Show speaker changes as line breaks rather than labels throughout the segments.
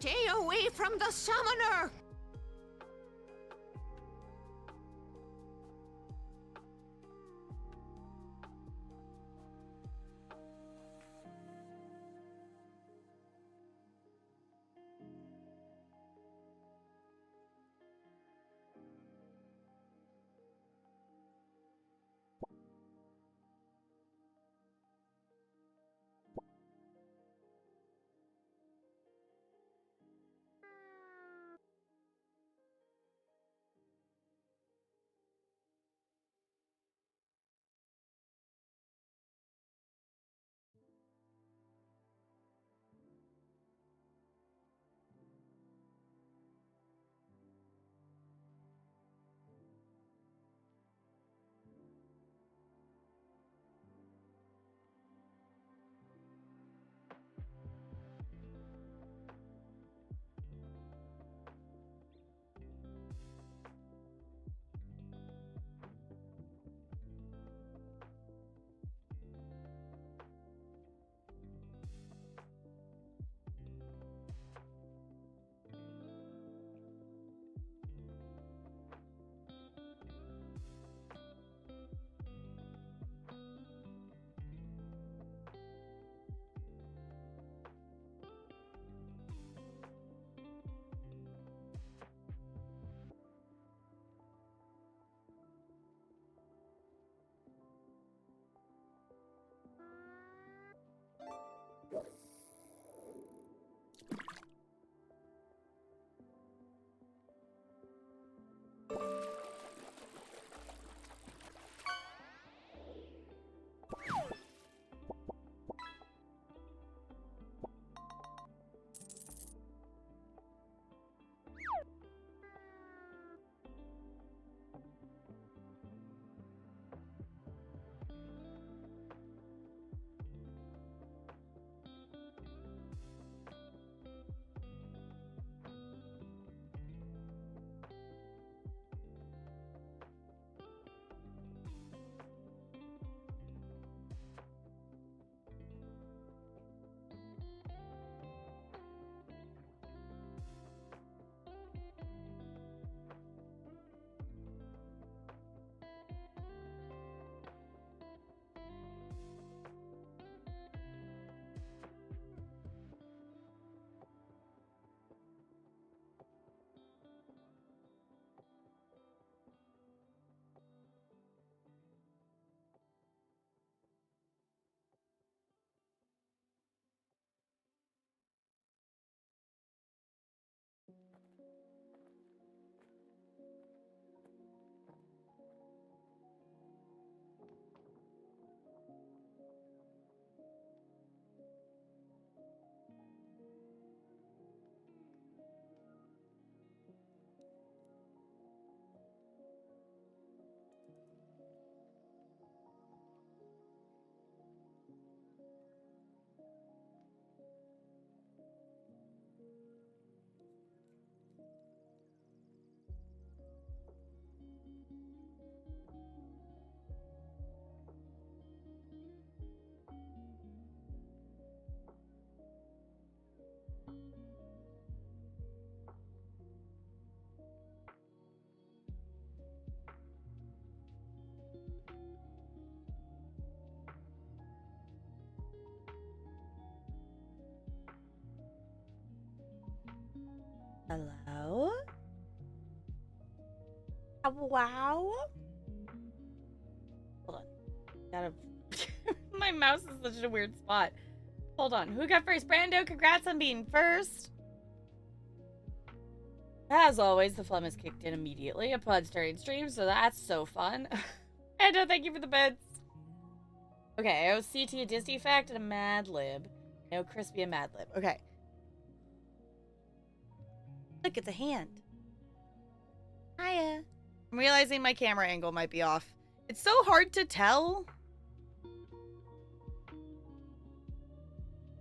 Stay away from the summoner!
Hello? Wow. Hold on. Gotta. My mouse is such a weird spot. Hold on. Who got first? Brando, congrats on being first. As always, the phlegm is kicked in immediately upon starting stream, so that's so fun. Brando, thank you for the bits. Okay, OCT, a Disney fact, and a Mad Lib. No Crispy, a Mad Lib. Okay. Look, it's a hand. Hiya. I'm realizing my camera angle might be off. It's so hard to tell.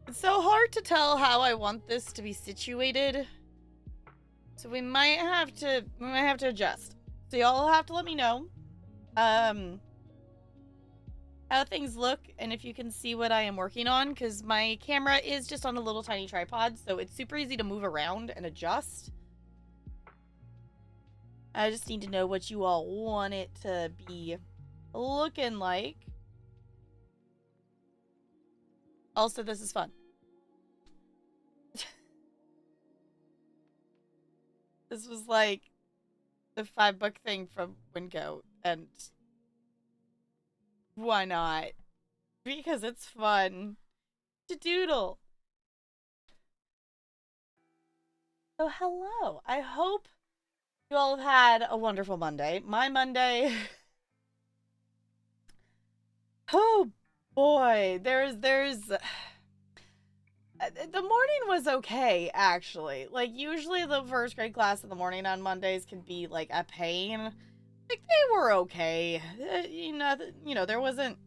It's so hard to tell how I want this to be situated. So we might have to adjust. So y'all have to let me know. how things look and if you can see what I am working on, because my camera is just on a little tiny tripod, so it's super easy to move around and adjust. I just need to know what you all want it to be looking like. Also, this is fun. This was like the $5 thing from Winco, and why not? Because it's fun to doodle. So hello. I hope you all have had a wonderful Monday. My Monday. Oh boy, there's the morning was okay, actually. Like, usually the first grade class in the morning on Mondays can be like a pain. Like, they were okay. You know, there wasn't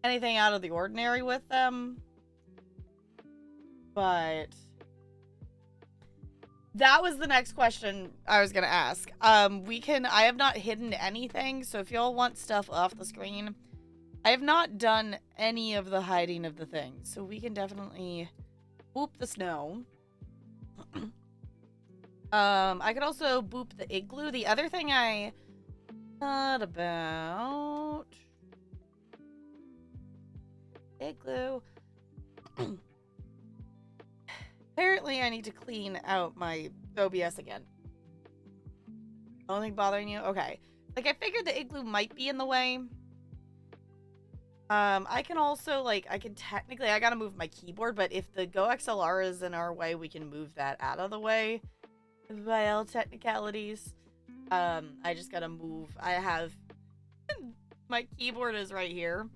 anything out of the ordinary with them. But that was the next question I was gonna ask. I have not hidden anything, so if y'all want stuff off the screen, I have not done any of the hiding of the things, so we can definitely boop the snow. I could also boop the igloo. The other thing I thought about... Igloo. Apparently, I need to clean out my OBS again. Only bothering you? Okay. Like, I figured the igloo might be in the way. I can also, like, I gotta move my keyboard, but if the Go XLR is in our way, we can move that out of the way. By all technicalities. I just gotta move. I have... my keyboard is right here.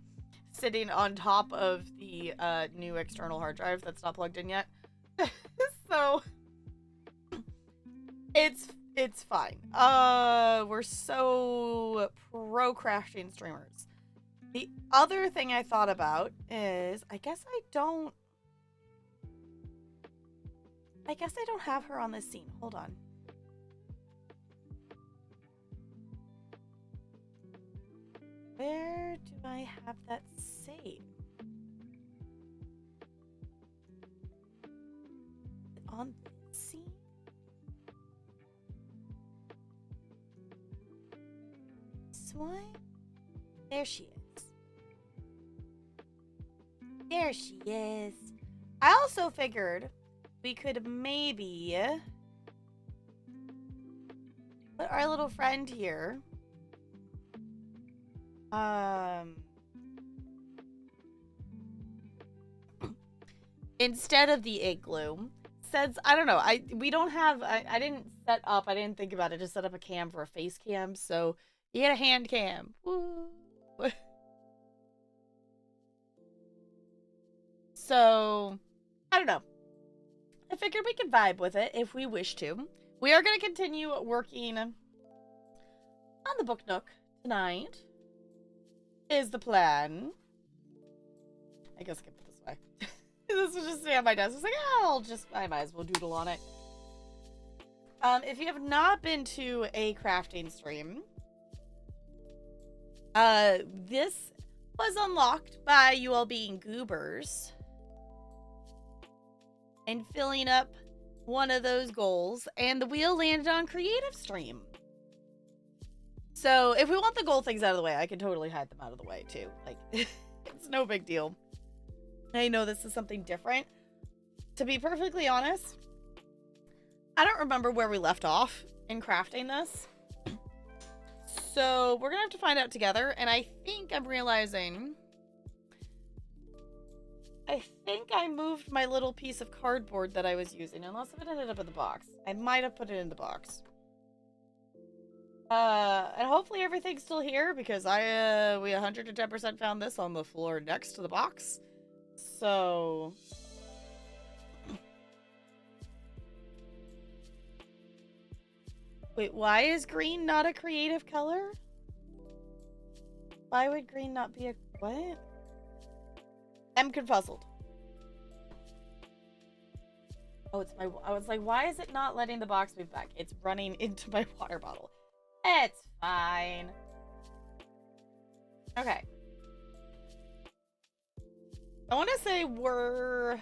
Sitting on top of the, new external hard drive that's not plugged in yet. So it's fine. We're so pro crafting streamers. The other thing I thought about is I guess I don't have her on this scene. Hold on. Where do I have that saved? On this scene? This one? There she is. There she is. I also figured we could maybe put our little friend here. Instead of the igloo. Since, I don't know, I didn't set up, I didn't think about it to set up a cam for a face cam, so you get a hand cam. Woo. So, I don't know. I figured we could vibe with it if we wish to. We are going to continue working on the book Nook tonight. Is the plan. I guess I can put this way. This was just stay on my desk. I was like, oh, I might as well doodle on it. If you have not been to a crafting stream, this was unlocked by you all being goobers and filling up one of those goals, and the wheel landed on creative stream. So if we want the goal things out of the way, I can totally hide them out of the way too. Like, it's no big deal. I know this is something different. To be perfectly honest, I don't remember where we left off in crafting this. So we're gonna have to find out together, and I think I'm realizing I moved my little piece of cardboard that I was using, unless if it ended up in the box. I might have put it in the box. And hopefully everything's still here, because we 110% found this on the floor next to the box. So... Wait, why is green not a creative color? Why would green not be a... What? I'm confuzzled. Oh, it's my... I was like, why is it not letting the box move back? It's running into my water bottle. It's fine. Okay. I want to say we're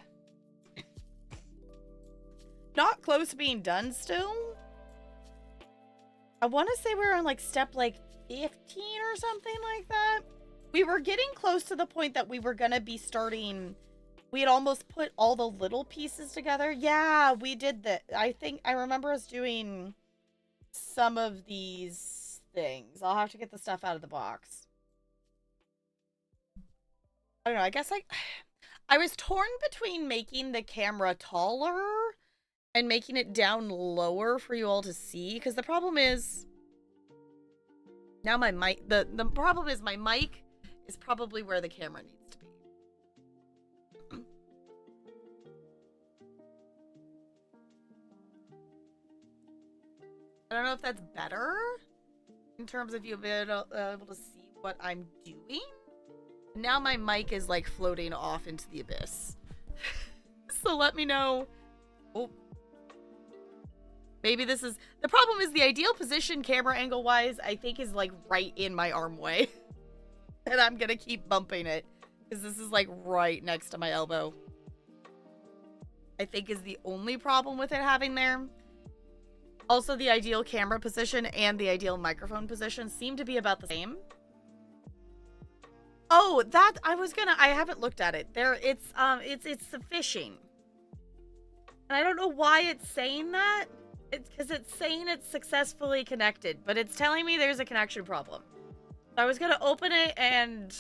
not close to being done still. I want to say we're on like step like 15 or something like that. We were getting close to the point that we were going to be starting. We had almost put all the little pieces together. Yeah, we did that. I think I remember us doing some of these things. I'll have to get the stuff out of the box. I don't know. I guess I was torn between making the camera taller and making it down lower for you all to see. Because the problem is now my mic, the problem is my mic is probably where the camera needs to be. I don't know if that's better in terms of you being able to see what I'm doing. Now my mic is like floating off into the abyss. So let me know. Oh. Maybe this is... The problem is the ideal position camera angle wise, I think is like right in my armway. And I'm gonna keep bumping it. Because this is like right next to my elbow. I think is the only problem with it having there. Also, the ideal camera position and the ideal microphone position seem to be about the same. Oh, that I haven't looked at it. It's the fishing. And I don't know why it's saying that. It's because it's saying it's successfully connected, but it's telling me there's a connection problem. So I was gonna open it and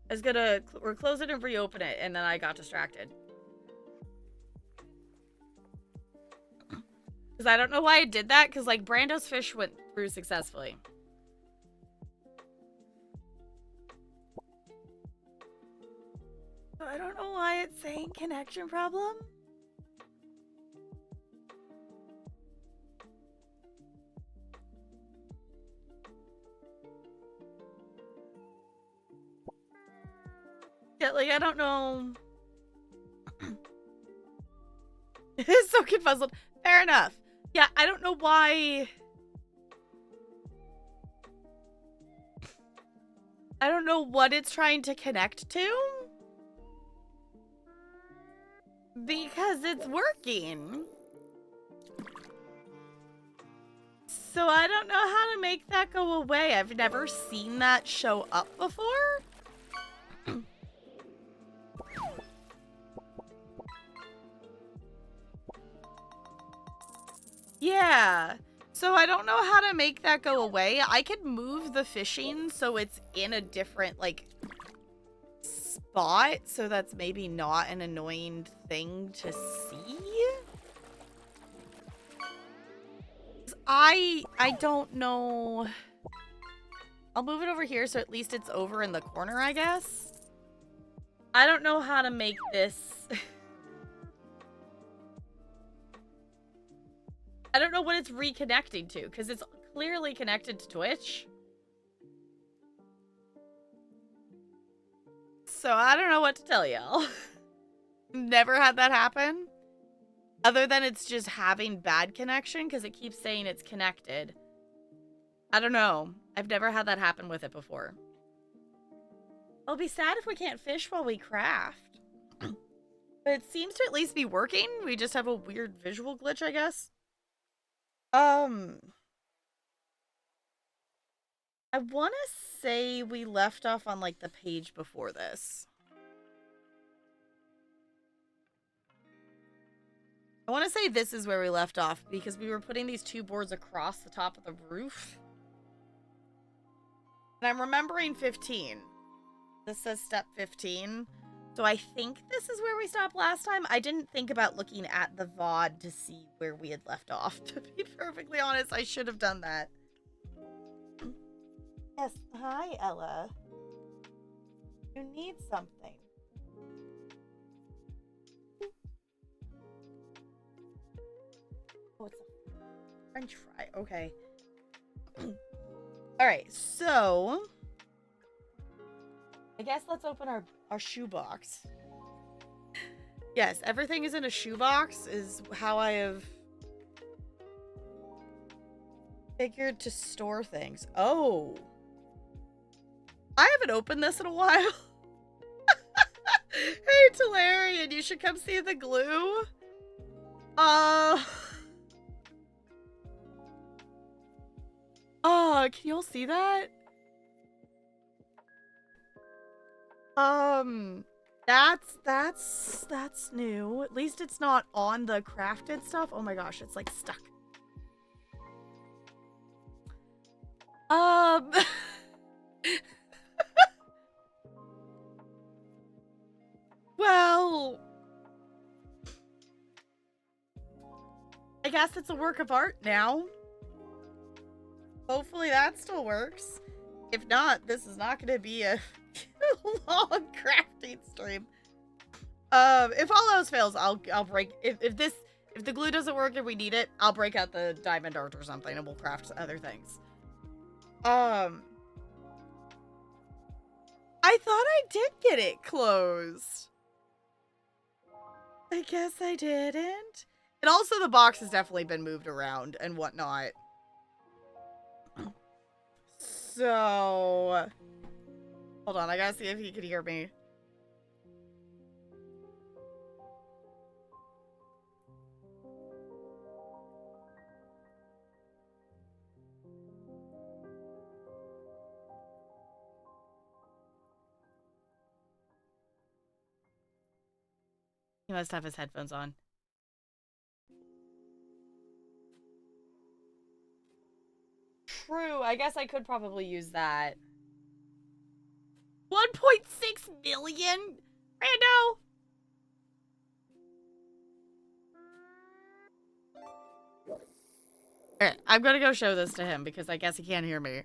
I was gonna close it and reopen it, and then I got distracted. Because I don't know why I did that, because like Brando's fish went through successfully. So I don't know why it's saying connection problem. Yeah, like I don't know. It's so confuzzled. Fair enough. Yeah, I don't know why. I don't know what it's trying to connect to. Because it's working. So I don't know how to make that go away. I've never seen that show up before. Yeah. So I don't know how to make that go away. I could move the fishing so it's in a different, like, spot. So that's maybe not an annoying thing to see. I don't know. I'll move it over here so at least it's over in the corner, I guess. I don't know how to make this... I don't know what it's reconnecting to, because it's clearly connected to Twitch. So I don't know what to tell y'all. Never had that happen. Other than it's just having bad connection, because it keeps saying it's connected. I don't know. I've never had that happen with it before. It'll be sad if we can't fish while we craft. But it seems to at least be working. We just have a weird visual glitch, I guess. I want to say we left off on, like, the page before this. I want to say this is where we left off, because we were putting these two boards across the top of the roof. And I'm remembering 15. This says step 15. So I think this is where we stopped last time. I didn't think about looking at the VOD to see where we had left off. To be perfectly honest, I should have done that. Yes. Hi, Ella. You need something. Oh, it's a French fry. Okay. Alright, so... I guess let's open our shoebox. Yes, everything is in a shoebox is how I have figured to store things. Oh. I haven't opened this in a while. Hey, Talarian, you should come see the glue. Can you all see that? That's new. At least it's not on the crafted stuff. Oh my gosh, it's like stuck. Well, I guess it's a work of art now. Hopefully that still works. If not, this is not going to be a long crafting stream. If all else fails, I'll break. If the glue doesn't work and we need it, I'll break out the diamond art or something and we'll craft other things. I thought I did get it closed. I guess I didn't. And also the box has definitely been moved around and whatnot. So, hold on, I gotta see if he can hear me. He must have his headphones on. True, I guess I could probably use that. 1.6 million? Rando! Alright, I'm gonna go show this to him because I guess he can't hear me.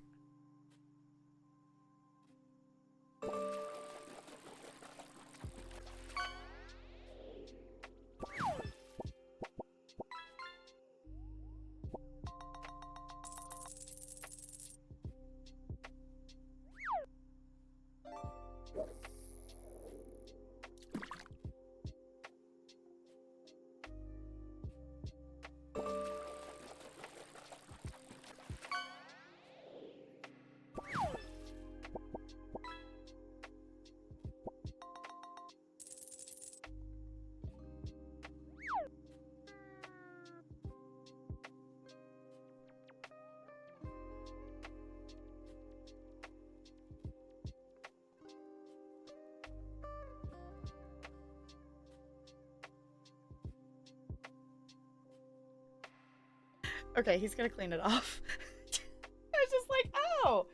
Okay, he's gonna clean it off. I was just like, oh,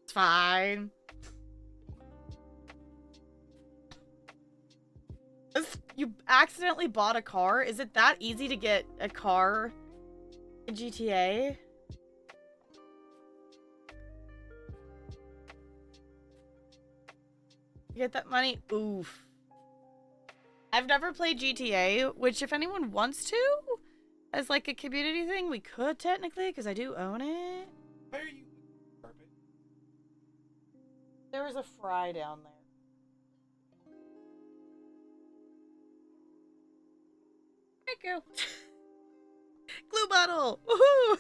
it's fine. You accidentally bought a car? Is it that easy to get a car in GTA? You get that money? Oof. I've never played GTA, which if anyone wants to, as like a community thing, we could technically, because I do own it.
Why are you carpet?
There was a fry down there. Thank you. Glue bottle! Woohoo!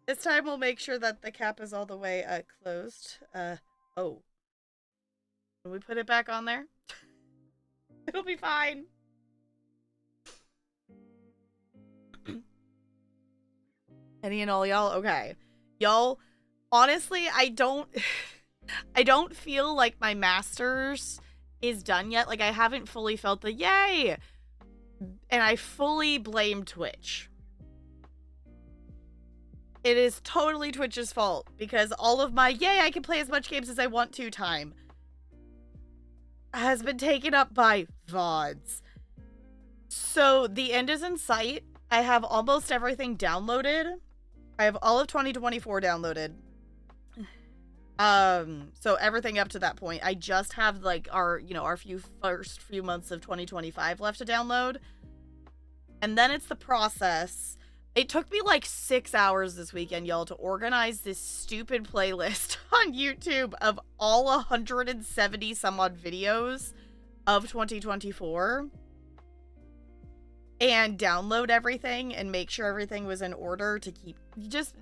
This time we'll make sure that the cap is all the way closed. Oh. Can we put it back on there? It'll be fine. Any and all y'all? Okay. Y'all, honestly, I don't feel like my master's is done yet. Like, I haven't fully felt the yay! And I fully blame Twitch. It is totally Twitch's fault, because all of my yay, I can play as much games as I want to time has been taken up by VODs. So, the end is in sight. I have almost everything downloaded. I have all of 2024 downloaded. So everything up to that point. I just have like our first few months of 2025 left to download. And then it's the process. It took me like 6 hours this weekend, y'all, to organize this stupid playlist on YouTube of all 170 some odd videos of 2024. And download everything and make sure everything was in order to keep just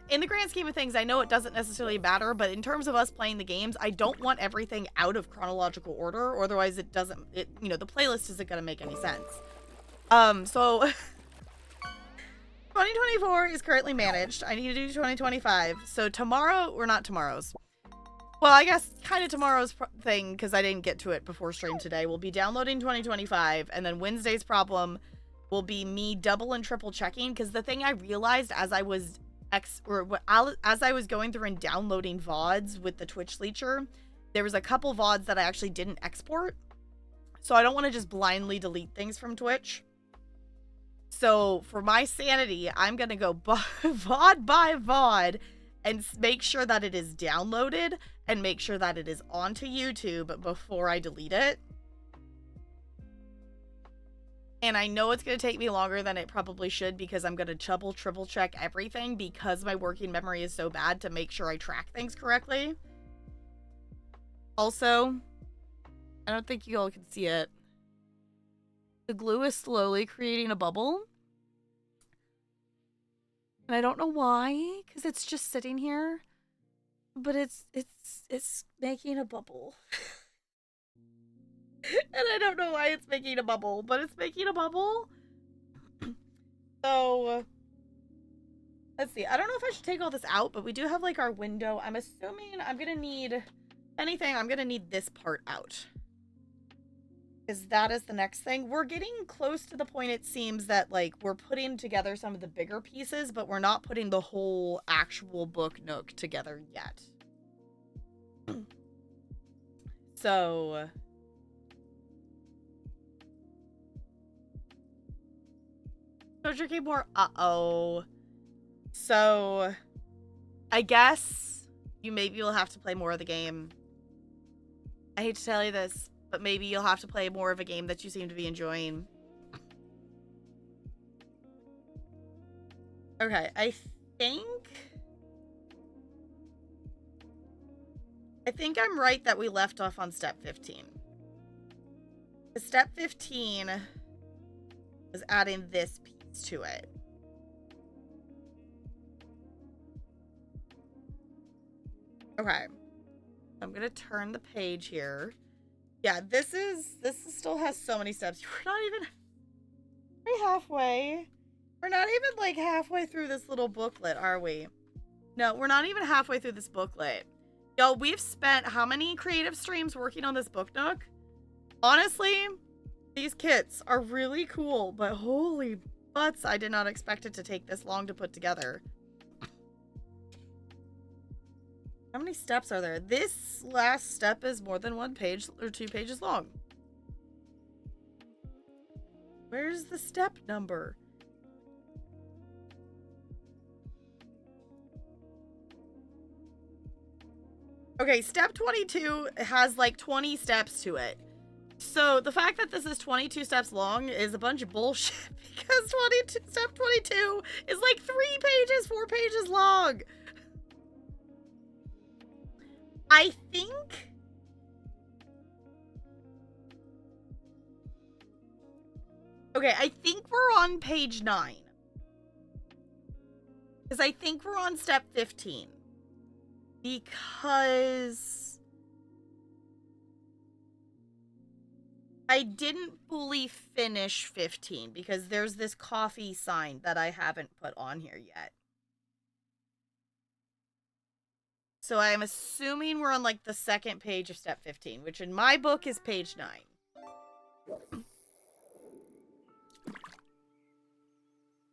in the grand scheme of things, I know it doesn't necessarily matter, but in terms of us playing the games, I don't want everything out of chronological order, or otherwise it doesn't, you know, the playlist isn't going to make any sense. So 2024 is currently managed. I need to do 2025. So tomorrow, or not tomorrow's. Well, I guess kind of tomorrow's thing, because I didn't get to it before stream today, will be downloading 2025, and then Wednesday's problem will be me double and triple checking, because the thing I realized as I was as I was going through and downloading VODs with the Twitch Leecher, there was a couple VODs that I actually didn't export. So I don't want to just blindly delete things from Twitch. So for my sanity, I'm going to go VOD by VOD and make sure that it is downloaded and make sure that it is onto YouTube before I delete it. And I know it's going to take me longer than it probably should, because I'm going to triple check everything, because my working memory is so bad, to make sure I track things correctly. Also, I don't think you all can see it. The glue is slowly creating a bubble. And I don't know why, because it's just sitting here. But it's making a bubble. And I don't know why it's making a bubble, but it's making a bubble. So, let's see. I don't know if I should take all this out, but we do have, like, our window. I'm assuming I'm going to need anything. I'm going to need this part out, because that is the next thing. We're getting close to the point, it seems, that, like, we're putting together some of the bigger pieces, but we're not putting the whole actual book Nook together yet. So... Soldier Keyboard, uh-oh. So, I guess maybe you'll have to play more of the game. I hate to tell you this, but maybe you'll have to play more of a game that you seem to be enjoying. Okay, I think I'm right that we left off on step 15. Step 15 was adding this piece to it. Okay. I'm gonna turn the page here. Yeah, this still has so many steps. We're not even halfway. We're not even like halfway through this little booklet, are we? No, we're not even halfway through this booklet. Yo, we've spent how many creative streams working on this book Nook? Honestly, these kits are really cool, but holy butts, I did not expect it to take this long to put together. How many steps are there? This last step is more than 1 page or 2 pages long. Where's the step number? Okay, step 22 has like 20 steps to it. So the fact that this is 22 steps long is a bunch of bullshit, because step 22 is like 3 pages, 4 pages long. I think... Okay, I think we're on page 9. Because I think we're on step 15. Because... I didn't fully finish 15 because there's this coffee sign that I haven't put on here yet. So I'm assuming we're on like the second page of step 15, which in my book is page 9.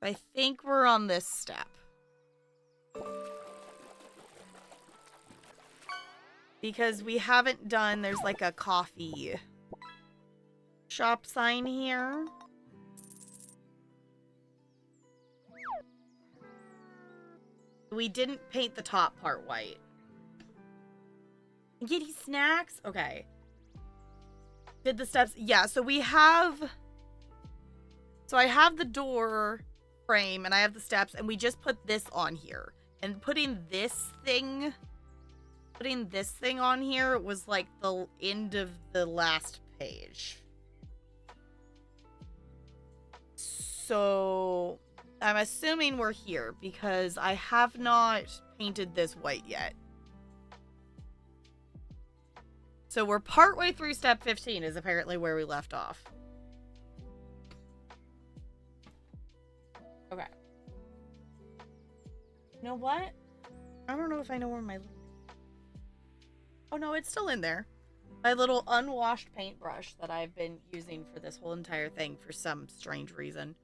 I think we're on this step. Because we haven't done, there's like a coffee shop sign here. We didn't paint the top part white. Kitty snacks? Okay. Did the steps? Yeah, so we have... So I have the door frame and I have the steps and we just put this on here. And putting this thing on here was like the end of the last page. So I'm assuming we're here because I have not painted this white yet. So we're partway through step 15 is apparently where we left off.
Okay. You know what?
I don't know if I know where my... Oh no, it's still in there. My little unwashed paintbrush that I've been using for this whole entire thing for some strange reason.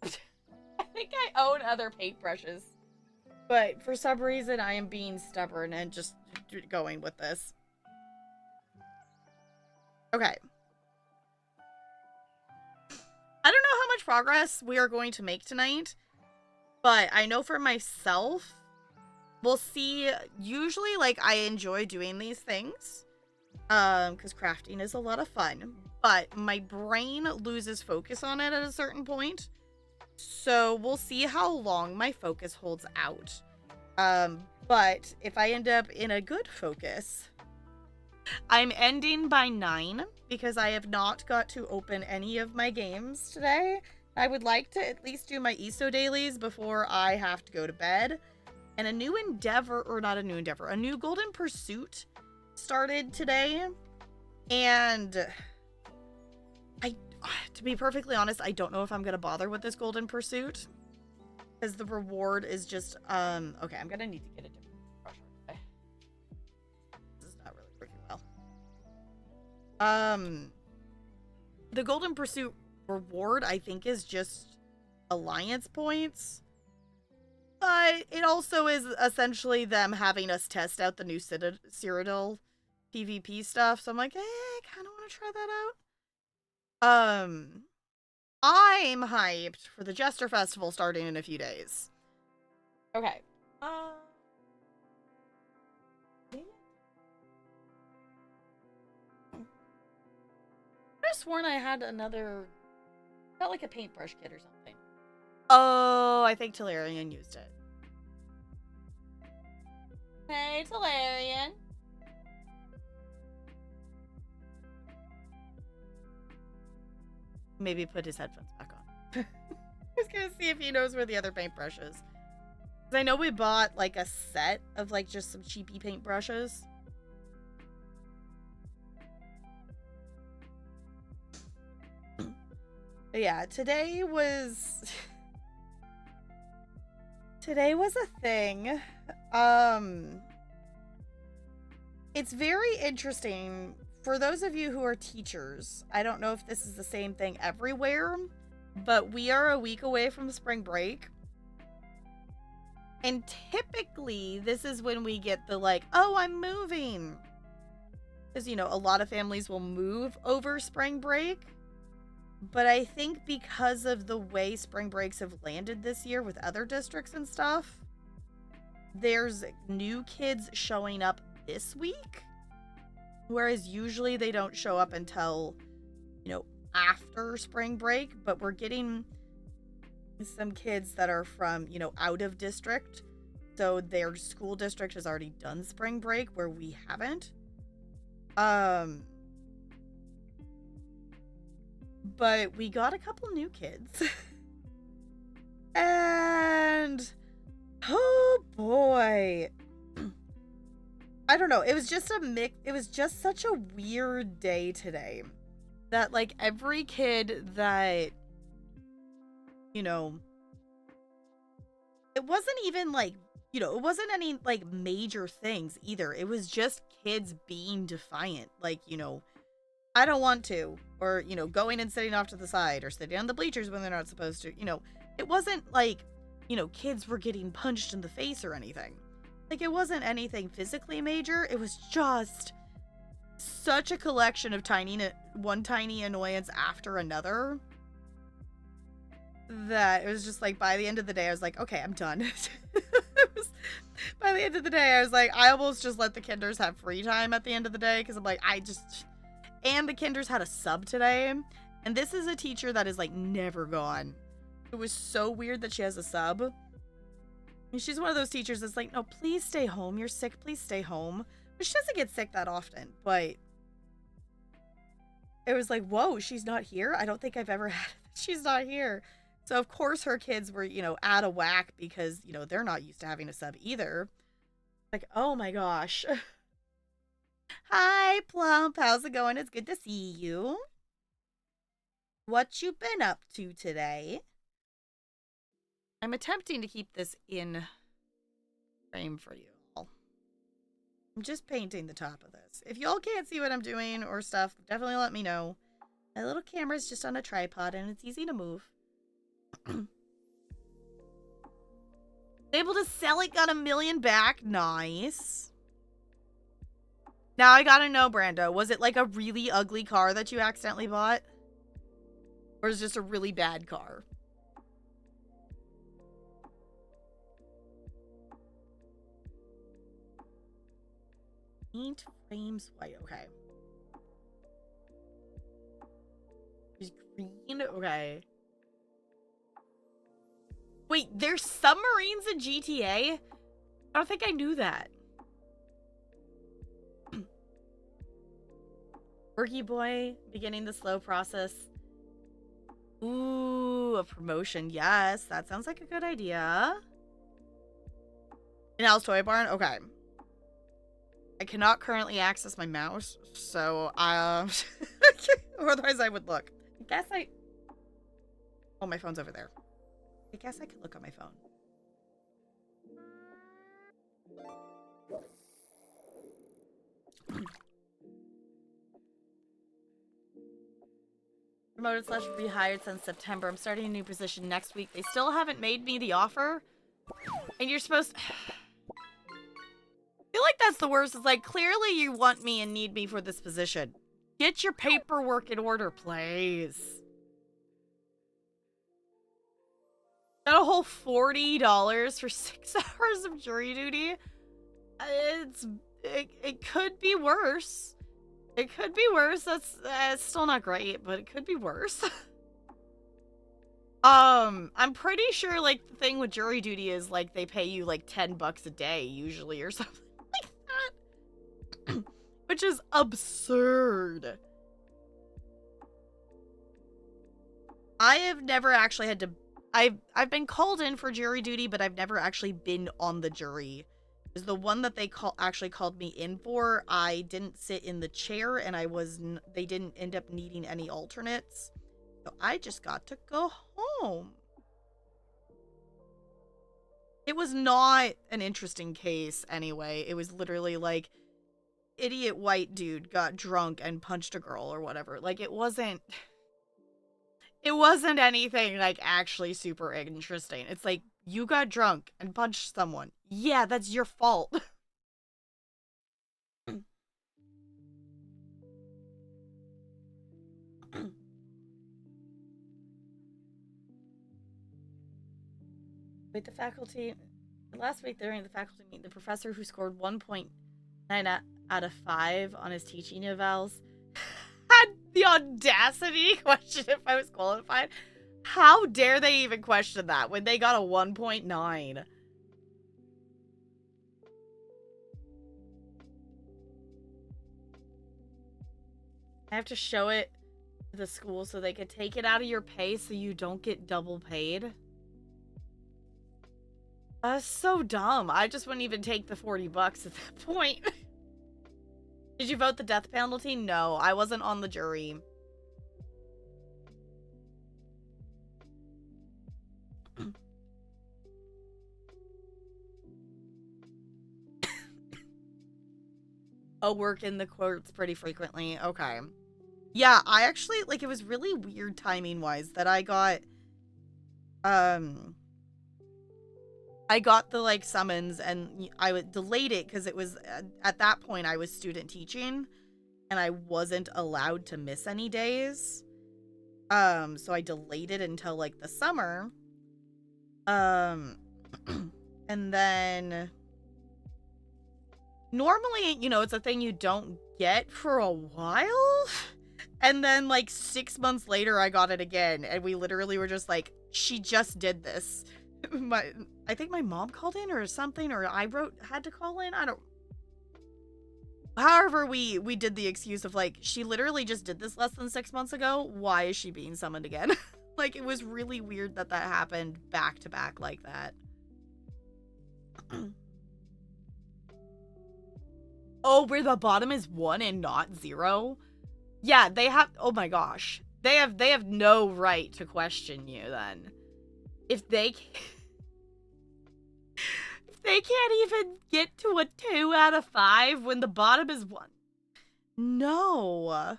I think I own other paintbrushes.
But for some reason, I am being stubborn and just going with this. Okay. I don't know how much progress we are going to make tonight, but I know for myself, we'll see. Usually, like, I enjoy doing these things, because crafting is a lot of fun, but my brain loses focus on it at a certain point. So we'll see how long my focus holds out. But if I end up in a good focus, I'm ending by 9 because I have not got to open any of my games today. I would like to at least do my ESO dailies before I have to go to bed. And a new endeavor, or not a new endeavor, a new Golden Pursuit started today. And to be perfectly honest, I don't know if I'm going to bother with this Golden Pursuit. Because the reward is just, okay, I'm going to need to get a different brush. This is not really working well. The Golden Pursuit reward, I think, is just alliance points. But it also is essentially them having us test out the new Cyrodiil PvP stuff. So I'm like, I kind of want to try that out. I'm hyped for the Jester Festival starting in a few days.
Okay. I could have sworn I had another... Felt like a paintbrush kit or something.
Oh, I think Talarian used it.
Hey, Talarian.
Maybe put his headphones back on. I was gonna see if he knows where the other paintbrush is. Because I know we bought like a set of like just some cheapy paintbrushes. But yeah, today was a thing. It's very interesting for those of you who are teachers. I don't know if this is the same thing everywhere, but we are a week away from spring break. And typically this is when we get the like, oh, I'm moving. Because, you know, a lot of families will move over spring break. But I think because of the way spring breaks have landed this year with other districts and stuff, there's new kids showing up this week. Whereas usually they don't show up until, you know, after spring break. But we're getting some kids that are from, you know, out of district. So their school district has already done spring break where we haven't. But we got a couple new kids. And oh boy. I don't know. It was just a mix. It was just such a weird day today. That like every kid that, you know, it wasn't even like, you know, it wasn't any like major things either. It was just kids being defiant. Like, you know, I don't want to, or, you know, going and sitting off to the side or sitting on the bleachers when they're not supposed to, you know, it wasn't like, you know, kids were getting punched in the face or anything. Like, it wasn't anything physically major. It was just such a collection of one tiny annoyance after another that it was just like, by the end of the day, I was like, okay, I'm done. By the end of the day, I was like, I almost just let the kinders have free time at the end of the day because I'm like, and the kinders had a sub today, and this is a teacher that is like never gone. It was so weird that she has a sub. And she's one of those teachers that's like, no, please stay home. You're sick. Please stay home. But she doesn't get sick that often. But it was like, whoa, she's not here? I don't think I've ever had she's not here. So, of course, her kids were, you know, out of whack because, you know, they're not used to having a sub either. Like, oh my gosh. Hi, Plump. How's it going? It's good to see you. What you been up to today? I'm attempting to keep this in frame for you all. I'm just painting the top of this. If y'all can't see what I'm doing or stuff, definitely let me know. My little camera's just on a tripod and it's easy to move. Able to sell it, got 1 million back. Nice. Now I gotta know, Brando, was it like a really ugly car that you accidentally bought? Or is it just a really bad car? Paint frames white. Okay. Is green? Okay. Wait, there's submarines in GTA? I don't think I knew that. Worky boy, beginning the slow process. Ooh, a promotion. Yes, that sounds like a good idea. In Al's Toy Barn? Okay. I cannot currently access my mouse, so otherwise I would look. I guess oh, my phone's over there. I guess I could look on my phone. Promoted / rehired since September. I'm starting a new position next week. They still haven't made me the offer. And you're supposed to... I feel like that's the worst. It's like, clearly you want me and need me for this position. Get your paperwork in order, please. Got a whole $40 for 6 hours of jury duty. It could be worse. It could be worse. That's still not great, but it could be worse. I'm pretty sure like the thing with jury duty is like they pay you like $10 a day usually or something like that. Which is absurd. I have never actually had to I've been called in for jury duty, but I've never actually been on the jury. Is the one that they actually called me in for. I didn't sit in the chair, and they didn't end up needing any alternates, so I just got to go home. It was not an interesting case anyway. It was literally like idiot white dude got drunk and punched a girl or whatever. Like it wasn't anything like actually super interesting. It's like, you got drunk and punched someone. Yeah, that's your fault. Wait, the faculty... Last week during the faculty meeting, the professor who scored 1.9 out of 5 on his teaching evals had the audacity to question if I was qualified. How dare they even question that when they got a 1.9? I have to show it to the school so they could take it out of your pay so you don't get double paid. That's so dumb. I just wouldn't even take the $40 at that point. Did you vote the death penalty? No, I wasn't on the jury. Oh, work in the courts pretty frequently. Okay. Yeah, I actually, like, it was really weird timing-wise that I got the, like, summons, and I delayed it because it was, at that point, I was student teaching, and I wasn't allowed to miss any days. So I delayed it until, like, the summer. And then... Normally, you know, it's a thing you don't get for a while. And then, like, 6 months later, I got it again. And we literally were just like, she just did this. I think my mom called in or something, or I had to call in. I don't... However, we did the excuse of, like, she literally just did this less than 6 months ago. Why is she being summoned again? Like, it was really weird that that happened back to back like that. Oh, where the bottom is 1 and not 0? Yeah, they have... Oh my gosh. They have no right to question you then. If they... if they can't even get to a 2 out of 5 when the bottom is 1. No.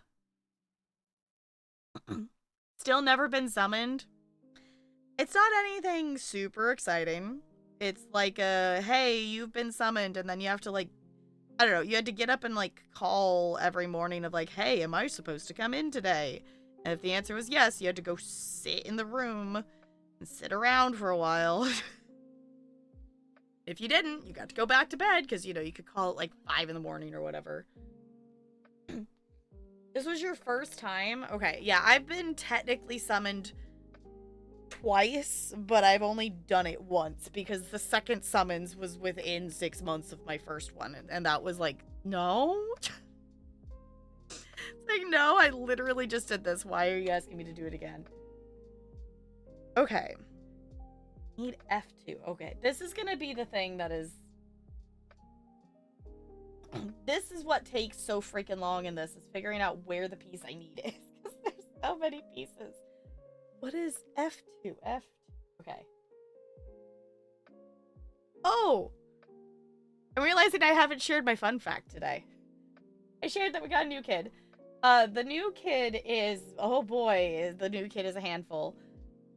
Still never been summoned. It's not anything super exciting. It's like a, hey, you've been summoned, and then you have to, like, I don't know, you had to get up and, like, call every morning of, like, hey, am I supposed to come in today? And if the answer was yes, you had to go sit in the room and sit around for a while. If you didn't, you got to go back to bed, because, you know, you could call it, like, 5 in the morning or whatever. This was your first time? Okay, yeah, I've been technically summoned twice, but I've only done it once because the second summons was within 6 months of my first one, and that was like, no? It's like, no, I literally just did this. Why are you asking me to do it again? Okay. Need F2. Okay, this is gonna be the thing that is... This is what takes so freaking long in this, is figuring out where the piece I need is, because there's so many pieces. What is F2? F... Okay. Oh! I'm realizing I haven't shared my fun fact today. I shared that we got a new kid. The new kid is... Oh boy, the new kid is a handful.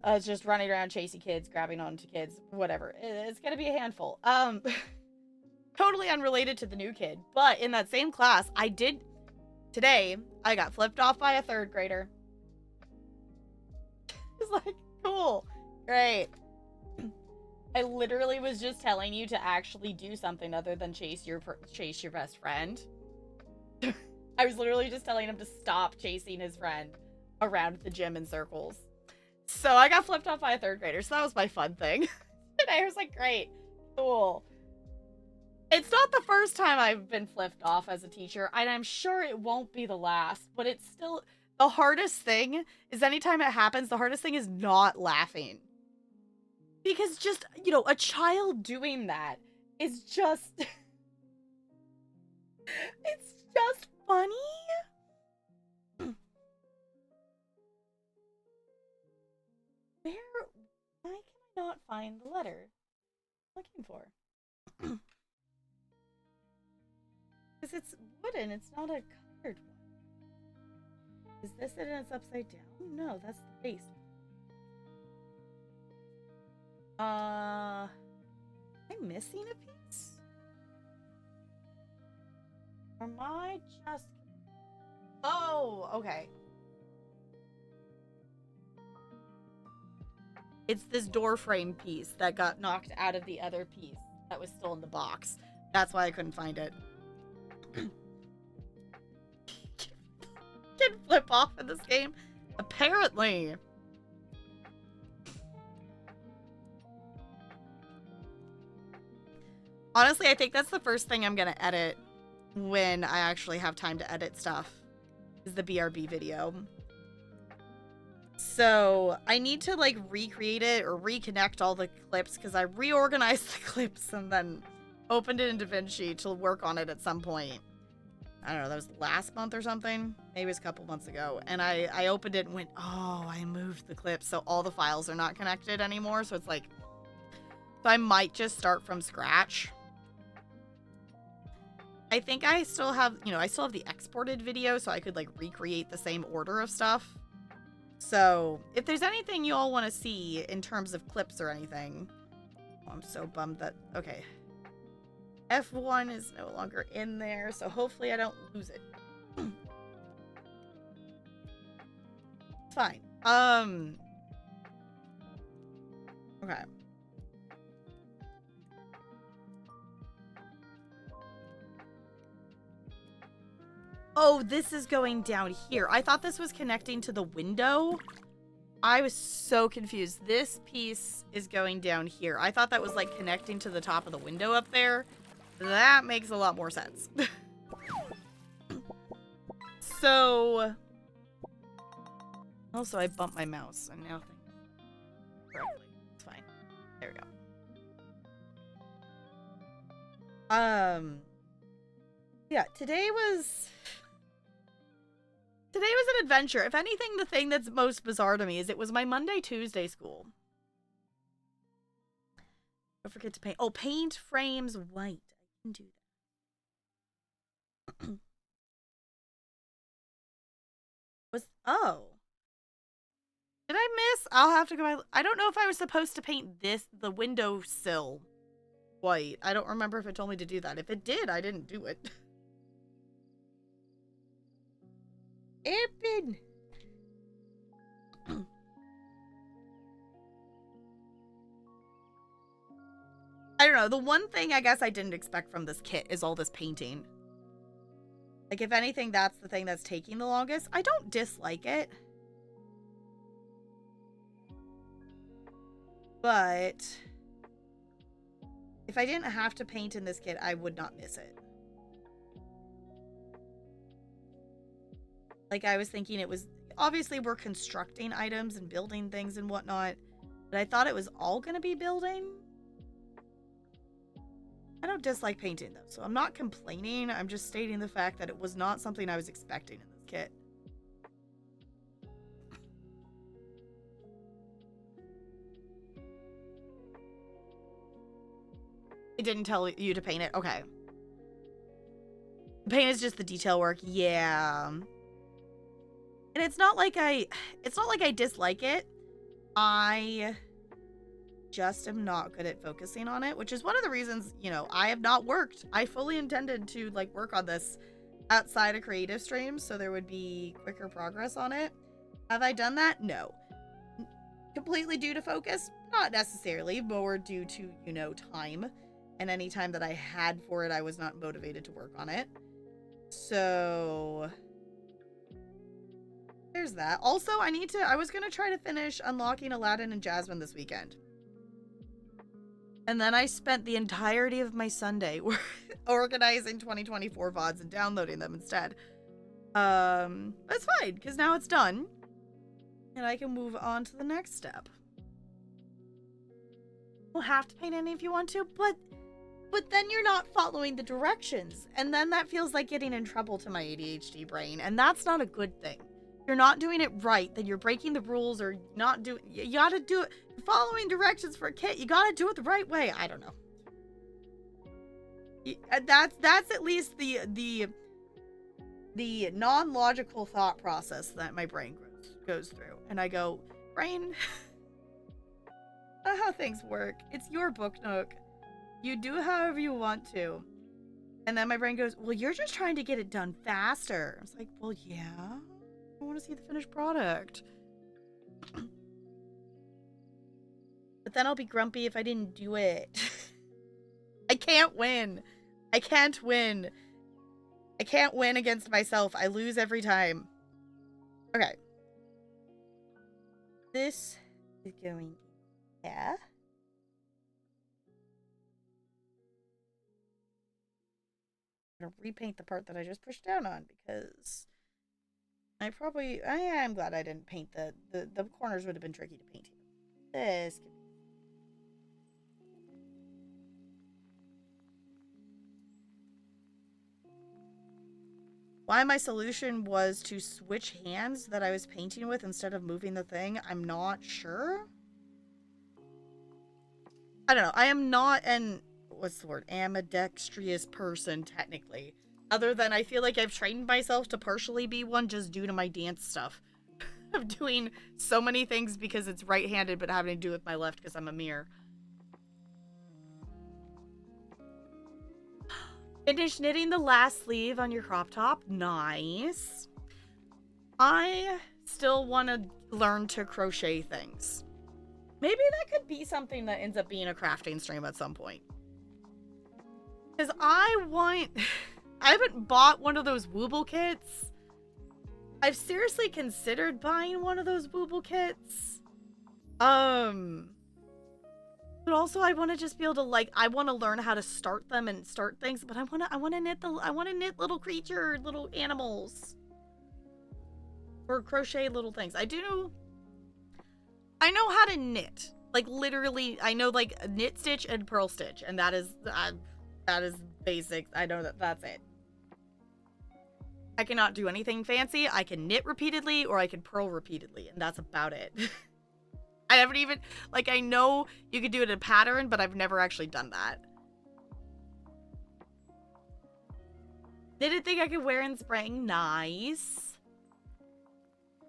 It's just running around chasing kids, grabbing onto kids, whatever. It's gonna be a handful. Totally unrelated to the new kid, but in that same class, today, I got flipped off by a 3rd grader. It's like, cool, great. I literally was just telling you to actually do something other than chase your best friend. I was literally just telling him to stop chasing his friend around the gym in circles. So I got flipped off by a 3rd grader, so that was my fun thing. And I was like, great, cool. It's not the first time I've been flipped off as a teacher, and I'm sure it won't be the last, but it's still... The hardest thing is anytime it happens, the hardest thing is not laughing. Because just, you know, a child doing that is just... It's just funny. Why can I not find the letter I'm looking for? Because it's wooden, it's not a colored one. Is this it and it's upside down? No, that's the base. Am I missing a piece? Or am I just... Oh, okay. It's this door frame piece that got knocked out of the other piece that was still in the box. That's why I couldn't find it. Can flip off in this game? Apparently. Honestly, I think that's the first thing I'm gonna edit when I actually have time to edit stuff, is the BRB video. So I need to like recreate it or reconnect all the clips, because I reorganized the clips and then opened it in DaVinci to work on it at some point. I don't know, that was last month or something. Maybe it was a couple months ago. And I opened it and went, oh, I moved the clips, so all the files are not connected anymore. So it's like, so I might just start from scratch. I think I still have, you know, I still have the exported video, so I could like recreate the same order of stuff. So if there's anything you all want to see in terms of clips or anything, oh, I'm so bummed that, okay. F1 is no longer in there, so hopefully I don't lose it. It's fine. Okay. Oh, this is going down here. I thought this was connecting to the window. I was so confused. This piece is going down here. I thought that was like connecting to the top of the window up there. That makes a lot more sense. So, also I bumped my mouse and now correctly. It's fine. There we go. Yeah, today was an adventure. If anything, the thing that's most bizarre to me is it was my Monday, Tuesday school. Don't forget to paint. Oh, paint frames white. I can do that. Oh. Did I miss? I'll have to go. I don't know if I was supposed to paint the windowsill white. I don't remember if it told me to do that. If it did, I didn't do it. Open. I don't know. The one thing I guess I didn't expect from this kit is all this painting. Like, if anything, that's the thing that's taking the longest. I don't dislike it. But if I didn't have to paint in this kit, I would not miss it. Like, I was thinking it was... Obviously, we're constructing items and building things and whatnot. But I thought it was all going to be building. I don't dislike painting, though. So I'm not complaining. I'm just stating the fact that it was not something I was expecting in this kit. It didn't tell you to paint it? Okay. The paint is just the detail work. Yeah. And it's not like I dislike it. I just am not good at focusing on it, which is one of the reasons, you know, I have not worked. I fully intended to like work on this outside of creative streams so there would be quicker progress on it. Have I done that? No. Completely due to focus? Not necessarily, more due to, you know, time. And any time that I had for it, I was not motivated to work on it. So there's that. Also, I was going to try to finish unlocking Aladdin and Jasmine this weekend. And then I spent the entirety of my Sunday organizing 2024 VODs and downloading them instead. That's fine, because now it's done. And I can move on to the next step. You don't have to paint any if you want to, but then you're not following the directions. And then that feels like getting in trouble to my ADHD brain. And that's not a good thing. You're not doing it right, then you're breaking the rules or not doing... You gotta do it... Following directions for a kit, you gotta do it the right way. I don't know. That's at least the non-logical thought process that my brain goes through. And I go, brain, that's how things work. It's your book, Nook. You do however you want to. And then my brain goes, well, you're just trying to get it done faster. I was like, well, yeah. I want to see the finished product. But then I'll be grumpy if I didn't do it. I can't win. I can't win. I can't win against myself. I lose every time. Okay. This is going... Yeah. I'm gonna repaint the part that I just pushed down on because I am glad I didn't paint the corners would have been tricky to paint. This. Why my solution was to switch hands that I was painting with instead of moving the thing, I'm not sure. I don't know. I am not an, what's the word, ambidextrous person, technically. Other than I feel like I've trained myself to partially be one just due to my dance stuff. I'm doing so many things because it's right-handed, but having to do with my left because I'm a mirror. Finish knitting the last sleeve on your crop top. Nice. I still want to learn to crochet things. Maybe that could be something that ends up being a crafting stream at some point. Because I haven't bought one of those Wooble kits. I've seriously considered buying one of those Wooble kits. But also I want to just be able to, like, I want to learn how to start them and start things, but I want to knit little creature, little animals. Or crochet little things. I know how to knit. Like, literally, I know, like, knit stitch and purl stitch, and that is basic. I know that's it. I cannot do anything fancy. I can knit repeatedly, or I can purl repeatedly, and that's about it. I haven't even, like, I know you could do it in a pattern, but I've never actually done that. Didn't think I could wear in spring. Nice.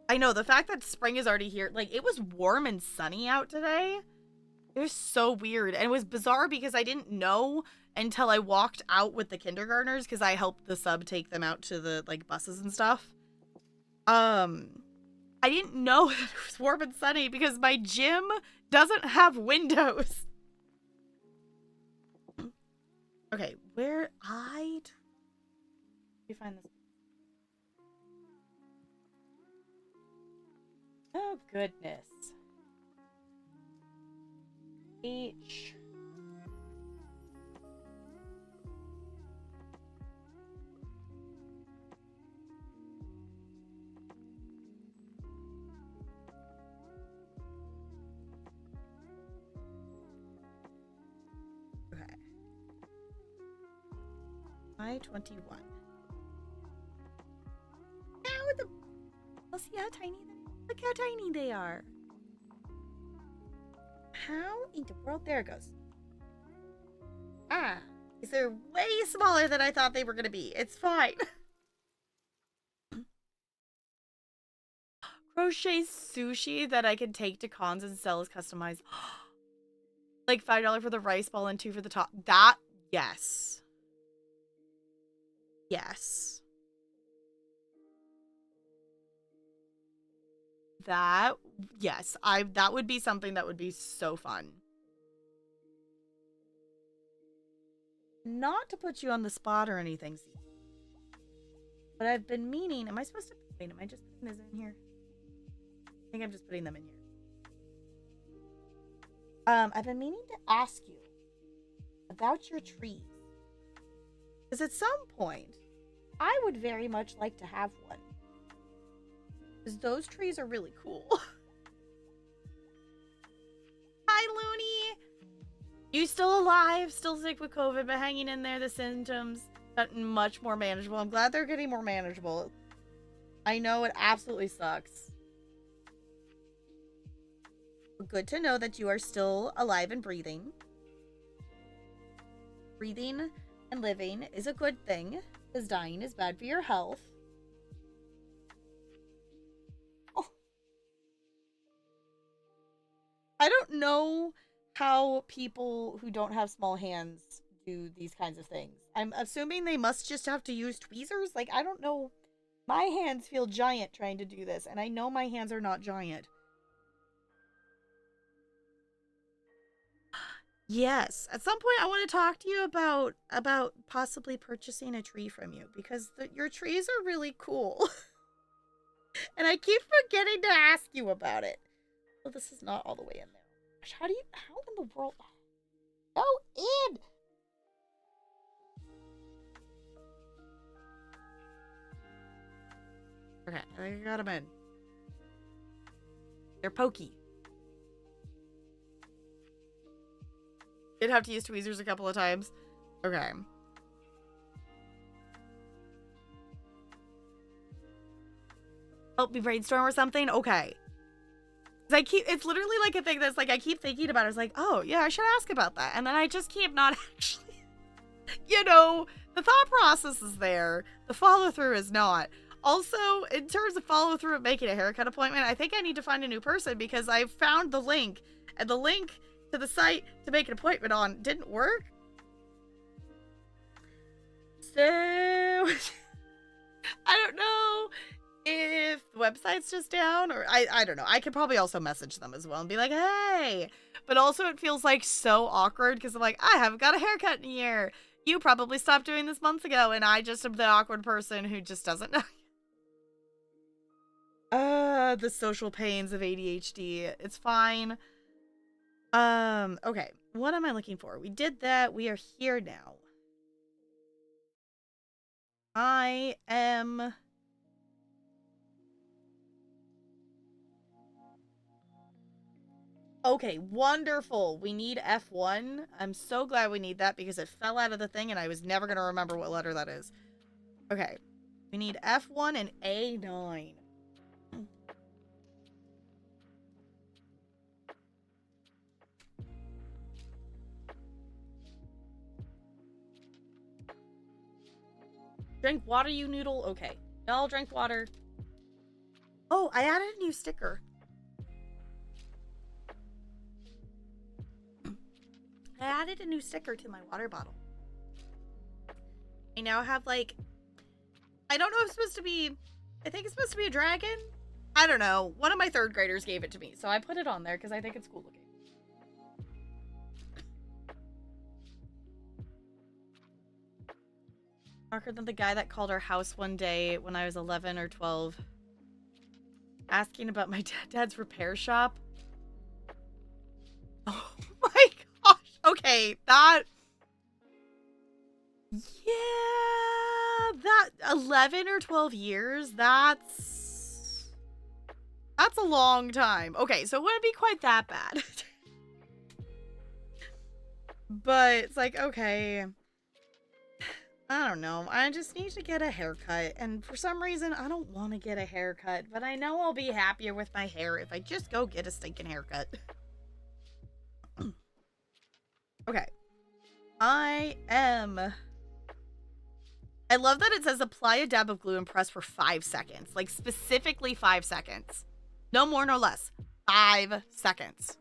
I know, the fact that spring is already here, like, it was warm and sunny out today. It was so weird, and it was bizarre because I didn't know until I walked out with the kindergartners, because I helped the sub take them out to the, like, buses and stuff. I didn't know that it was warm and sunny because my gym doesn't have windows. Okay, where let me find this.
Oh, goodness. H.
Okay. I-21. Now the... I'll see how tiny they are. Look how tiny they are. How in the world? There it goes. Ah. They're way smaller than I thought they were going to be. It's fine. Crochet sushi that I can take to cons and sell as customized. Like $5 for the rice ball and $2 for the top. That, yes. Yes. That, yes. That would be something that would be so fun. Not to put you on the spot or anything, but I've been meaning, am I supposed to, wait, am I just putting this in here? I think I'm just putting them in here. I've been meaning to ask you about your trees. Because at some point, I would very much like to have one. Because those trees are really cool. Hi, Looney! You still alive, still sick with COVID, but hanging in there. The symptoms gotten much more manageable. I'm glad they're getting more manageable. I know it absolutely sucks. Good to know that you are still alive and breathing. Breathing and living is a good thing, because dying is bad for your health. Oh. I don't know how people who don't have small hands do these kinds of things. I'm assuming they must just have to use tweezers. Like, I don't know. My hands feel giant trying to do this, and I know my hands are not giant. Yes, at some point I want to talk to you about possibly purchasing a tree from you, because your trees are really cool. And I keep forgetting to ask you about it. Well, this is not all the way in there. Gosh, how in the world? Go in! Okay, I think I got them in. They're pokey. Did have to use tweezers a couple of times. Okay. Help me brainstorm or something? Okay. It's literally like a thing that's like, I keep thinking about it. It's like, oh, yeah, I should ask about that. And then I just keep not actually, the thought process is there. The follow through is not. Also, in terms of follow through and making a haircut appointment, I think I need to find a new person, because I found the link, and the link to the site to make an appointment on didn't work. So I don't know if the website's just down, or I don't know. I could probably also message them as well and be like, hey. But also it feels like so awkward, because I'm like, I haven't got a haircut in a year. You probably stopped doing this months ago, and I just am the awkward person who just doesn't know. The social pains of ADHD. It's fine. Okay. What am I looking for? We did that. We are here now. I am... Okay, wonderful. We need F1. I'm so glad we need that because it fell out of the thing and I was never going to remember what letter that is. Okay. We need F1 and A9. Drink water, you noodle. Okay. Y'all drink water. Oh, I added a new sticker. I added a new sticker to my water bottle. I now have, like, I don't know if it's supposed to be, I think it's supposed to be a dragon. I don't know. One of my third graders gave it to me, so I put it on there because I think it's cool looking. Darker than the guy that called our house one day when I was 11 or 12, asking about my dad's repair shop. Oh my gosh. Okay, that... Yeah, that 11 or 12 years, that's a long time. Okay, so it wouldn't be quite that bad. But it's like, okay, I don't know. I just need to get a haircut. And for some reason, I don't want to get a haircut. But I know I'll be happier with my hair if I just go get a stinking haircut. Okay. I love that it says apply a dab of glue and press for 5 seconds. Like, specifically 5 seconds. No more, no less. 5 seconds.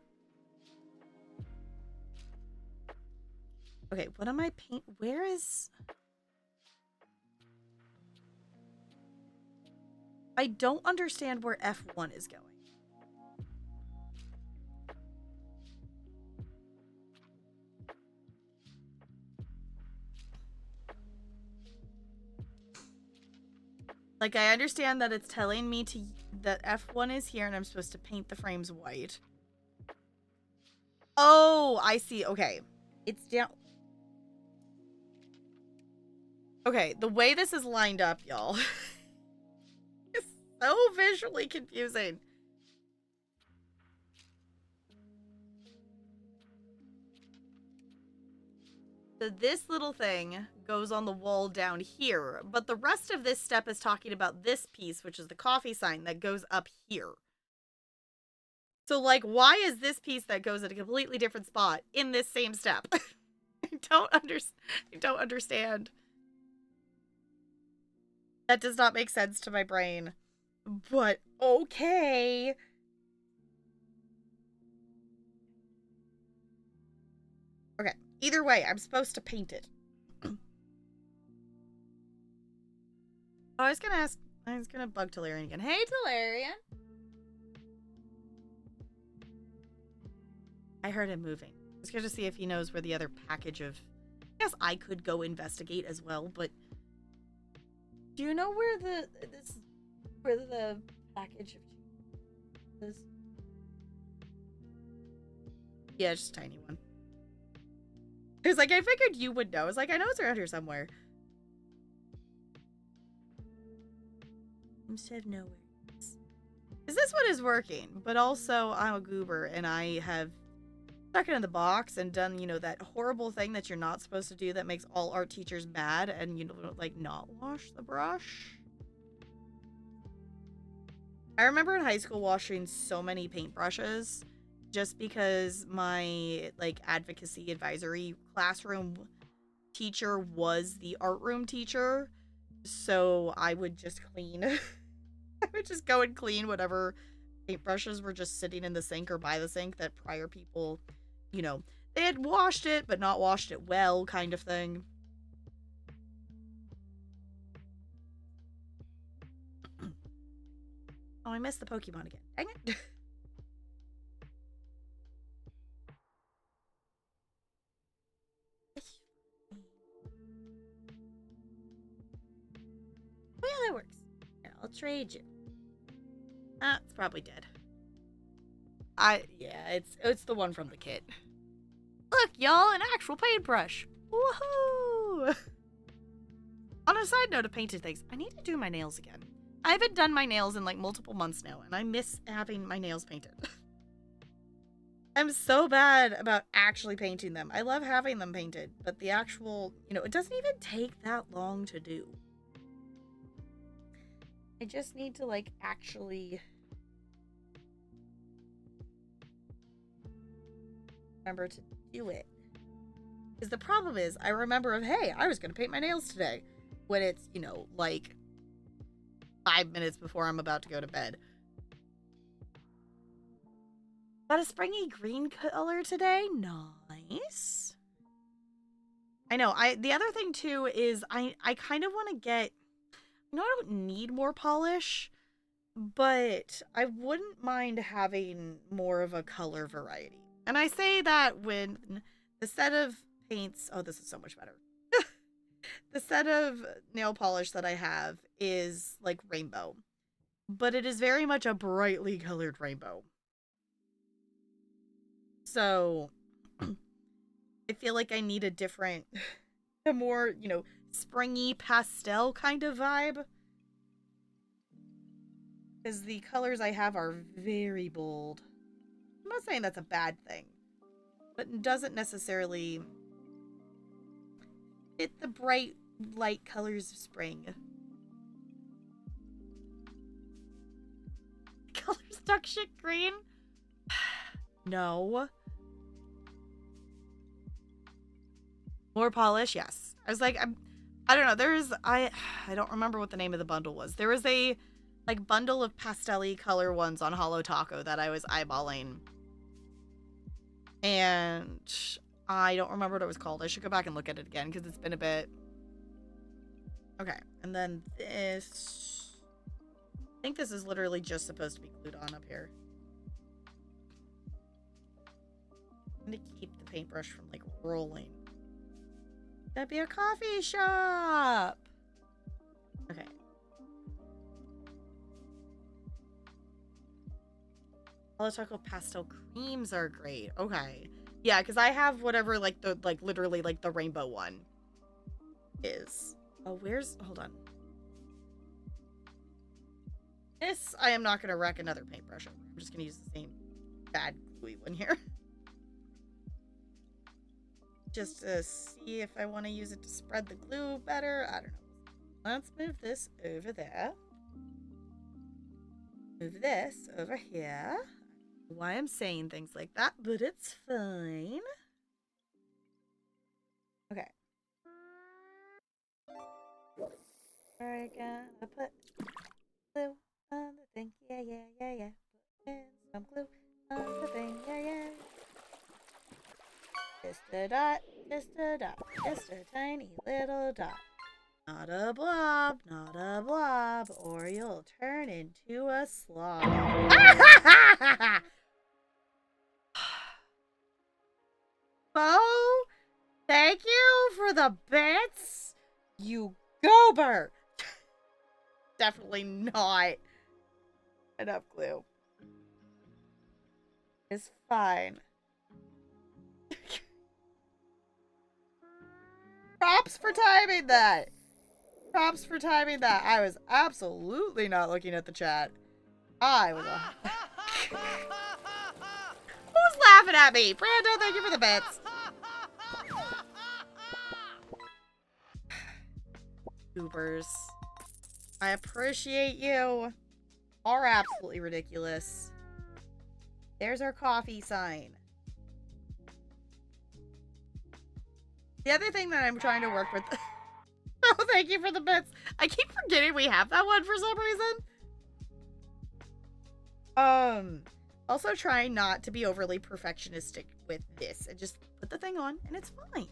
Okay, what am I paint? Where is... I don't understand where F1 is going. Like, I understand that it's telling me that F1 is here and I'm supposed to paint the frames white. Oh, I see. Okay. It's down. Okay, the way this is lined up, y'all. It's so visually confusing. So this little thing goes on the wall down here, but the rest of this step is talking about this piece, which is the coffee sign that goes up here. So, like, why is this piece that goes at a completely different spot in this same step? I don't understand. That does not make sense to my brain. But, okay. Okay. Either way, I'm supposed to paint it. I was gonna bug Talarian again. Hey, Talarian! I heard him moving. I was gonna see if he knows where the other package of... I guess I could go investigate as well, but... Do you know where the package of is? Yeah, just a tiny one. It's like, I figured you would know. I was like, I know it's around here somewhere. Instead of nowhere. Because this one is working, but also I'm a goober and I have stuck it in the box and done, you know, that horrible thing that you're not supposed to do that makes all art teachers mad and, you know, like, not wash the brush. I remember in high school washing so many paintbrushes just because my, like, advocacy advisory classroom teacher was the art room teacher. So I would just clean. I would just go and clean whatever paintbrushes were just sitting in the sink or by the sink that prior people, you know, they had washed it but not washed it well, kind of thing. Oh, I missed the Pokemon again. Dang it. Well, that works. Here, I'll trade you. Ah, it's probably dead. Yeah, it's the one from the kit. Look, y'all, an actual paintbrush. Woohoo! On a side note of painted things, I need to do my nails again. I haven't done my nails in like multiple months now, and I miss having my nails painted. I'm so bad about actually painting them. I love having them painted, but the actual, it doesn't even take that long to do. I just need to, like, actually remember to do it. Because the problem is, I remember hey, I was going to paint my nails today. When it's, like 5 minutes before I'm about to go to bed. Got a springy green color today. Nice. I know. The other thing too is I kind of want to get, I don't need more polish, but I wouldn't mind having more of a color variety. And I say that when the set of paints, oh, this is so much better. The set of nail polish that I have is like rainbow, but it is very much a brightly colored rainbow. So I feel like I need a different, a more, springy pastel kind of vibe. Because the colors I have are very bold. I'm not saying that's a bad thing, but it doesn't necessarily fit the bright, light colors of spring. Colors duck shit green? No. More polish? Yes. I was like, I don't know. I don't remember what the name of the bundle was. There was a, like, bundle of pastel-y color ones on Holo Taco that I was eyeballing. And I don't remember what it was called. I should go back and look at it again because it's been a bit. Okay. And then this. I think this is literally just supposed to be glued on up here. I'm going to keep the paintbrush from, like, rolling. That'd be a coffee shop. Okay. Holo Taco pastel creams are great. Okay. Yeah, because I have whatever, like, the, like, literally, like, the rainbow one is. Oh, hold on. This, I am not going to wreck another paintbrush over. I'm just going to use the same bad gluey one here. Just to see if I want to use it to spread the glue better. I don't know. Let's move this over there. Move this over here. Why I'm saying things like that, but it's fine. Okay. We're gonna put glue on the thing. Yeah, yeah, yeah, yeah. Put in some glue on the thing. Yeah, yeah. Just a dot, just a dot, just a tiny little dot. Not a blob, or you'll turn into a slob. Bo, thank you for the bits. You goober. Definitely not enough glue. It's fine. Props for timing that. Props for timing that. I was absolutely not looking at the chat. I was Who's laughing at me? Brando, thank you for the bits. Goobers. I appreciate you. Are absolutely ridiculous. There's our coffee sign. The other thing that I'm trying to work with... Oh, thank you for the bits. I keep forgetting we have that one for some reason. Also trying not to be overly perfectionistic with this. And just put the thing on and it's fine.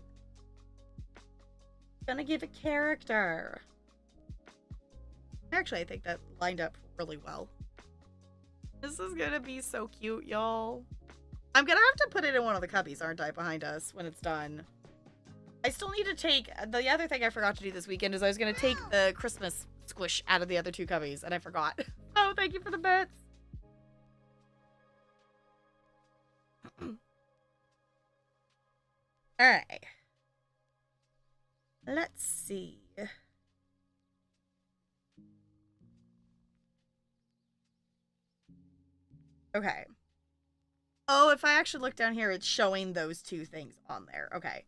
Gonna give it character. Actually, I think that lined up really well. This is gonna be so cute, y'all. I'm gonna have to put it in one of the cubbies, aren't I, behind us when it's done. I still need to take... The other thing I forgot to do this weekend is I was going to take the Christmas squish out of the other two cubbies, and I forgot. Oh, thank you for the bits. Alright. Let's see. Okay. Oh, if I actually look down here, it's showing those two things on there. Okay.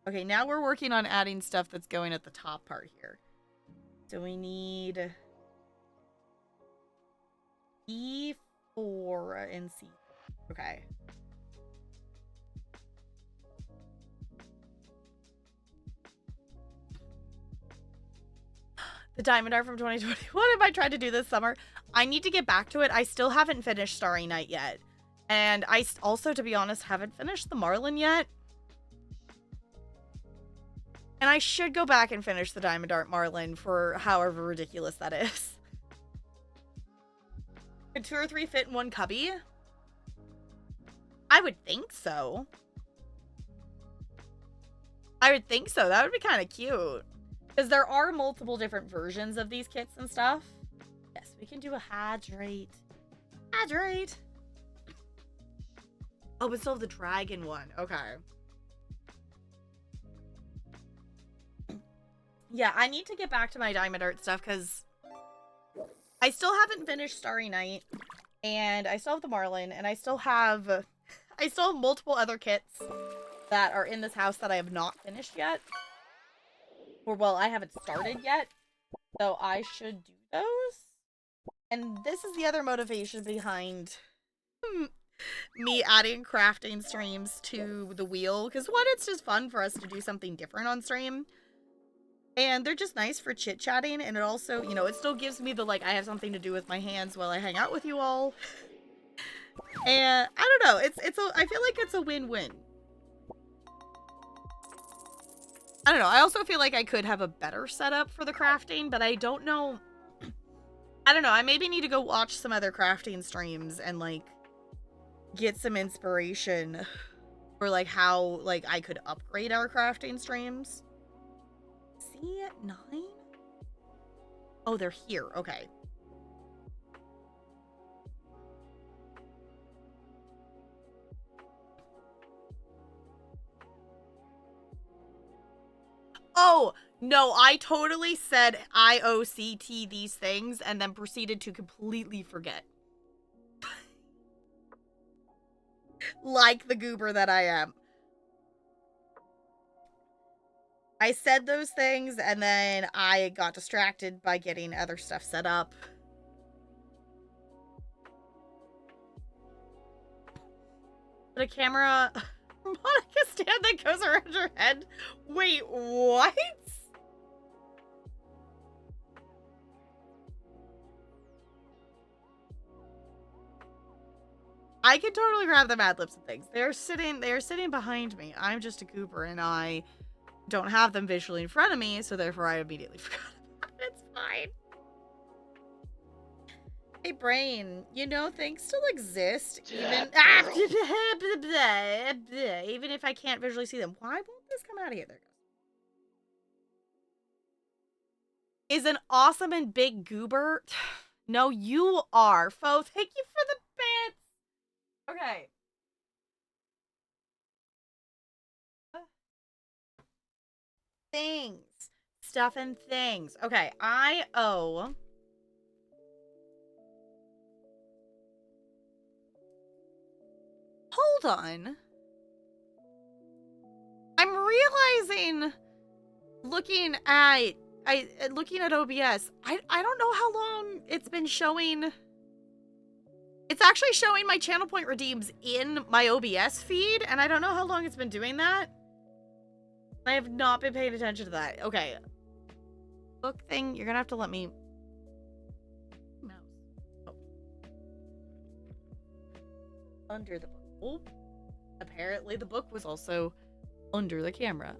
Okay, now we're working on adding stuff that's going at the top part here. So we need E4 and C. Okay. The Diamond Art from 2020. What have I tried to do this summer? I need to get back to it. I still haven't finished Starry Night yet. And I also, to be honest, haven't finished the Marlin yet. And I should go back and finish the Diamond Art Marlin for however ridiculous that is. Could 2 or 3 fit in one cubby? I would think so. I would think so. That would be kind of cute. Because there are multiple different versions of these kits and stuff. Yes, we can do a hydrate. Hydrate! Oh, but still have the dragon one. Okay. Yeah, I need to get back to my Diamond Art stuff because I still haven't finished Starry Night. And I still have the Marlin. And I still have multiple other kits that are in this house that I have not finished yet. Or, well, I haven't started yet. So I should do those. And this is the other motivation behind me adding crafting streams to the wheel. Because, one, it's just fun for us to do something different on stream. And they're just nice for chit-chatting. And it also, you know, it still gives me the, like, I have something to do with my hands while I hang out with you all. And, I don't know. I feel like it's a win-win. I don't know. I also feel like I could have a better setup for the crafting, but I don't know. I don't know. I maybe need to go watch some other crafting streams and, like, get some inspiration for, like, how, like, I could upgrade our crafting streams. C9? Oh, they're here. Okay. Oh, no, I totally said IOCT these things and then proceeded to completely forget. Like the goober that I am. I said those things and then I got distracted by getting other stuff set up. But a camera... Monica stand that goes around your head? Wait, what? I can totally grab the Mad Libs and things. They're sitting behind me. I'm just a goober and I don't have them visually in front of me, so therefore I immediately forgot about it. It's fine. Hey, Brain, you know, things still exist, even even if I can't visually see them. Why won't this come out of here? There it goes. Is an awesome and big goober. No, you are. Fo, thank you for the bits. Okay. Things. Stuff and things. Okay, I owe... Hold on. I'm realizing, looking at OBS, I don't know how long it's been showing. It's actually showing my channel point redeems in my OBS feed, and I don't know how long it's been doing that. I have not been paying attention to that. Okay. Book thing, you're gonna have to let me... Mouse. Oh. Under the book. Oh, apparently the book was also under the camera.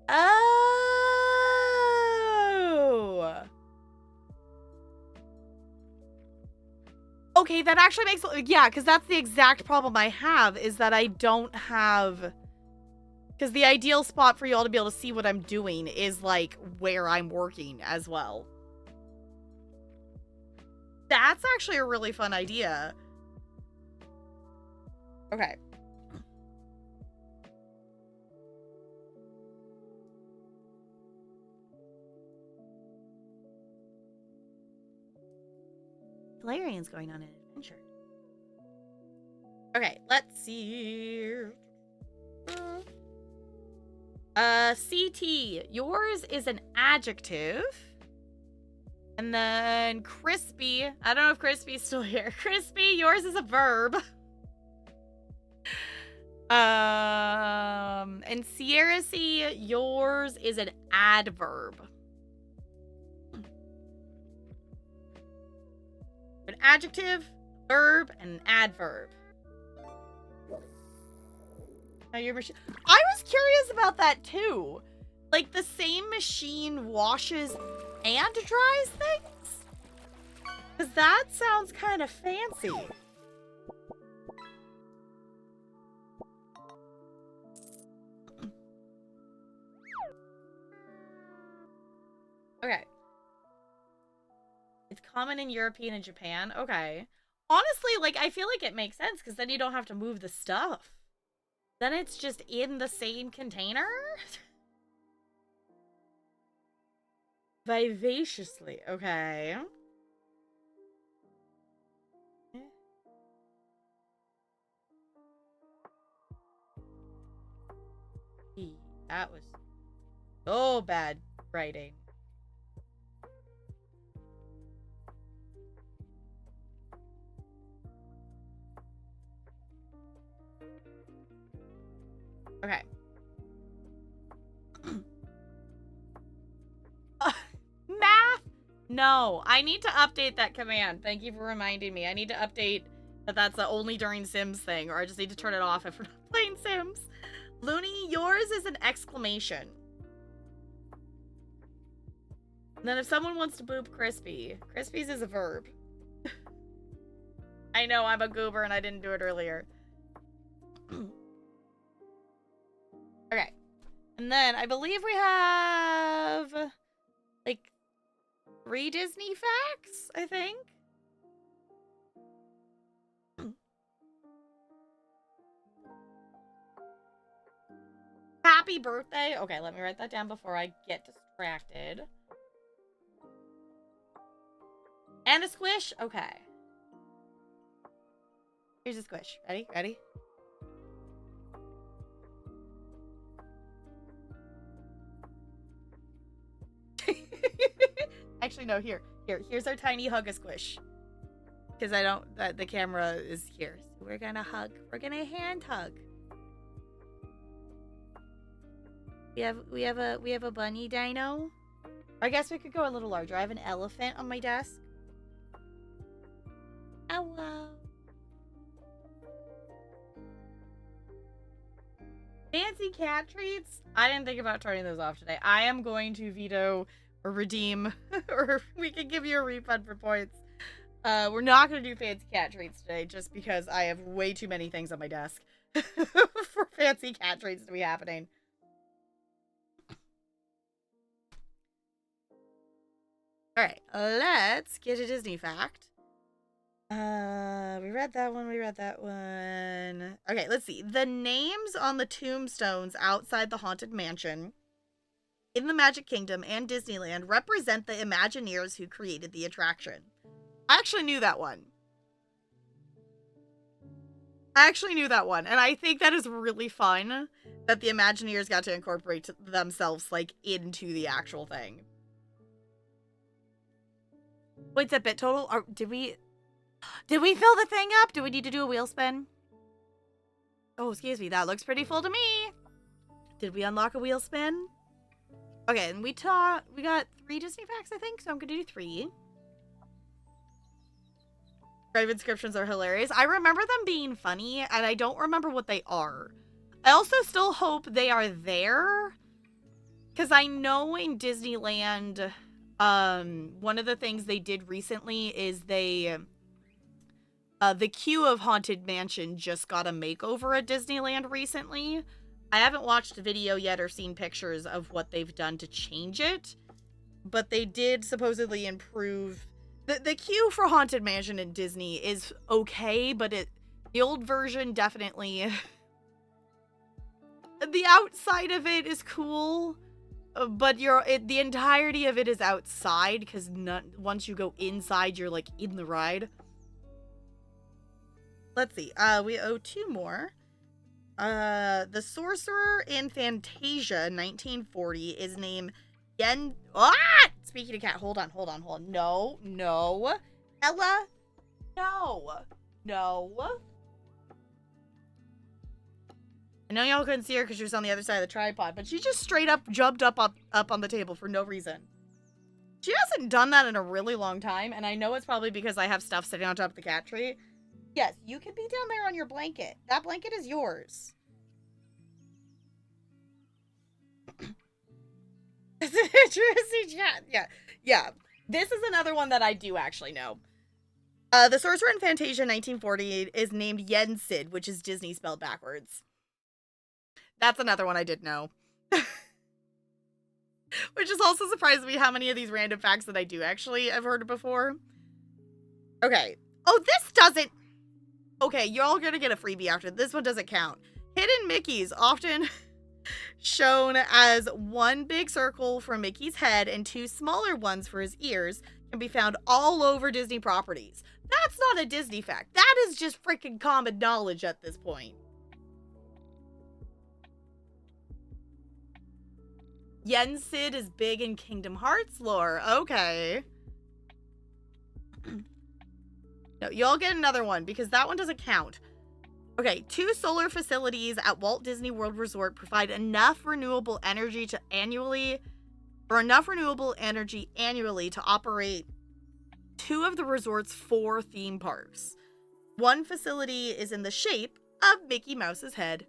Oh! Okay, that actually makes... Yeah, because that's the exact problem I have, is that I don't have... Because the ideal spot for y'all to be able to see what I'm doing is, like, where I'm working as well. That's actually a really fun idea. Okay. Galarian's going on an adventure. Okay, let's see. CT, yours is an adjective. And then Crispy, I don't know if Crispy's still here. Crispy, yours is a verb. And Sierra C, yours is an adverb. An adjective, verb, and an adverb. Now your machine. I was curious about that too. Like the same machine washes and dries things? Because that sounds kind of fancy. Okay. It's common in European and Japan. Okay. Honestly, like, I feel like it makes sense because then you don't have to move the stuff. Then it's just in the same container? Vivaciously. Okay. That was so bad writing. Okay. Math? No, I need to update that command. Thank you for reminding me. I need to update that that's the only during Sims thing, or I just need to turn it off if we're not playing Sims. Looney, yours is an exclamation. And then if someone wants to boop Crispy, Crispy's is a verb. I know, I'm a goober and I didn't do it earlier. Okay. And then I believe we have like 3 Disney facts, I think. Happy birthday. Okay, let me write that down before I get distracted. And a squish? Okay. Here's a squish. Ready? Ready? Actually, no, here's our tiny hug-a-squish. Because I don't, the camera is here. So we're gonna hug. We're gonna hand hug. We have a bunny dino. I guess we could go a little larger. I have an elephant on my desk. Oh, wow. Fancy cat treats? I didn't think about turning those off today. I am going to veto or redeem, or we can give you a refund for points. We're not going to do fancy cat treats today just because I have way too many things on my desk for fancy cat treats to be happening. Alright, let's get a Disney fact. We read that one. Okay, let's see. The names on the tombstones outside the Haunted Mansion in the Magic Kingdom and Disneyland represent the Imagineers who created the attraction. I actually knew that one. And I think that is really fun that the Imagineers got to incorporate themselves, like, into the actual thing. Wait, that bit total? Or did we fill the thing up? Do we need to do a wheel spin? Oh, excuse me. That looks pretty full to me. Did we unlock a wheel spin? Okay, and we got 3 Disney facts, I think, so I'm gonna do 3. Grave inscriptions are hilarious. I remember them being funny, and I don't remember what they are. I also still hope they are there, because I know in Disneyland, one of the things they did recently is they, the queue of Haunted Mansion just got a makeover at Disneyland recently. I haven't watched a video yet or seen pictures of what they've done to change it, but they did supposedly improve. The queue for Haunted Mansion in Disney is okay, but the old version definitely, the outside of it is cool, but the entirety of it is outside, because once you go inside, you're, like, in the ride. Let's see. We owe 2 more. The Sorcerer in Fantasia, 1940, is named Yen... Ah! Speaking of cat, hold on. No. Ella? No. I know y'all couldn't see her because she was on the other side of the tripod, but she just straight up jumped up on the table for no reason. She hasn't done that in a really long time, and I know it's probably because I have stuff sitting on top of the cat tree. Yes, you can be down there on your blanket. That blanket is yours. It's an interesting chat. Yeah. This is another one that I do actually know. The Sorcerer in Fantasia 1940 is named Yensid, which is Disney spelled backwards. That's another one I did know. Which is also surprising me how many of these random facts that I do actually have heard before. Okay. Oh, this doesn't... Okay, you're all gonna get a freebie after. This one doesn't count. Hidden Mickeys, often shown as one big circle for Mickey's head and 2 smaller ones for his ears, can be found all over Disney properties. That's not a Disney fact. That is just freaking common knowledge at this point. Yensid is big in Kingdom Hearts lore. Okay. No, you'll get another one because that one doesn't count. Okay, 2 solar facilities at Walt Disney World Resort provide enough renewable energy annually to operate 2 of the resort's 4 theme parks. One facility is in the shape of Mickey Mouse's head.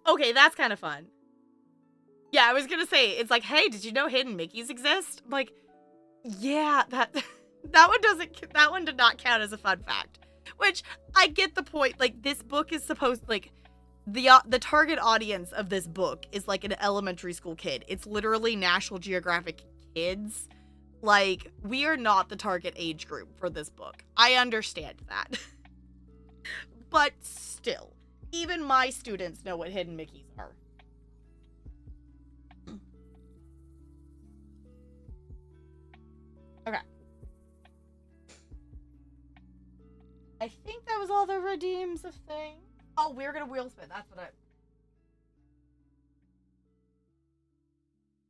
Okay, that's kind of fun. Yeah, I was gonna say, it's like, hey, did you know Hidden Mickeys exist? I'm like, yeah, that one did not count as a fun fact. Which, I get the point. Like, this book is supposed, like, the target audience of this book is, like, an elementary school kid. It's literally National Geographic kids. Like, we are not the target age group for this book. I understand that. But still, even my students know what Hidden Mickeys are. Okay. I think that was all the redeems of things. Oh, we're gonna wheel spin. That's what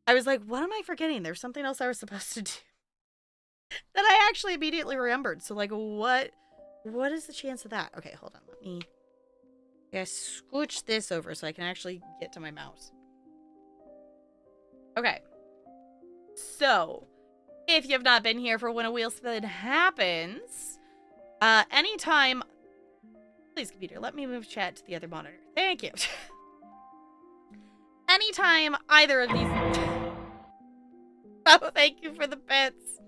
I was like, what am I forgetting? There's something else I was supposed to do. That I actually immediately remembered. So, like, what is the chance of that? Okay, hold on. Let me scooch this over so I can actually get to my mouse. Okay. So, if you have not been here for when a wheel spin happens, anytime... Please, computer, let me move chat to the other monitor. Thank you. Anytime either of these... Oh, thank you for the bits.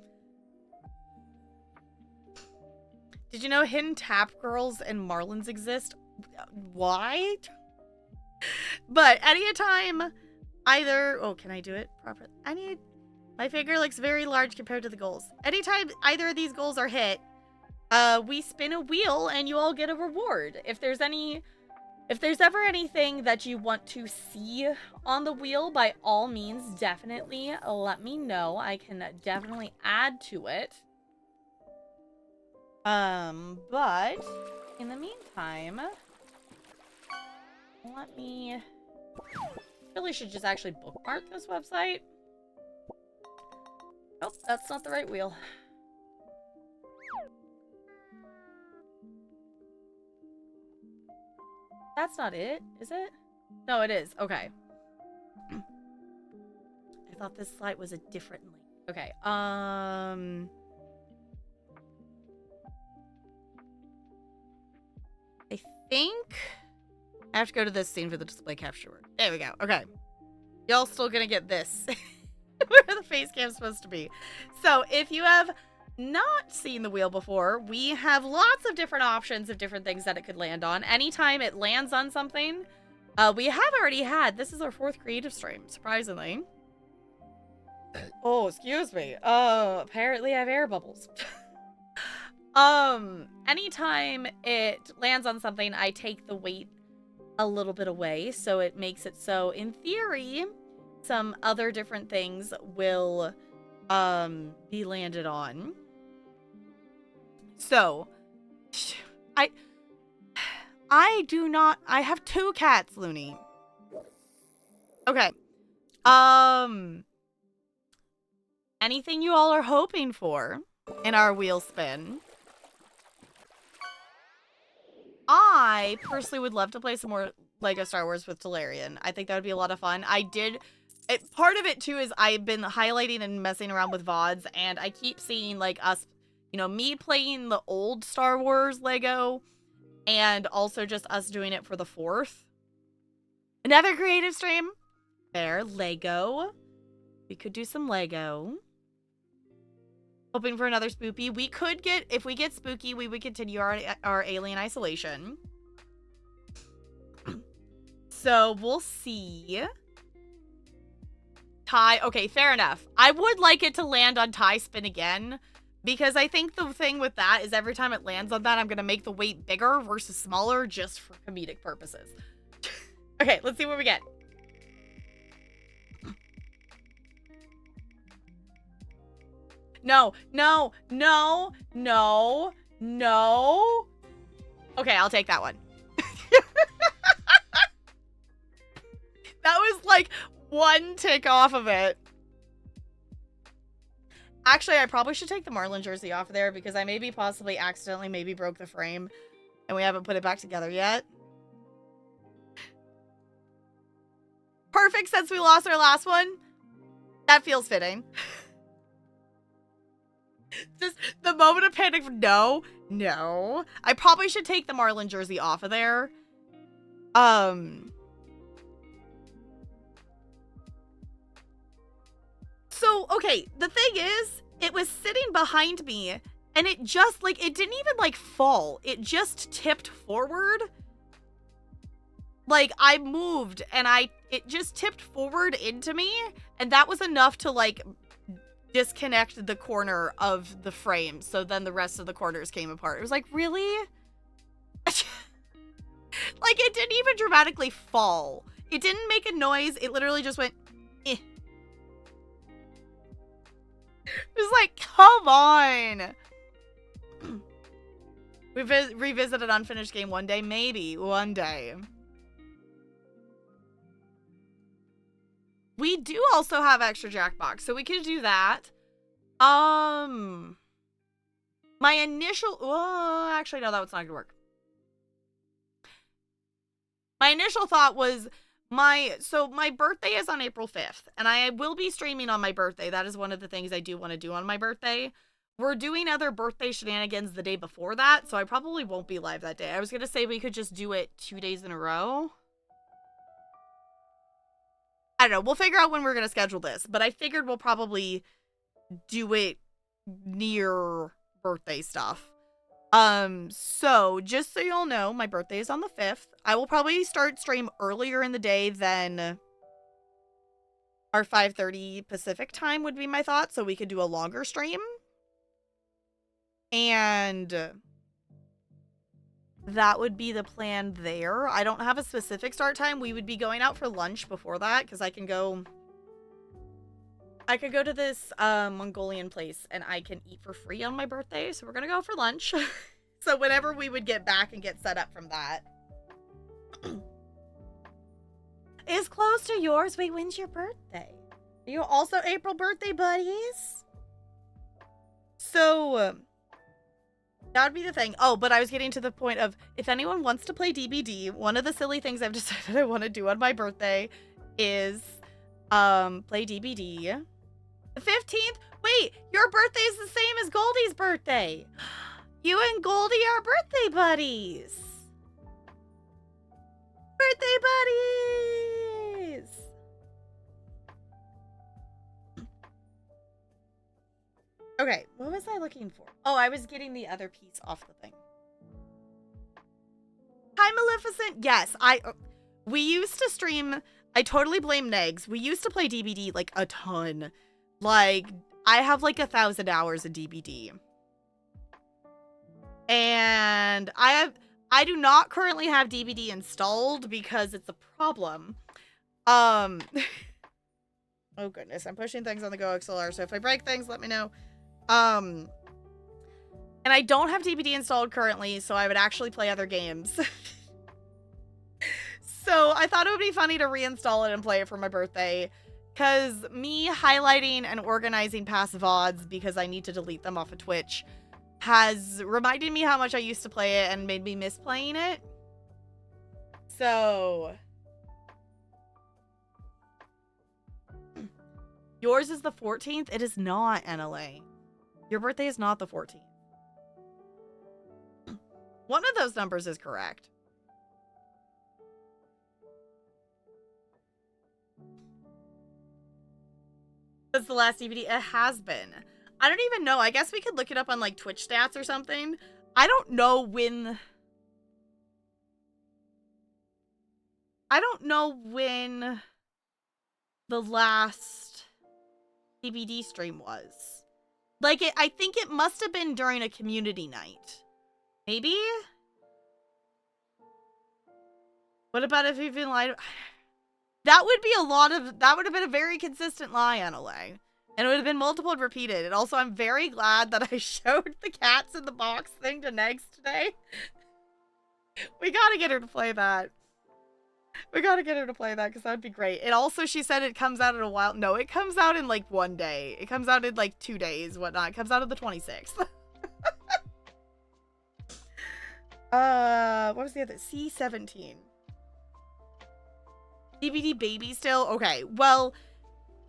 Did you know Hidden Tap Girls and Marlins exist? Why? But anytime either... Oh, can I do it properly? My figure looks very large compared to the goals. Anytime either of these goals are hit, we spin a wheel and you all get a reward. If there's ever anything that you want to see on the wheel, by all means, definitely let me know. I can definitely add to it. But in the meantime, let me... Really should just actually bookmark this website. Oh, that's not the right wheel. That's not it, is it? No, it is. Okay. I thought this slide was a different link. Okay, I think I have to go to this scene for the display capture. There we go. Okay. Y'all still gonna get this. Where the face cam's supposed to be. So, if you have not seen the wheel before, we have lots of different options of different things that it could land on. Anytime it lands on something, we have already had, this is our 4th creative stream, surprisingly. Oh, excuse me. Apparently I have air bubbles. Anytime it lands on something, I take the weight a little bit away, so it makes it so, in theory, some other different things will be landed on. So, I have 2 cats, Looney. Okay. Anything you all are hoping for in our wheel spin? I personally would love to play some more Lego Star Wars with Talarian. I think that would be a lot of fun. Part of it too is I've been highlighting and messing around with VODs, and I keep seeing like us, me playing the old Star Wars Lego, and also just us doing it for the 4th. Another creative stream. There, Lego. We could do some Lego. Hoping for another spoopy. We could get, if we get spooky, we would continue our alien isolation. So we'll see. Ty, okay, fair enough. I would like it to land on Ty spin again, because I think the thing with that is every time it lands on that, I'm going to make the weight bigger versus smaller just for comedic purposes. Okay, let's see what we get. No, no, no, no, no. Okay, I'll take that one. That was like 1 tick off of it. Actually, I probably should take the Marlin jersey off there because I possibly accidentally broke the frame and we haven't put it back together yet. Perfect since we lost our last one. That feels fitting. Just the moment of panic. No. I probably should take the Marlin jersey off of there. So, okay, the thing is, it was sitting behind me, and it just, like, it didn't even, like, fall. It just tipped forward. Like, I moved, and it just tipped forward into me, and that was enough to, like, disconnect the corner of the frame, so then the rest of the corners came apart. It was like, really? Like, it didn't even dramatically fall. It didn't make a noise. It literally just went, eh. It was like, come on. We revisit an unfinished game one day? Maybe. One day. We do also have extra Jackbox, so we could do that. My initial... Oh, actually, no, that was not going to work. My initial thought was... my birthday is on April 5th, and I will be streaming on my birthday. That is one of the things I do want to do on my birthday. We're doing other birthday shenanigans the day before that, so I probably won't be live that day. I was going to say we could just do it 2 days in a row. I don't know. We'll figure out when we're going to schedule this, but I figured we'll probably do it near birthday stuff. So just so y'all know, my birthday is on the 5th. I will probably start stream earlier in the day than our 5:30 Pacific time would be my thought, so we could do a longer stream. And that would be the plan there. I don't have a specific start time. We would be going out for lunch before that, because I could go to this Mongolian place and I can eat for free on my birthday. So we're gonna go for lunch. So whenever we would get back and get set up from that. Is close to yours. Wait, when's your birthday? Are you also April birthday buddies? So that would be the thing. Oh, but I was getting to the point of, if anyone wants to play DBD, one of the silly things I've decided I want to do on my birthday is play DBD. The 15th? Wait, your birthday is the same as Goldie's birthday. You and Goldie are birthday buddies. Birthday buddies. Okay, what was I looking for? Oh, I was getting the other piece off the thing. Hi, Maleficent. Yes, we used to stream. I totally blame Negs. We used to play DBD like a ton. Like, I have like 1,000 hours of DBD. And I do not currently have DBD installed because it's a problem. Oh goodness, I'm pushing things on the Go XLR, so if I break things, let me know. And I don't have DBD installed currently, so I would actually play other games. So I thought it would be funny to reinstall it and play it for my birthday. Because me highlighting and organizing past VODs because I need to delete them off of Twitch has reminded me how much I used to play it and made me miss playing it. So... Yours is the 14th? It is not, NLA. Your birthday is not the 14th. One of those numbers is correct. That's the last DVD. It has been. I don't even know. I guess we could look it up on like Twitch stats or something. I don't know when... I don't know when the last DVD stream was. Like, I think it must have been during a community night. Maybe? What about if you've been lied? That would be a lot of... That would have been a very consistent lie, NLA. And it would have been multiple and repeated. And also, I'm very glad that I showed the cats in the box thing to Negs today. We gotta get her to play that. We gotta get her to play that, because that would be great. And also, she said it comes out in a while. No, it comes out in, like, 1 day. It comes out in, like, 2 days, whatnot. It comes out on the 26th. What was the other? C17. DVD baby still? Okay, well,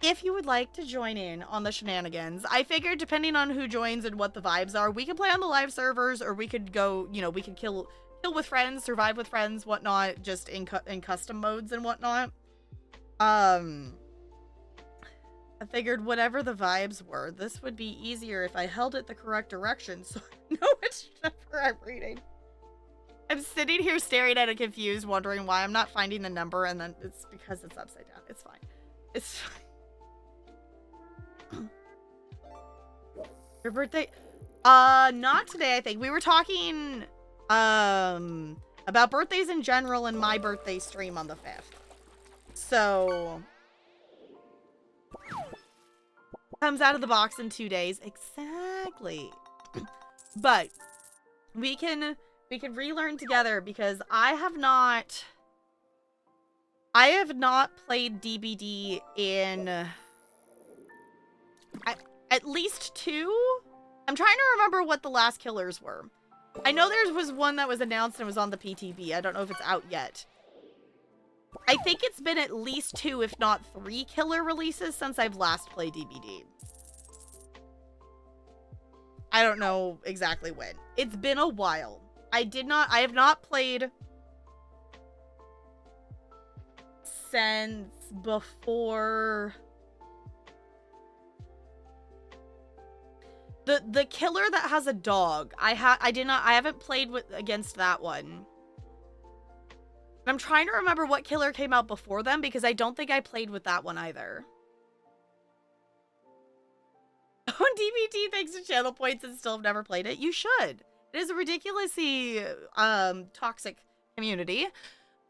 if you would like to join in on the shenanigans, I figured depending on who joins and what the vibes are, we could play on the live servers, or we could go, you know, we could kill with friends, survive with friends, whatnot, just in custom modes and whatnot. I figured whatever the vibes were, this would be easier if I held it the correct direction, so I know which number I'm reading. I'm sitting here staring at it confused, wondering why I'm not finding the number, and then it's because it's upside down. It's fine. It's fine. Your birthday? Not today, I think. We were talking, about birthdays in general and my birthday stream on the 5th. So... Comes out of the box in 2 days. Exactly. But, we can relearn together, because I have not played DBD in at least 2. I'm trying to remember what the last killers were. I know there was one that was announced and was on the PTB. I don't know if it's out yet. I think it's been at least 2, if not 3 killer releases since I've last played DBD. I don't know exactly when. It's been a while. I have not played since before the killer that has a dog. I haven't played against that one. I'm trying to remember what killer came out before them, because I don't think I played with that one either. On DBT, thanks to channel points, and still have never played it. You should. It is a ridiculously toxic community.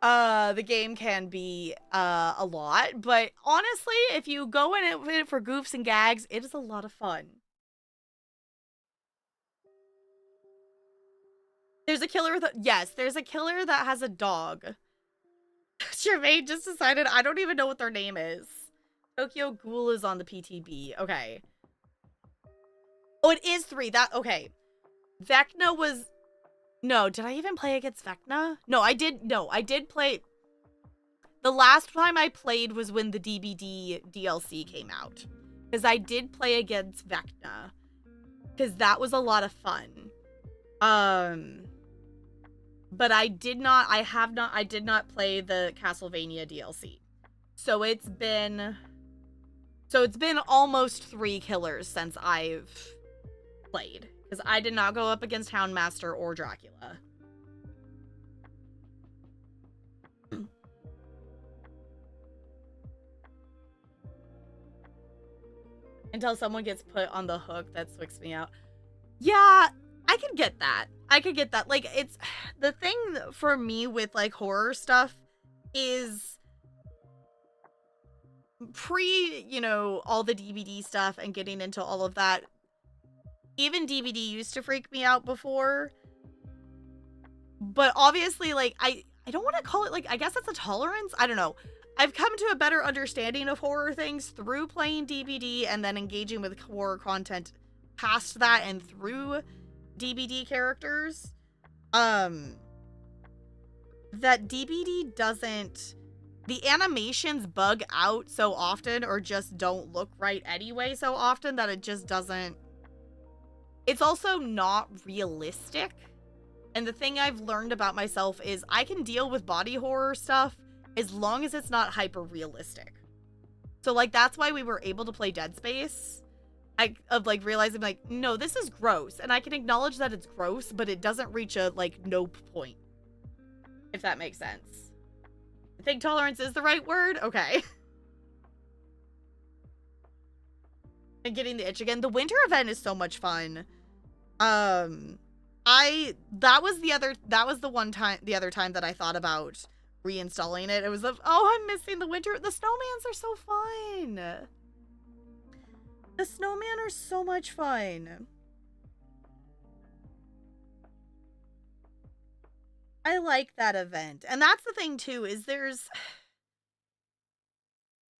The game can be a lot, but honestly, if you go in it for goofs and gags, it is a lot of fun. There's a killer with yes, there's a killer that has a dog. Jermaine just decided I don't even know what their name is. Tokyo Ghoul is on the PTB. Okay. Oh, it is 3. Okay. Vecna was... No, did I even play against Vecna? No, I did play... The last time I played was when the DBD DLC came out. Because I did play against Vecna. Because that was a lot of fun. But I did not play the Castlevania DLC. So it's been almost 3 killers since I've played. Because I did not go up against Houndmaster or Dracula. Until someone gets put on the hook, that swicks me out. Yeah, I could get that. Like, it's... The thing for me with, like, horror stuff is... pre, you know, all the DBD stuff and getting into all of that, even DBD used to freak me out before. But obviously, like, I don't want to call it, like, I guess it's a tolerance. I don't know. I've come to a better understanding of horror things through playing DBD and then engaging with horror content past that and through DBD characters. That DBD doesn't, the animations bug out so often or just don't look right anyway so often that it just doesn't, it's also not realistic. And the thing I've learned about myself is I can deal with body horror stuff as long as it's not hyper realistic. So like that's why we were able to play Dead Space. Of like realizing like, no, this is gross, and I can acknowledge that it's gross, but it doesn't reach a like nope point. If that makes sense. I think tolerance is the right word. Okay. And getting the itch again. The winter event is so much fun. That was the other time that I thought about reinstalling it. It was of, oh, I'm missing the winter. The snowmans are so fun. The snowmen are so much fun. I like that event. And that's the thing too, is there's,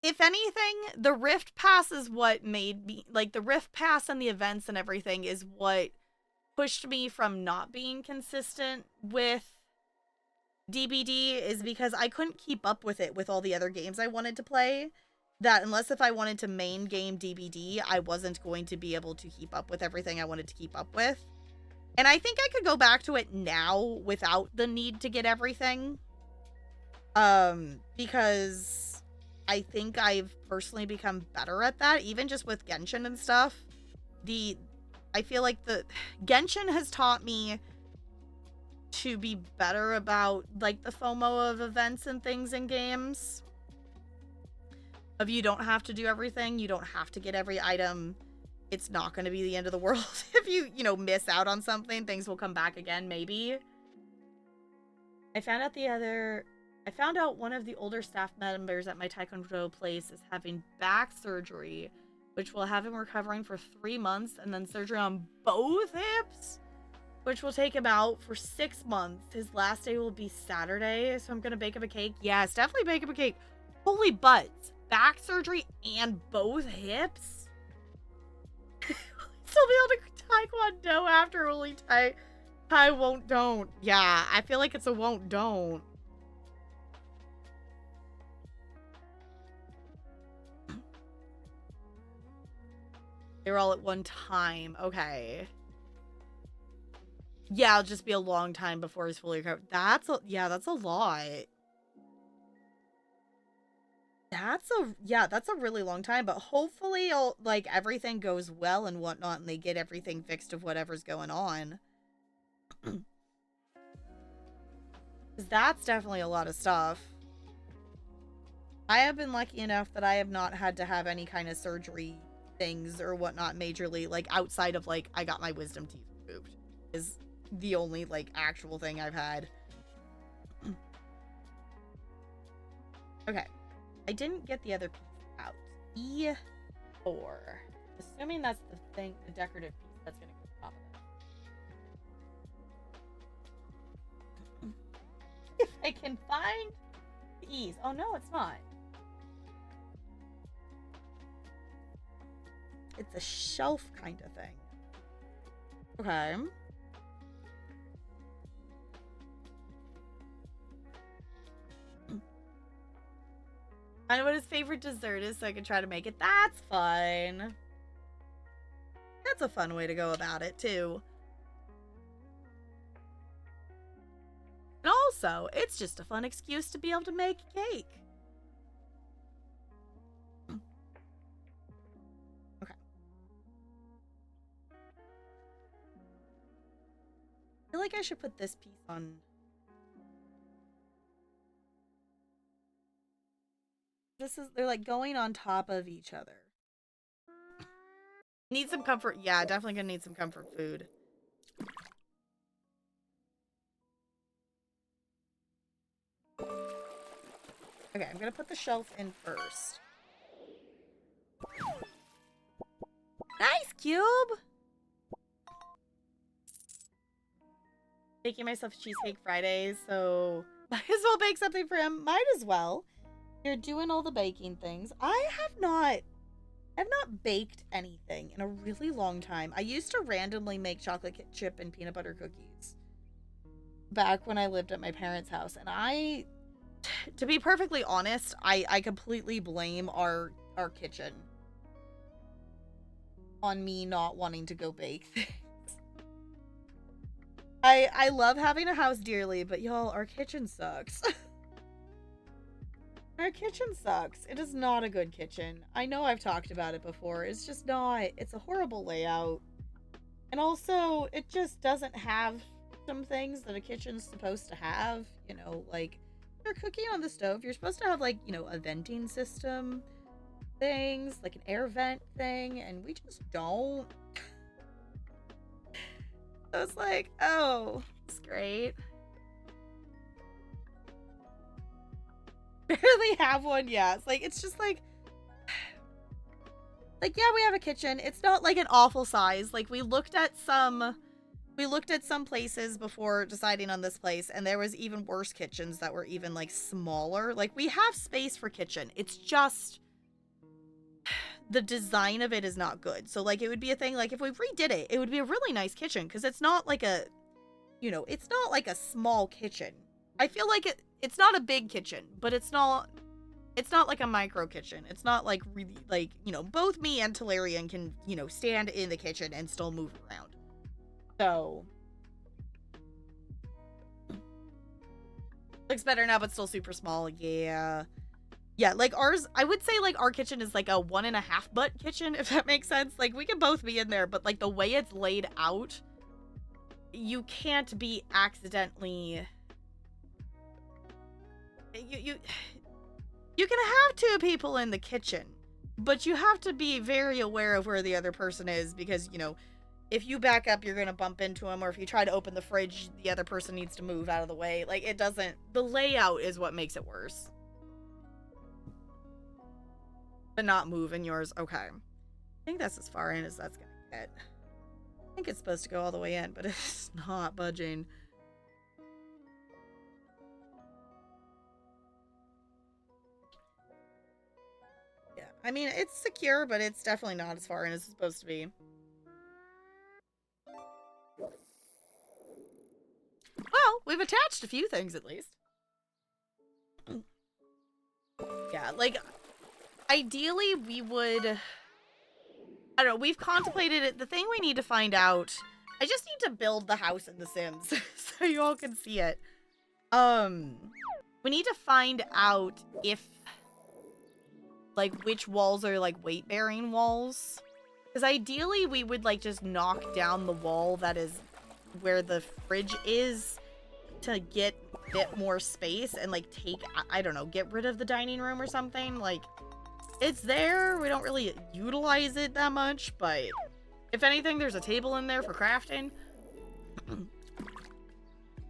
if anything, the Rift Pass is what made me, like the Rift Pass and the events and everything is what pushed me from not being consistent with DBD, is because I couldn't keep up with it with all the other games I wanted to play. That unless if I wanted to main game DBD, I wasn't going to be able to keep up with everything I wanted to keep up with. And I think I could go back to it now without the need to get everything. Because I think I've personally become better at that, even just with Genshin and stuff. I feel like the Genshin has taught me to be better about like the FOMO of events and things in games. Of you don't have to do everything, you don't have to get every item. It's not going to be the end of the world if you know, miss out on something. Things will come back again, maybe. I found out one of the older staff members at my Taekwondo place is having back surgery, which will have him recovering for 3 months, and then surgery on both hips, which will take him out for 6 months. His last day will be Saturday, so I'm gonna bake him a cake. Yes, definitely bake him a cake. Holy butts. Back surgery and both hips? Still be able to Taekwondo after only Tai won't don't. Yeah, I feel like it's a won't don't. They were all at one time. Okay. Yeah, it'll just be a long time before he's fully recovered. That's a lot. That's a really long time, but hopefully like everything goes well and whatnot and they get everything fixed of whatever's going on. Because that's definitely a lot of stuff. I have been lucky enough that I have not had to have any kind of surgery things or whatnot majorly, like outside of like I got my wisdom teeth removed is the only like actual thing I've had. Okay. I didn't get the other piece out. E4. Assuming that's the thing, the decorative piece that's going to go on top of it. If I can find the E's. Oh, no, it's not. It's a shelf kind of thing. Okay. I know what his favorite dessert is, so I can try to make it. That's fun. That's a fun way to go about it, too. And also, it's just a fun excuse to be able to make cake. Okay. I feel like I should put this piece on. They're like going on top of each other. Need some comfort. Yeah, definitely gonna need some comfort food. Okay, I'm gonna put the shelf in first. Nice, Cube! Making myself Cheesecake Friday, so might as well bake something for him. Might as well. You're doing all the baking things. I've not baked anything in a really long time. I used to randomly make chocolate chip and peanut butter cookies back when I lived at my parents' house, and to be perfectly honest, I completely blame our kitchen on me not wanting to go bake things. I love having a house dearly, but y'all, our kitchen sucks. Our kitchen sucks. It is not a good kitchen. I know I've talked about it before. It's just not. It's a horrible layout. And also, it just doesn't have some things that a kitchen's supposed to have. You know, like, you're cooking on the stove. You're supposed to have, like, you know, a venting system things, like an air vent thing, and we just don't. So it's like, oh, it's great. Barely have one, yeah. It's just like, yeah, we have a kitchen. It's not like an awful size. Like, we looked at some places before deciding on this place, and there was even worse kitchens that were even like smaller. Like, we have space for kitchen. It's just the design of it is not good. So, like, it would be a thing, like, if we redid it, it would be a really nice kitchen, because it's not like a, you know, it's not like a small kitchen. I feel like it's not a big kitchen, but it's not like a micro kitchen. It's not like really, like, you know, both me and Talarian can, you know, stand in the kitchen and still move around. So looks better now, but still super small. Yeah, like ours, I would say, like, our kitchen is like a 1.5 butt kitchen, if that makes sense. Like, we can both be in there, but like the way it's laid out, you can't be accidentally, you can have 2 people in the kitchen, but you have to be very aware of where the other person is, because, you know, if you back up, you're gonna bump into them, or if you try to open the fridge, the other person needs to move out of the way. Like, it doesn't, the layout is what makes it worse. But not move in yours. Okay. I think that's as far in as that's gonna get. I think it's supposed to go all the way in, but it's not budging. Yeah, I mean, it's secure, but it's definitely not as far in as it's supposed to be. Well, we've attached a few things at least. Yeah, like, ideally we would, I don't know, we've contemplated it. The thing we need to find out, I just need to build the house in The Sims so you all can see it. We need to find out if, like, which walls are, like, weight-bearing walls. Because ideally we would, like, just knock down the wall that is where the fridge is to get a bit more space and, like, take, I don't know, get rid of the dining room or something. Like, it's there. We don't really utilize it that much, but if anything, there's a table in there for crafting.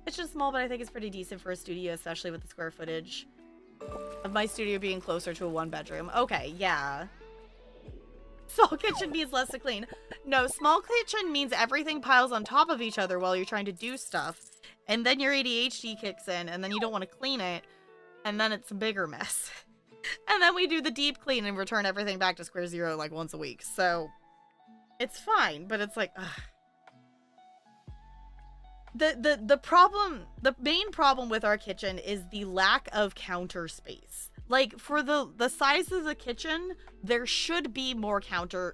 It's just small, but I think it's pretty decent for a studio, especially with the square footage of my studio being closer to a 1-bedroom. Okay, yeah. Small kitchen means less to clean. No, small kitchen means everything piles on top of each other while you're trying to do stuff. And then your ADHD kicks in, and then you don't want to clean it. And then it's a bigger mess. And then we do the deep clean and return everything back to square zero, like, once a week. So it's fine, but it's like, ugh. The main problem with our kitchen is the lack of counter space. Like, for the size of the kitchen, there should be more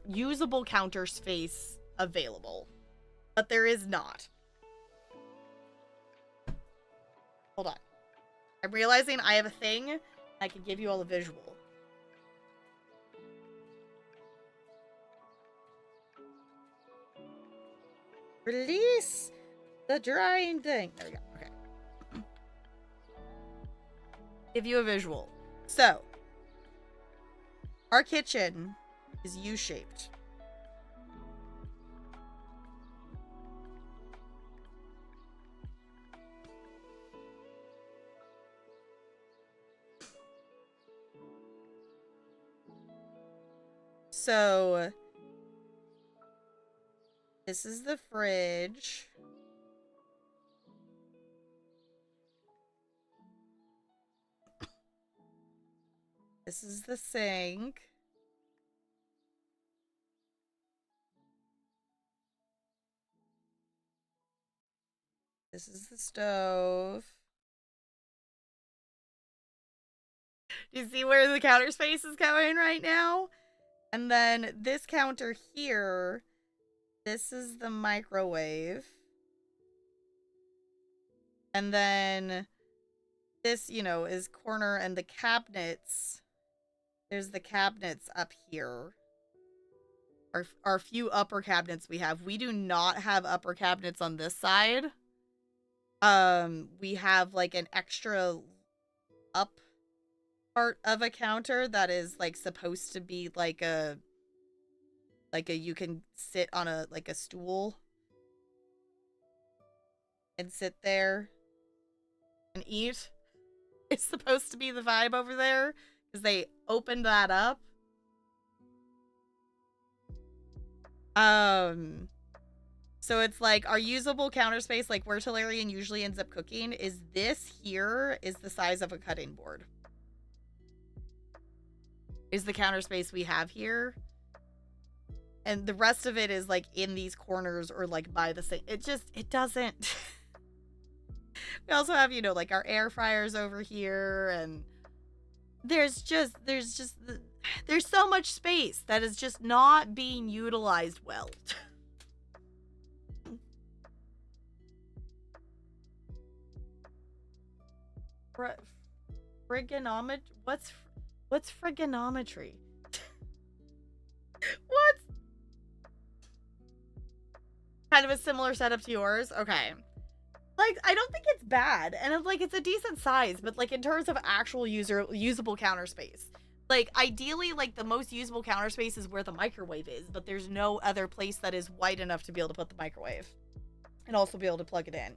usable counter space available. But there is not. Hold on. I'm realizing I have a thing. I can give you all a visual. Release the drying thing. There we go. Okay. Give you a visual. So, our kitchen is U-shaped. So, This is the fridge. This is the sink. This is the stove. Do you see where the counter space is going right now? And then this counter here, this is the microwave. And then this, you know, is corner, and the cabinets. There's the cabinets up here. Our few upper cabinets we have. We do not have upper cabinets on this side. We have like an extra up part of a counter that is like supposed to be like a you can sit on a like a stool and sit there and eat. It's supposed to be the vibe over there because they opened that up. So it's like our usable counter space, like where Tolarian usually ends up cooking, is this here is the size of a cutting board. Is the counter space we have here. And the rest of it is like in these corners or like by the sink. It doesn't. We also have, you know, like our air fryers over here, and there's so much space that is just not being utilized well. Frigonometry? What's frigonometry? What? Kind of a similar setup to yours? Okay. Like, I don't think it's bad. And it's like, it's a decent size, but like in terms of actual usable counter space. Like, ideally, like the most usable counter space is where the microwave is, but there's no other place that is wide enough to be able to put the microwave. And also be able to plug it in.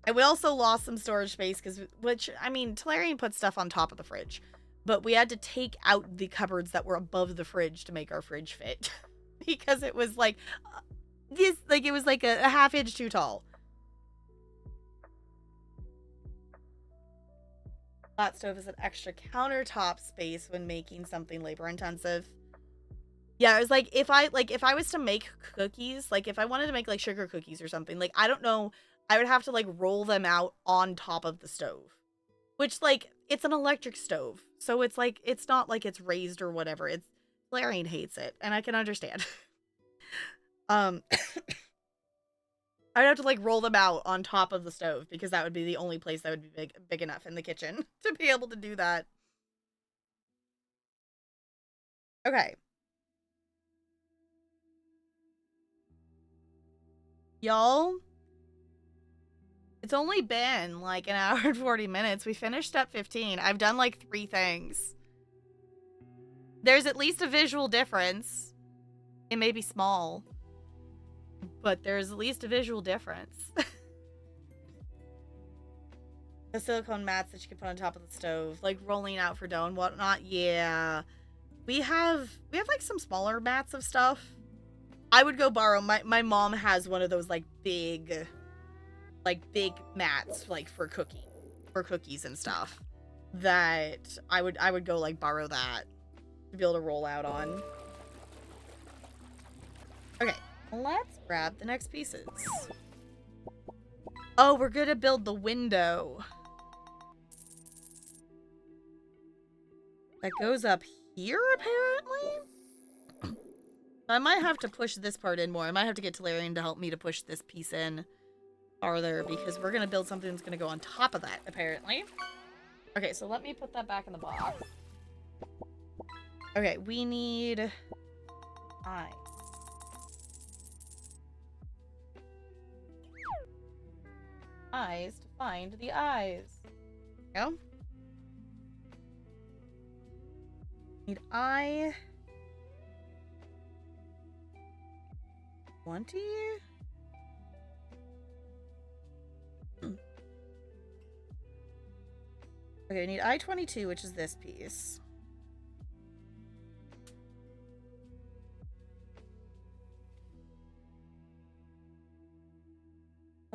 And we also lost some storage space which, I mean, Tolarian put stuff on top of the fridge, but we had to take out the cupboards that were above the fridge to make our fridge fit because it was like it was like a half inch too tall. Flat stove is an extra countertop space when making something labor intensive. Yeah, it was like if I was to make cookies, like if I wanted to make like sugar cookies or something, like I don't know, I would have to like roll them out on top of the stove. Which like it's an electric stove. So it's like it's not like it's raised or whatever. It's Larian hates it, and I can understand. I'd have to like roll them out on top of the stove because that would be the only place that would be big enough in the kitchen to be able to do that. Okay. Y'all, it's only been like an hour and 40 minutes. We finished step 15. I've done like 3 things. There's at least a visual difference. It may be small, but there's at least a visual difference. The silicone mats that you can put on top of the stove, like rolling out for dough and whatnot. Yeah. We have like some smaller mats of stuff. I would go borrow, my mom has one of those like big mats like for cookies and stuff that I would go like borrow that to be able to roll out on. Okay, let's grab the next pieces. Oh, we're gonna build the window that goes up here apparently. I might have to push this part in more. I might have to get Tolarian to help me to push this piece in farther because we're going to build something that's going to go on top of that, apparently. Okay, so let me put that back in the box. Okay, we need eyes. Eyes to find the eyes. There we go. Need eye. 20? Okay, I need I-22, which is this piece.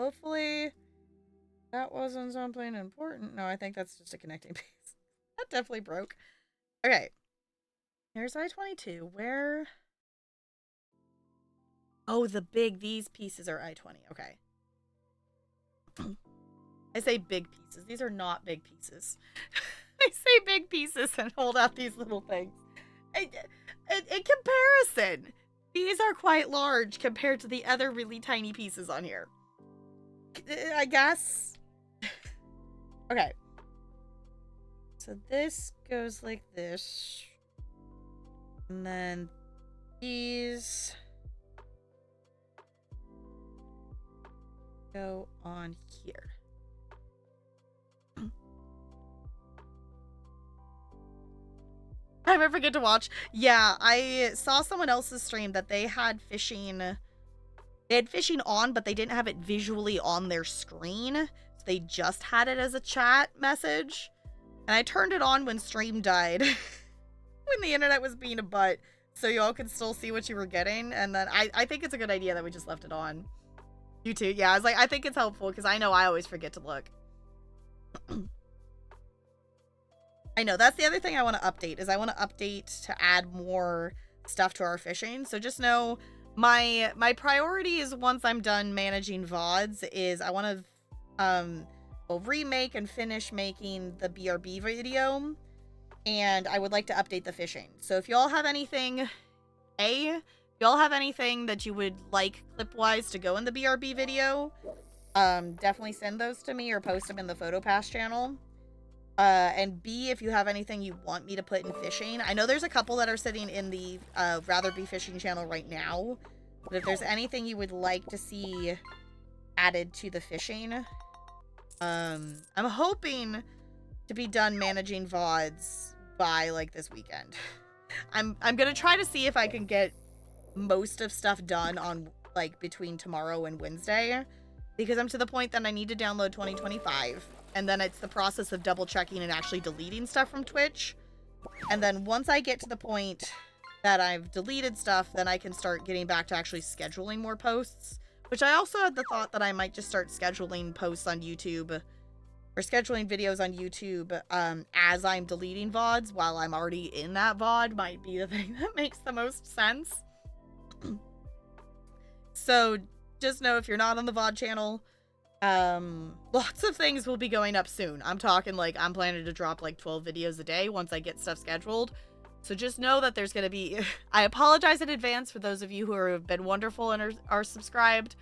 hopefully that wasn't something important. No, I think that's just a connecting piece. That definitely broke. Okay. Here's I-22. Where? Oh, these pieces are I-20. Okay. I say big pieces. These are not big pieces. I say big pieces and hold out these little things. In comparison, these are quite large compared to the other really tiny pieces on here. I guess. Okay. So this goes like this. And then these go on here. I ever forget to watch. Yeah, I saw someone else's stream that they had fishing. They had fishing on, but they didn't have it visually on their screen. So they just had it as a chat message. And I turned it on when stream died. When the internet was being a butt. So y'all could still see what you were getting. And then I think it's a good idea that we just left it on. You too. Yeah, I was like, I think it's helpful because I know I always forget to look. I know, that's the other thing I want to update, is I want to update to add more stuff to our fishing. So just know my priority is, once I'm done managing VODs, is I want to remake and finish making the BRB video, and I would like to update the fishing. So if y'all have anything, if y'all have anything that you would like clip-wise to go in the BRB video, definitely send those to me or post them in the PhotoPass channel. And B, if you have anything you want me to put in fishing. I know there's a couple that are sitting in the Rather Be Fishing channel right now. But if there's anything you would like to see added to the fishing, I'm hoping to be done managing VODs by, like, this weekend. I'm gonna try to see if I can get most of stuff done on, like, between tomorrow and Wednesday. Because I'm to the point that I need to download 2025. And then it's the process of double checking and actually deleting stuff from Twitch. And then once I get to the point that I've deleted stuff, then I can start getting back to actually scheduling more posts. Which I also had the thought that I might just start scheduling posts on YouTube, or scheduling videos on YouTube as I'm deleting VODs while I'm already in that VOD might be the thing that makes the most sense. So just know, if you're not on the VOD channel, lots of things will be going up soon. I'm talking, like, I'm planning to drop like 12 videos a day once I get stuff scheduled. So just know that there's gonna be, I apologize in advance for those of you who have been wonderful and are subscribed.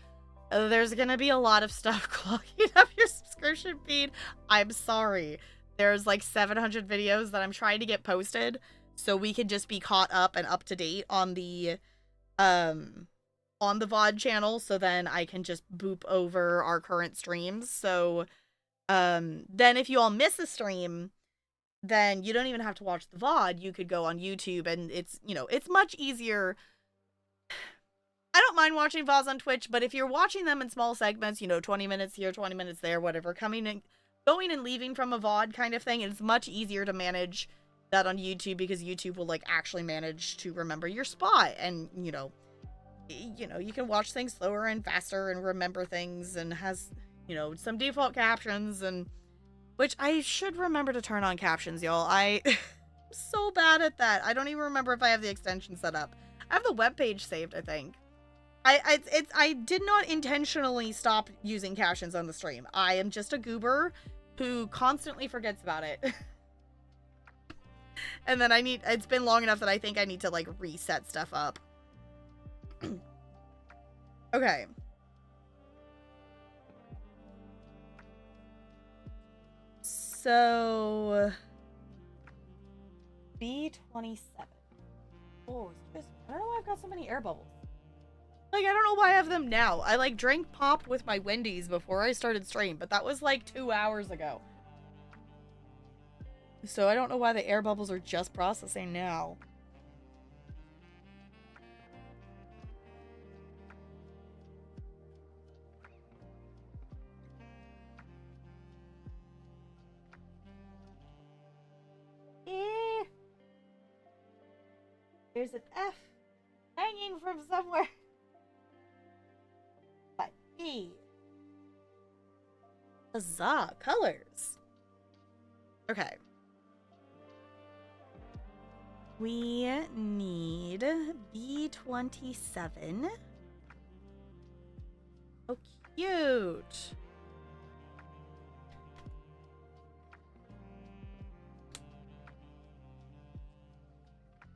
There's gonna be a lot of stuff clogging up your subscription feed. I'm sorry. There's like 700 videos that I'm trying to get posted so we can just be caught up and up to date on the VOD channel, so then I can just boop over our current streams. So then if you all miss a stream, then you don't even have to watch the VOD. You could go on YouTube, and it's, you know, it's much easier. I don't mind watching VODs on Twitch, but if you're watching them in small segments, you know, 20 minutes here, 20 minutes there, whatever, going and leaving from a VOD kind of thing, it's much easier to manage that on YouTube, because YouTube will, like, actually manage to remember your spot. And, you know, you can watch things slower and faster and remember things, and has, you know, some default captions, and which I should remember to turn on captions, y'all. I'm so bad at that. I don't even remember if I have the extension set up. I have the webpage saved, I think. I did not intentionally stop using captions on the stream. I am just a goober who constantly forgets about it. And then it's been long enough that I think I need to, like, reset stuff up. Okay. So B27. Oh, I don't know why I've got so many air bubbles. Like, I don't know why I have them now. I, like, drank pop with my Wendy's before I started stream, but that was like 2 hours ago. So I don't know why the air bubbles are just processing now. There's an F hanging from somewhere. But E. Huzzah, colors. Okay. We need B27. Oh, cute.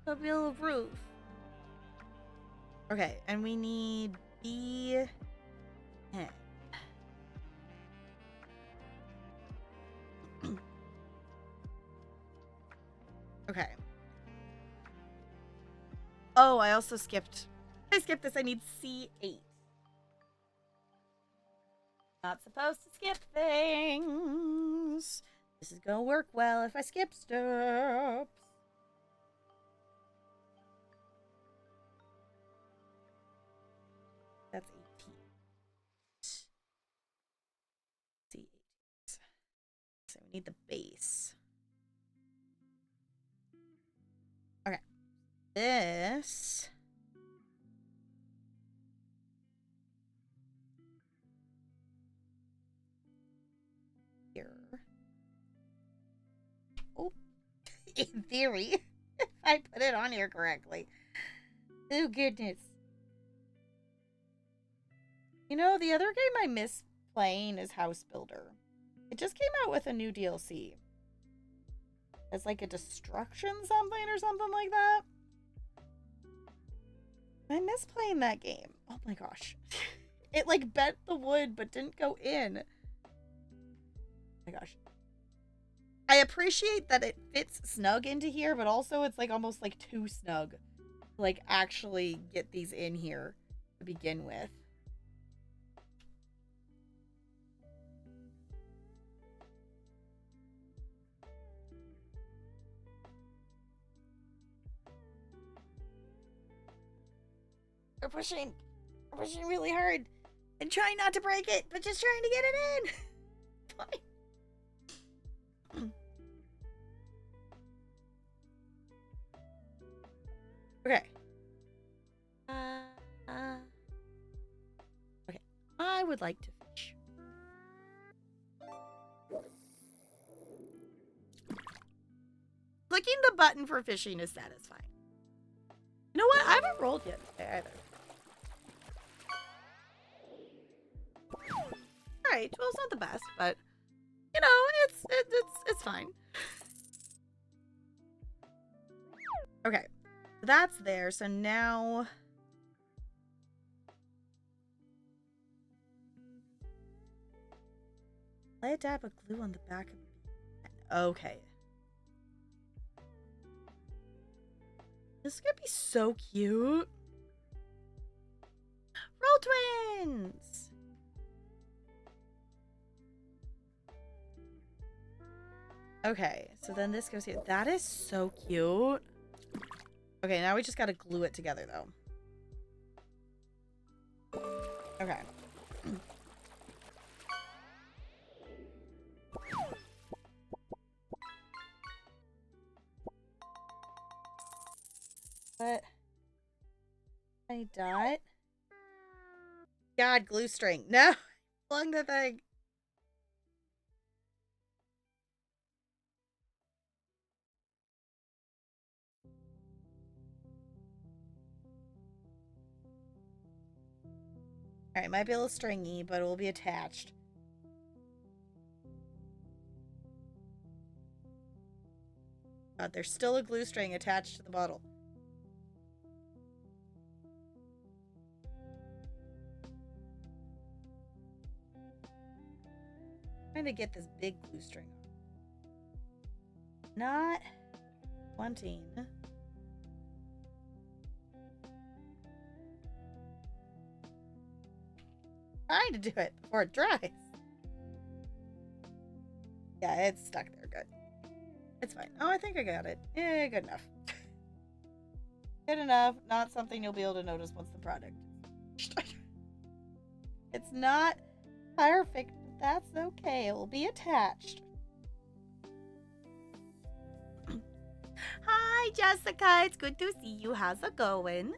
A real roof. Okay, and we need B10. Okay. Oh, I also skipped. I skipped this. I need C8. Not supposed to skip things. This is gonna work well if I skip steps. That's 18. C8. So we need the base. Okay. This. Here. Oh, in theory, if I put it on here correctly. Oh, goodness. You know, the other game I miss playing is House Builder. It just came out with a new DLC. It's like a destruction something or something like that. I miss playing that game. Oh my gosh. It like bent the wood but didn't go in. Oh my gosh. I appreciate that it fits snug into here, but also it's like almost like too snug to like actually get these in here to begin with. We're pushing really hard and trying not to break it, but just trying to get it in. Fine. Okay. Okay. I would like to fish. Clicking the button for fishing is satisfying. You know what? I haven't rolled yet today either. Alright, well, it's not the best, but you know, it's fine. Okay, that's there. So now, lay a dab of glue on the back of the pen. Okay, this is gonna be so cute. Roll twins. Okay, so then this goes here. That is so cute. Okay, now we just gotta glue it together, though. Okay. What? I dot? God, glue string. No! Flung the thing. Alright, might be a little stringy, but it will be attached. God, there's still a glue string attached to the bottle. Trying to get this big glue string. Not wanting. Trying to do it before it dries. Yeah, it's stuck there. Good. It's fine. Oh, I think I got it. Yeah, good enough. Good enough. Not something you'll be able to notice once the product. It's not perfect, but that's okay. It will be attached. Hi, Jessica. It's good to see you. How's it going?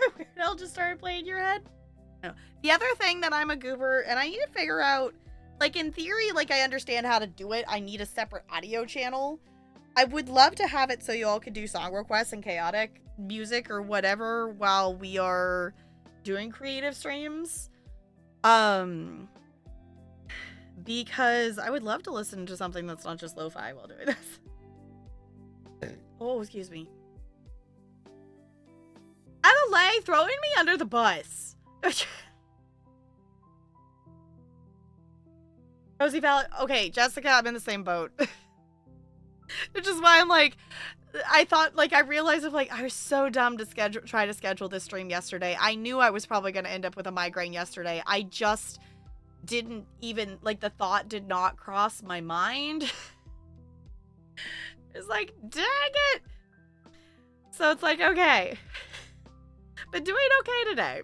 My weird elf just started playing your head. The other thing that I'm a goober, and I need to figure out, like, in theory, like, I understand how to do it. I need a separate audio channel. I would love to have it so you all could do song requests and chaotic music or whatever while we are doing creative streams. Because I would love to listen to something that's not just lo-fi while doing this. Oh, excuse me. Adelaide throwing me under the bus. Rosie Valley. Okay, Jessica, I'm in the same boat. Which is why I'm like, I thought, like, I realized I was so dumb to try to schedule this stream yesterday. I knew I was probably going to end up with a migraine yesterday. I just didn't even, like, the thought did not cross my mind. It's like, dang it. So it's like, okay. But doing okay today.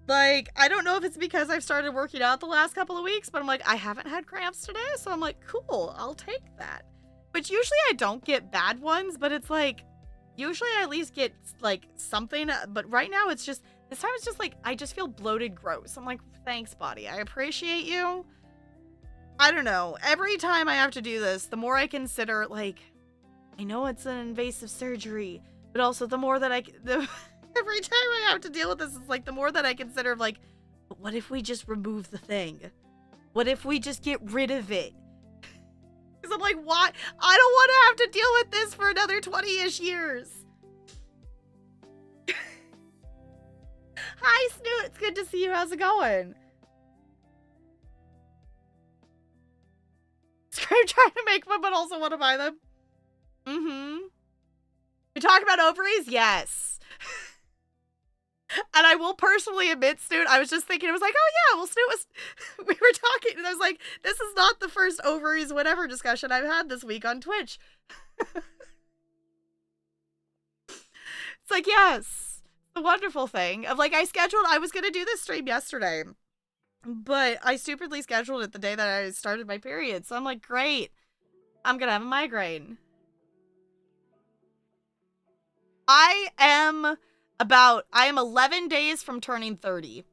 Like, I don't know if it's because I've started working out the last couple of weeks, but I'm like, I haven't had cramps today, so I'm like, cool, I'll take that. Which usually I don't get bad ones, but it's like, usually I at least get, like, something, but right now it's just, this time it's just like, I just feel bloated gross. I'm like, thanks, body, I appreciate you. I don't know, every time I have to do this, the more I consider, like, I know it's an invasive surgery, but also the more that every time I have to deal with this, it's like the more that I consider, like, but what if we just remove the thing? What if we just get rid of it? Because I'm like, why? I don't want to have to deal with this for another 20-ish years. Hi, Snoot. It's good to see you. How's it going? I'm trying to make them, but also want to buy them. Mm-hmm. We talk about ovaries? Yes. And I will personally admit, Snoot, I was just thinking, it was like, oh yeah, well, Snoot was, we were talking, and I was like, this is not the first ovaries whatever discussion I've had this week on Twitch. It's like, yes, the wonderful thing of, like, I was going to do this stream yesterday, but I stupidly scheduled it the day that I started my period. So I'm like, great, I'm going to have a migraine. I am 11 days from turning 30.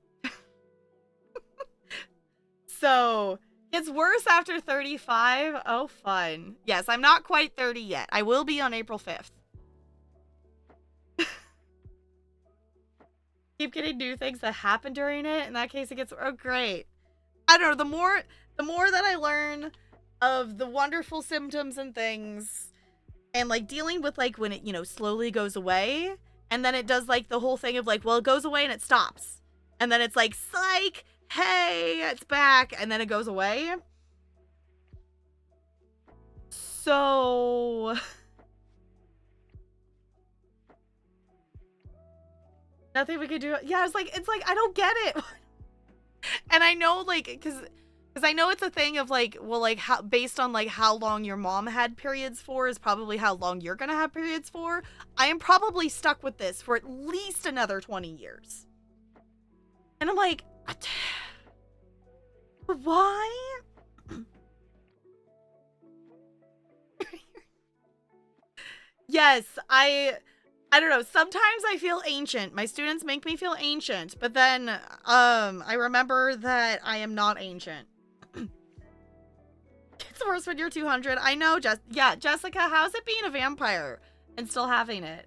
So, it's worse after 35. Oh, fun. Yes, I'm not quite 30 yet. I will be on April 5th. Keep getting new things that happen during it. In that case, it gets, oh, great. I don't know, the more that I learn of the wonderful symptoms and things, and, like, dealing with, like, when it, you know, slowly goes away, and then it does, like, the whole thing of, like, well, it goes away and it stops. And then it's like, psych, hey, it's back, and then it goes away. So... nothing we could do. Yeah, it's like, I don't get it. And I know, like, because I know it's a thing of, like, well, like, how, based on, like, how long your mom had periods for is probably how long you're gonna have periods for. I am probably stuck with this for at least another 20 years. And I'm like, why? Yes, I don't know. Sometimes I feel ancient. My students make me feel ancient, but then I remember that I am not ancient. It's worse when you're 200. I know, yeah, Jessica, how's it being a vampire and still having it?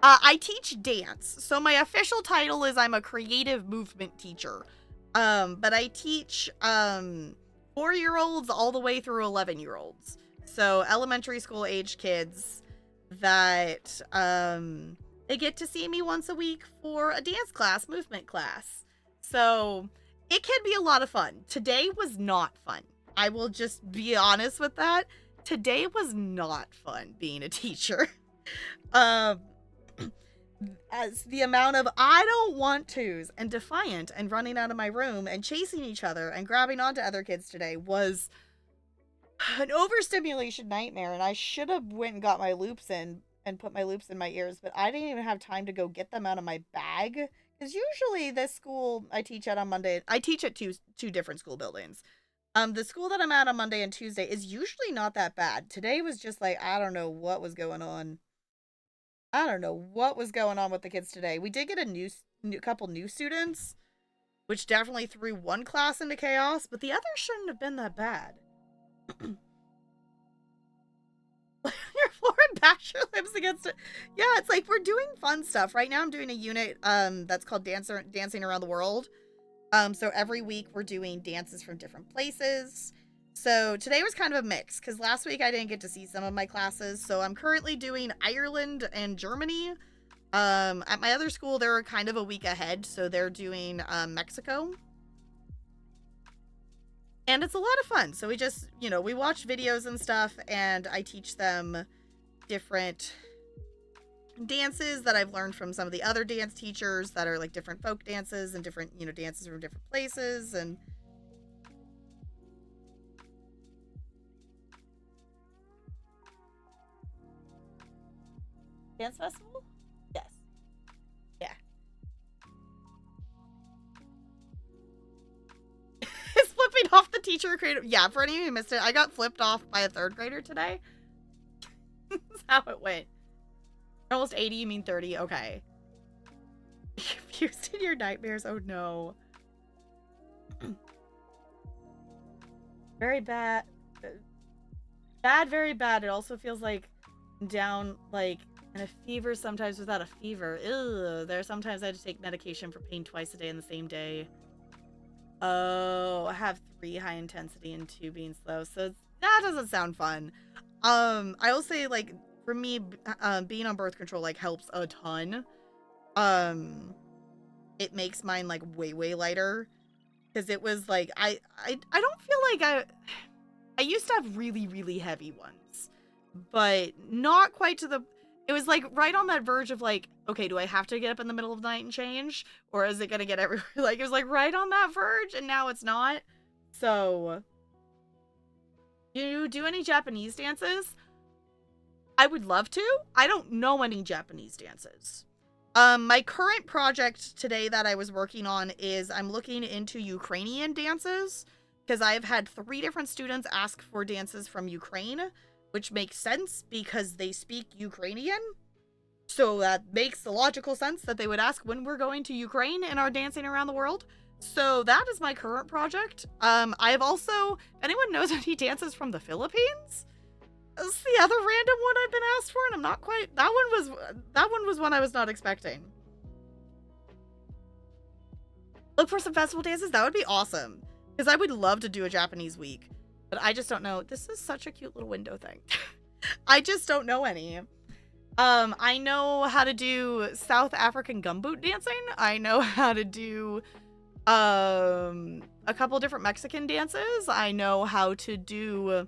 I teach dance. So my official title is I'm a creative movement teacher. But I teach 4-year-olds all the way through 11-year-olds. So elementary school age kids that they get to see me once a week for a dance class, movement class. So it can be a lot of fun. Today was not fun. I will just be honest with that. Today was not fun being a teacher. As the amount of I don't want to's and defiant and running out of my room and chasing each other and grabbing onto other kids today was an overstimulation nightmare. And I should have went and got my loops in and put my loops in my ears, but I didn't even have time to go get them out of my bag. Because usually this school I teach at on Monday, I teach at two different school buildings. The school that I'm at on Monday and Tuesday is usually not that bad. Today was just like, I don't know what was going on. I don't know what was going on with the kids today. We did get a couple new students, which definitely threw one class into chaos, but the others shouldn't have been that bad. Your floor and bash your lips against it. Yeah, it's like we're doing fun stuff. Right now I'm doing a unit that's called Dancing Around the World. So every week we're doing dances from different places. So today was kind of a mix because last week I didn't get to see some of my classes. So I'm currently doing Ireland and Germany. At my other school, they're kind of a week ahead. So they're doing Mexico. And it's a lot of fun. So we just, we watch videos and stuff, and I teach them different dances that I've learned from some of the other dance teachers that are like different folk dances and different, dances from different places. And dance festival? Yes. Yeah. It's flipping off the teacher creative. Yeah, for any of you who missed it, I got flipped off by a 3rd grader today. That's how it went. Almost 80, you mean 30? Okay. Confused in your nightmares? Oh no. Very bad. Bad, very bad. It also feels like down, like, in a fever sometimes without a fever. Ew. There are sometimes I had to take medication for pain twice a day in the same day. Oh, I have 3 high intensity and 2 being slow. So that doesn't sound fun. I will say, like, for me, being on birth control, like, helps a ton. It makes mine, like, way lighter. Because it was, like, I don't feel like I used to have really heavy ones. But not quite to the... It was, like, right on that verge of, like, okay, do I have to get up in the middle of the night and change? Or is it gonna get everywhere? Like, it was, like, right on that verge, and now it's not. So... You do any Japanese dances? I would love to. I don't know any Japanese dances. My current project today that I was working on is I'm looking into Ukrainian dances because I've had 3 different students ask for dances from Ukraine, which makes sense because they speak Ukrainian. So that makes the logical sense that they would ask when we're going to Ukraine in our Dancing Around the World. So that is my current project. I have also, if anyone knows any dances from the Philippines? That's the other random one I've been asked for, and I'm not quite... That one was one I was not expecting. Look for some festival dances? That would be awesome. Because I would love to do a Japanese week. But I just don't know. This is such a cute little window thing. I just don't know any. I know how to do South African gumboot dancing. I know how to do a couple different Mexican dances. I know how to do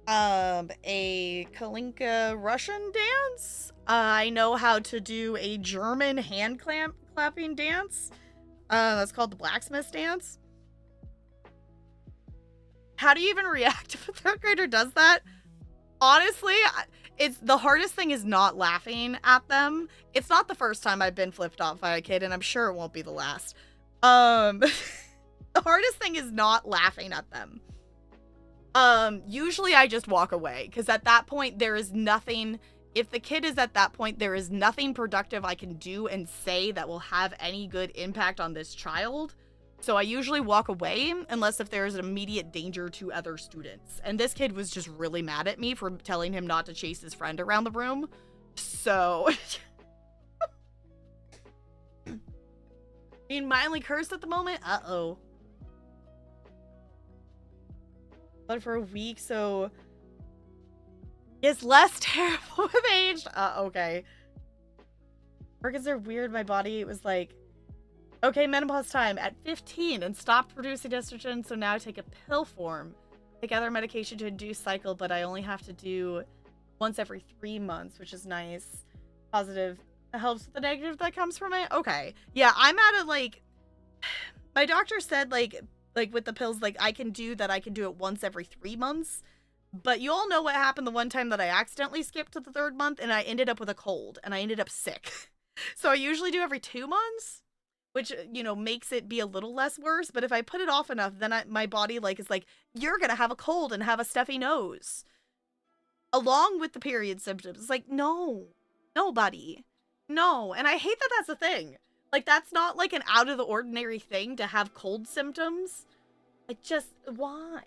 a Kalinka Russian dance. I know how to do a German hand clapping dance. That's called the blacksmith dance. How do you even react if a 3rd grader does that? Honestly, it's the hardest thing is not laughing at them. It's not the first time I've been flipped off by a kid, and I'm sure it won't be the last. The hardest thing is not laughing at them. Usually I just walk away, because at that point there is nothing, if the kid is at that point, there is nothing productive I can do and say that will have any good impact on this child. So I usually walk away unless if there is an immediate danger to other students. And this kid was just really mad at me for telling him not to chase his friend around the room. So... being mildly cursed at the moment? Uh-oh. But for a week, so... it's less terrible with age. Okay. Organs are weird. My body, it was like... okay, menopause time at 15 and stopped producing estrogen, so now I take a pill form. Take other medication to induce cycle, but I only have to do once every 3 months, which is nice. Positive. It helps with the negative that comes from it. Okay. Yeah, I'm at a, like... my doctor said, like with the pills, like, I can do it once every 3 months. But you all know what happened the one time that I accidentally skipped to the 3rd month, and I ended up with a cold, and I ended up sick. So I usually do every 2 months. Which, you know, makes it be a little less worse. But if I put it off enough, then my body, like, is like, you're gonna have a cold and have a stuffy nose. Along with the period symptoms. It's like, no. Nobody. No, and I hate that that's a thing. Like, that's not like an out of the ordinary thing to have cold symptoms. I just, why?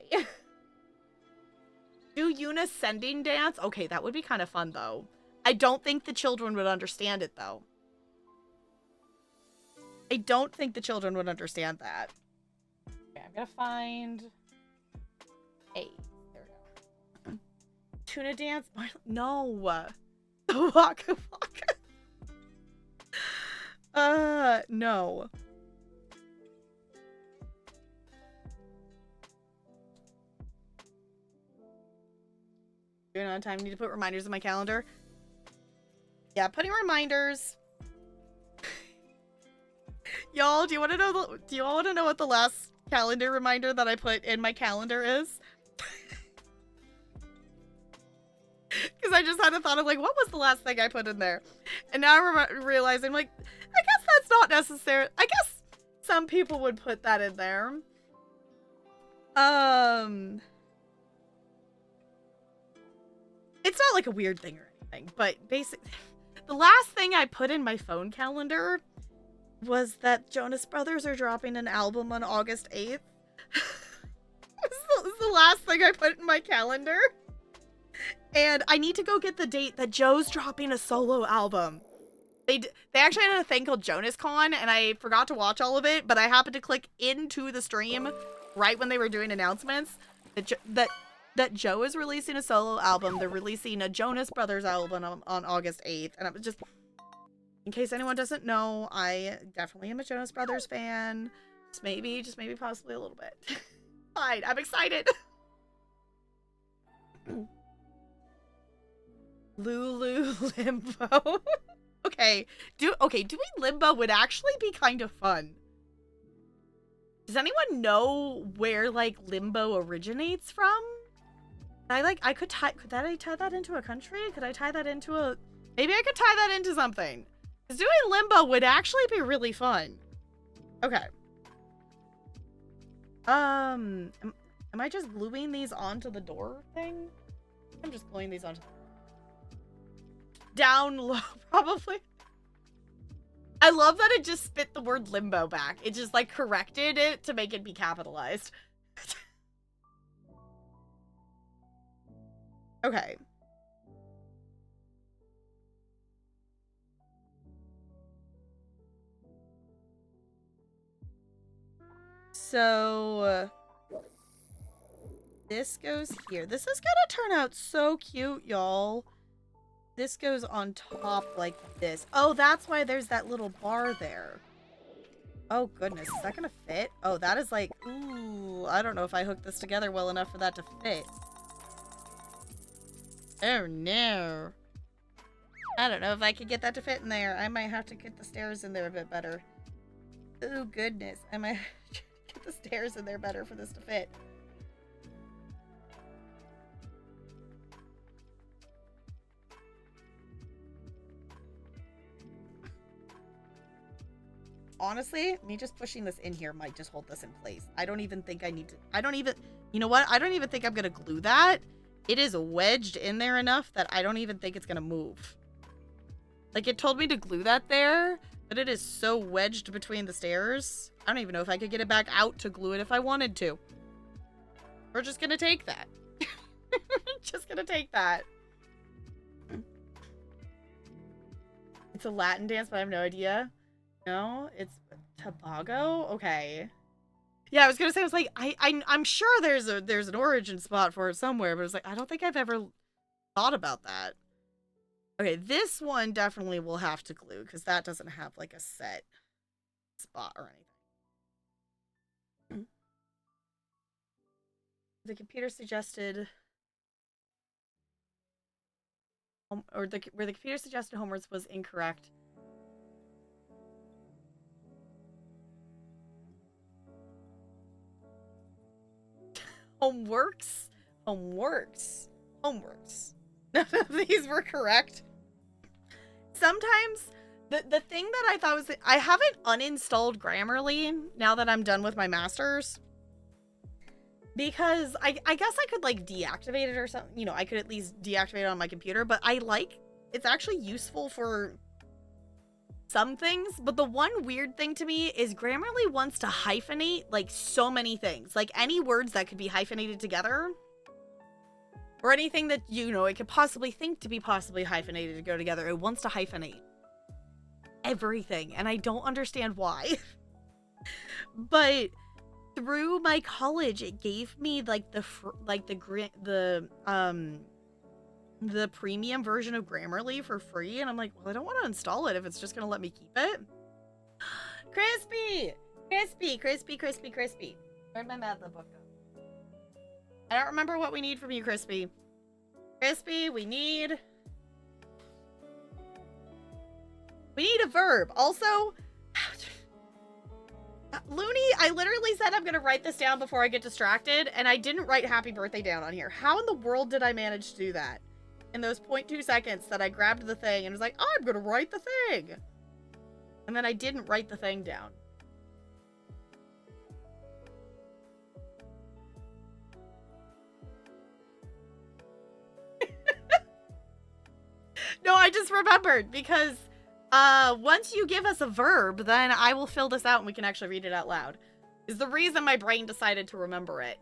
Do Eunice sending dance? Okay, that would be kind of fun, though. I don't think the children would understand it, though. I don't think the children would understand that.
Okay, I'm gonna find... Hey, there we go.
Tuna dance? No. The Waka Waka. No. Doing it on time. Need to put reminders in my calendar. Yeah, putting reminders. Y'all, do you want to know? Do you all want to know what the last calendar reminder that I put in my calendar is? Because I just had a thought of like, what was the last thing I put in there? And now I'm realizing, like, I guess that's not necessary. I guess some people would put that in there. It's not like a weird thing or anything, but basically, the last thing I put in my phone calendar was that Jonas Brothers are dropping an album on August 8th. This is the last thing I put in my calendar. And I need to go get the date that Joe's dropping a solo album. They actually had a thing called JonasCon, and I forgot to watch all of it, but I happened to click into the stream right when they were doing announcements that Joe is releasing a solo album. They're releasing a Jonas Brothers album on August 8th, and I was just, in case anyone doesn't know, I definitely am a Jonas Brothers fan. Just maybe possibly a little bit. Fine, I'm excited. Lulu Limbo. Okay, doing Limbo would actually be kind of fun. Does anyone know where like Limbo originates from? Could I tie that into a country? Could I tie that into a... Maybe I could tie that into something. Because doing Limbo would actually be really fun. Okay. Am I just gluing these onto the door thing? I'm just gluing these onto... Down low, probably. I love that it just spit the word limbo back. It just, like, corrected it to make it be capitalized. Okay. So... this goes here. This is gonna turn out so cute, y'all. This goes on top like this. Oh, that's why there's that little bar there. Oh, goodness. Is that gonna fit? Oh, that is like... Ooh, I don't know if I hooked this together well enough for that to fit. Oh, no. I don't know if I could get that to fit in there. I might have to get the stairs in there a bit better. Oh, goodness. I might have to get the stairs in there better for this to fit. Honestly, me just pushing this in here might just hold this in place. I don't even think I need to... You know what? I don't even think I'm going to glue that. It is wedged in there enough that I don't even think it's going to move. Like, it told me to glue that there, but it is so wedged between the stairs. I don't even know if I could get it back out to glue it if I wanted to. We're just going to take that. Just going to take that. It's a Latin dance, but I have no idea. No, it's Tobago? Okay. Yeah, I was gonna say, I was like, I'm sure there's an origin spot for it somewhere, but I was like, I don't think I've ever thought about that. Okay, this one definitely will have to glue, because that doesn't have, like, a set spot or anything. The computer suggested... where the computer suggested homework was incorrect. Homeworks? None of these were correct. Sometimes, the thing that I thought was that I haven't uninstalled Grammarly now that I'm done with my masters. Because I guess I could, like, deactivate it or something. You know, I could at least deactivate it on my computer. But I like it's actually useful for some things, but the one weird thing to me is Grammarly wants to hyphenate like so many things. Like any words that could be hyphenated together, or anything that, you know, it could possibly think to be possibly hyphenated to go together, it wants to hyphenate everything, and I don't understand why. But through my college, it gave me like the premium version of Grammarly for free, and I'm like, well, I don't want to install it if it's just gonna let me keep it. Crispy! Where'd my Madlib book go? I don't remember what we need from you, Crispy. Crispy, we need a verb. Also, Looney, I literally said I'm gonna write this down before I get distracted, and I didn't write happy birthday down on here. How in the world did I manage to do that? In those 0.2 seconds that I grabbed the thing and was like, I'm gonna write the thing. And then I didn't write the thing down. No, I just remembered because once you give us a verb, then I will fill this out and we can actually read it out loud. Is the reason my brain decided to remember it.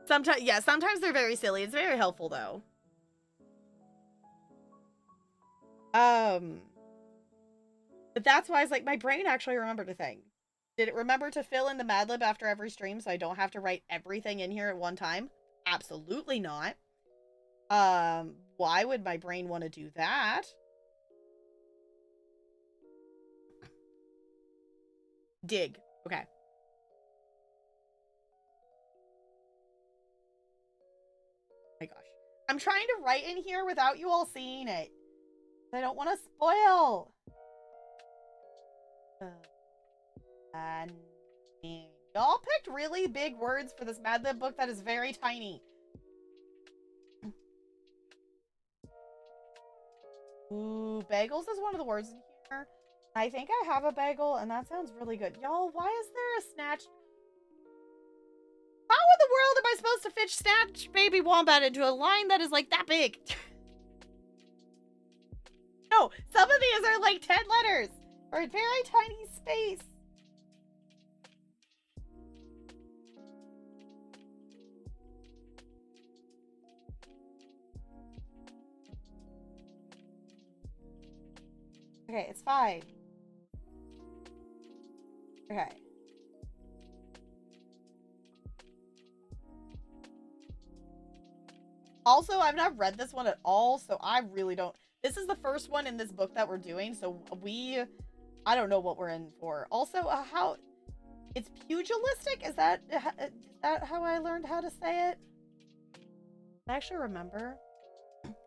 Sometimes, yeah, sometimes they're very silly. It's very helpful though. But that's why it's like my brain actually remembered a thing. Did it remember to fill in the Madlib after every stream so I don't have to write everything in here at one time? Absolutely not. Why would my brain want to do that? Dig. Okay. Oh my gosh. I'm trying to write in here without you all seeing it. I don't want to spoil. And y'all picked really big words for this Madlib book that is very tiny. Ooh, bagels is one of the words in here. I think I have a bagel, and that sounds really good. Y'all, why is there a snatch? How in the world am I supposed to fit Snatch Baby Wombat into a line that is like that big? No, some of these are like 10 letters or a very tiny space. Okay, it's fine. Okay. Also, I've not read this one at all, so I really don't. This is the first one in this book that we're doing, so I don't know what we're in for. Also, how it's pugilistic? Is that how I learned how to say it? I actually remember.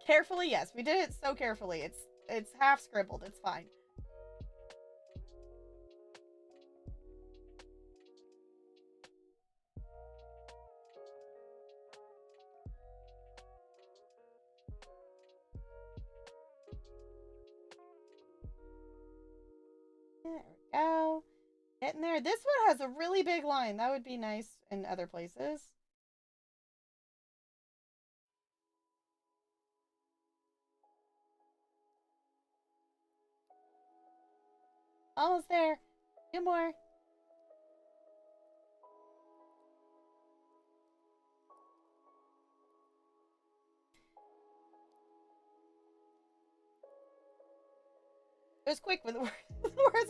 Carefully, yes, we did it so carefully. It's half scribbled. It's fine. There we go. Getting there. This one has a really big line. That would be nice in other places. Almost there. Two more. It was quick, but the words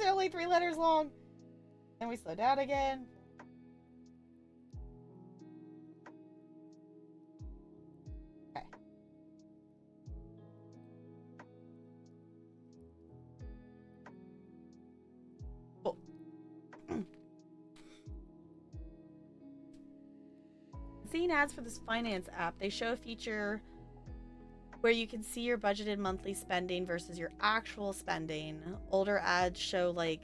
are only 3 letters long. Then we slow down again. Okay. Cool. Seeing ads for this finance app, they show a feature where you can see your budgeted monthly spending versus your actual spending. Older ads show like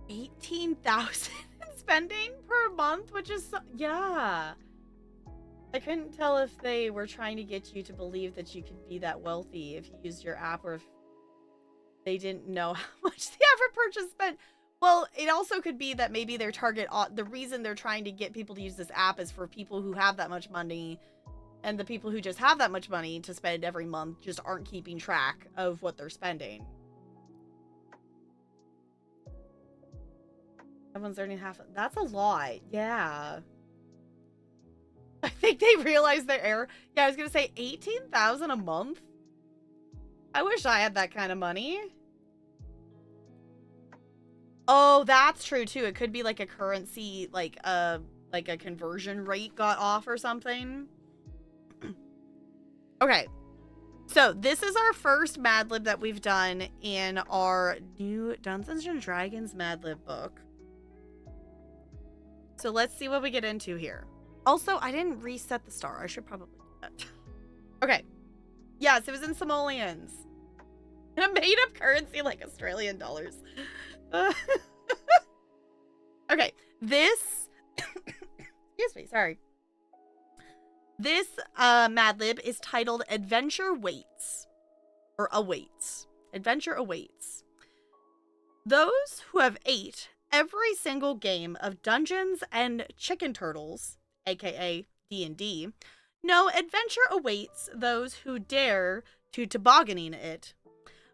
18,000 spending per month, which is yeah. I couldn't tell if they were trying to get you to believe that you could be that wealthy if you used your app, or if they didn't know how much the average purchase spent. Well, it also could be that maybe their target, the reason they're trying to get people to use this app is for people who have that much money, and the people who just have that much money to spend every month just aren't keeping track of what they're spending. Everyone's earning half. That's a lot. Yeah. I think they realized their error. Yeah, I was gonna say 18,000 a month. I wish I had that kind of money. Oh, that's true too. It could be like a currency, like a conversion rate got off or something. Okay. So this is our first Mad Lib that we've done in our new Dungeons and Dragons Mad Lib book. So let's see what we get into here. Also, I didn't reset the star. I should probably do that. Okay. Yes, it was in simoleons. A made-up currency like Australian dollars. Okay, this... Excuse me, sorry. This Mad Lib is titled Adventure Waits. Or Awaits. Adventure Awaits. Those who have ate every single game of Dungeons and Chicken Turtles, aka D&D, know adventure awaits those who dare to tobogganing it.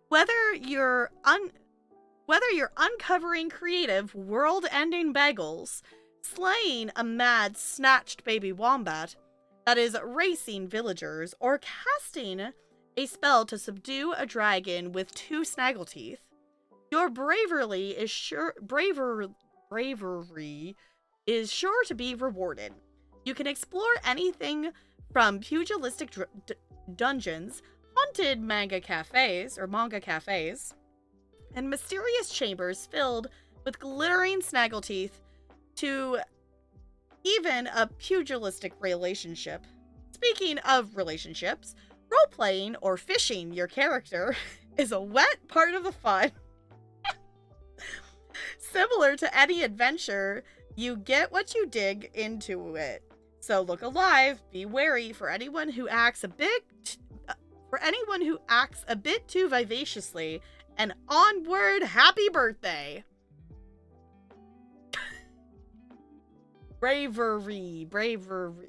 Whether you're uncovering creative, world-ending bagels, slaying a mad snatched baby wombat that is racing villagers, or casting a spell to subdue a dragon with 2 snaggleteeth, your bravery is sure to be rewarded. You can explore anything from pugilistic dungeons, haunted manga cafes, and mysterious chambers filled with glittering snaggleteeth, to even a pugilistic relationship. Speaking of relationships, role-playing or fishing your character is a wet part of the fun. Similar to any adventure, you get what you dig into it. So look alive, be wary for anyone who acts a bit too vivaciously, and onward, happy birthday. Bravery.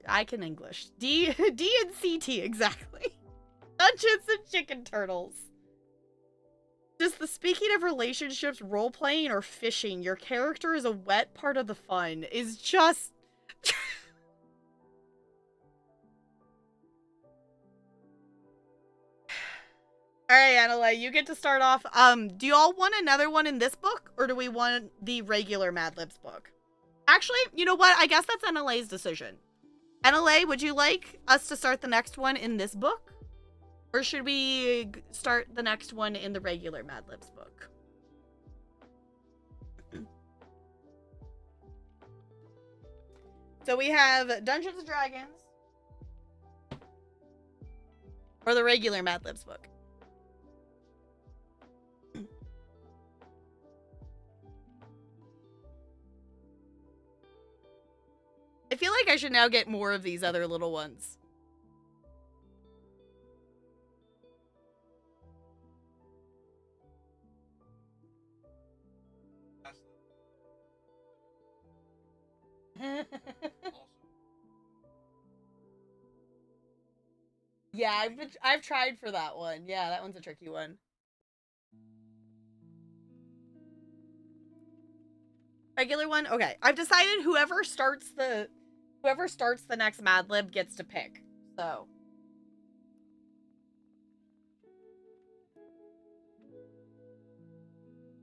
I can English. D and CT, exactly. Dungeons and Chicken Turtles. Just the speaking of relationships, role-playing, or fishing, your character is a wet part of the fun, is just... Alright, Annalay, you get to start off. Do you all want another one in this book, or do we want the regular Mad Libs book? Actually, you know what? I guess that's Annalay's decision. Annalay, would you like us to start the next one in this book? Or should we start the next one in the regular Mad Libs book? So we have Dungeons and Dragons. Or the regular Mad Libs book. I feel like I should now get more of these other little ones. Yeah, I've tried for that one. Yeah, that one's a tricky one. Regular one? Okay. I've decided whoever starts the next Mad Lib gets to pick. So.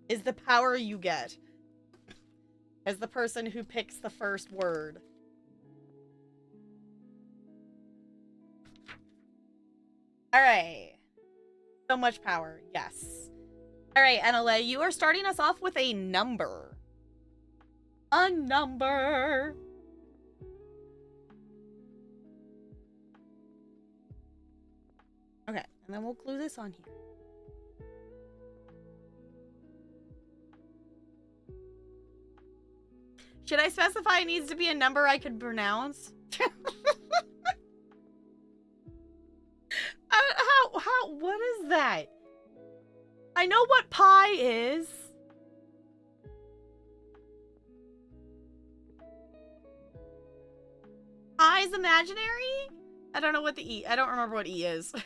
Is the power you get as the person who picks the first word. Alright. So much power. Yes. Alright, Annalay, you are starting us off with a number. A number. Okay, and then we'll glue this on here. Should I specify it needs to be a number I could pronounce? What is that? I know what pi is. size imaginary? I don't know what the E. I don't remember what E is. So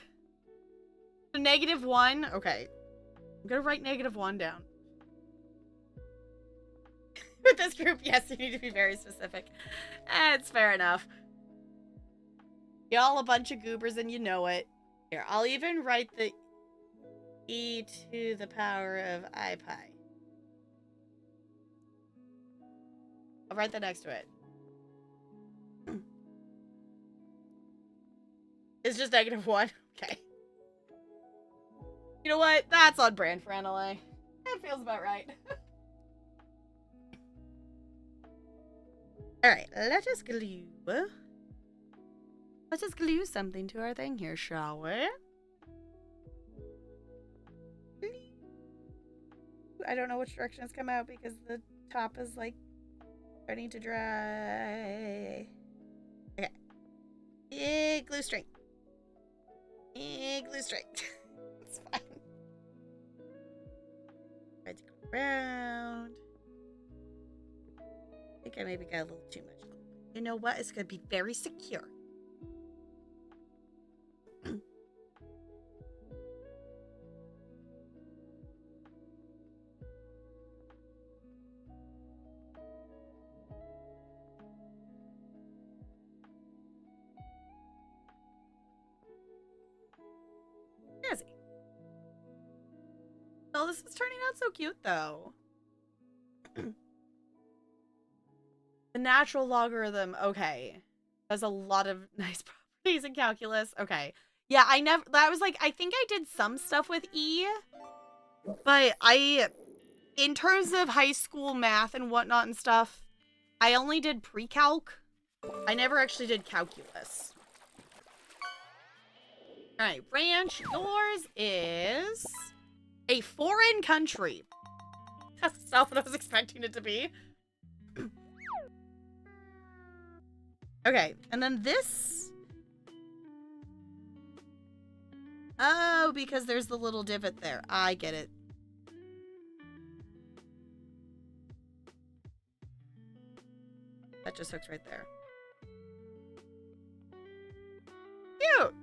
-1. Okay. I'm gonna write -1 down. With this group, yes, you need to be very specific. It's fair enough. Y'all a bunch of goobers and you know it. Here, I'll even write the e to the power of I pi. I'll write that next to it. It's just -1. Okay. You know what? That's on brand for NLA. That feels about right. Alright, let us glue. Let us glue something to our thing here, shall we? I don't know which direction it's come out because the top is like starting to dry. Okay. Glue string. Glue string. It's fine. Try to go around. I think I maybe got a little too much glue. You know what? It's going to be very secure. Oh, this is turning out so cute, though. The natural logarithm, okay. Has a lot of nice properties in calculus. Okay. Yeah, that was like, I think I did some stuff with E, but in terms of high school math and whatnot and stuff, I only did pre-calc. I never actually did calculus. Alright, Ranch, yours is a foreign country. That's not what I was expecting it to be. Okay, and then this. Oh, because there's the little divot there. I get it. That just hooks right there. Cute!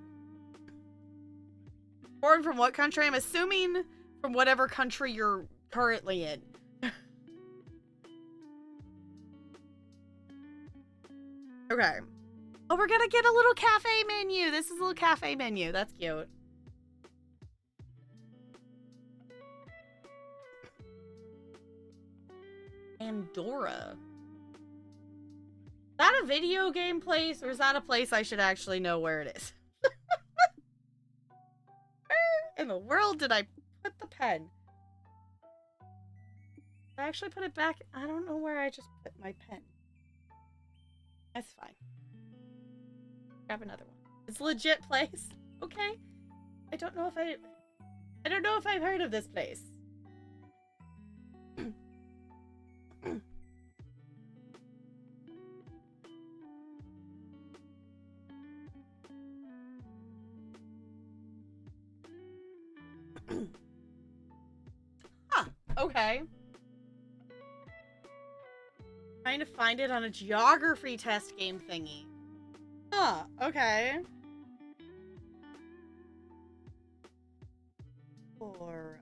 Foreign from what country? I'm assuming from whatever country you're currently in. Okay. Oh, we're gonna get a little cafe menu. This is a little cafe menu. That's cute. Andorra. Is that a video game place, or is that a place I should actually know where it is? Where in the world did I put the pen? Did I actually put it back? I don't know where I just put my pen. That's fine. Grab another one. It's a legit place. Okay. I don't know if I've heard of this place. Huh. Okay. Trying to find it on a geography test game thingy. Huh, okay. Or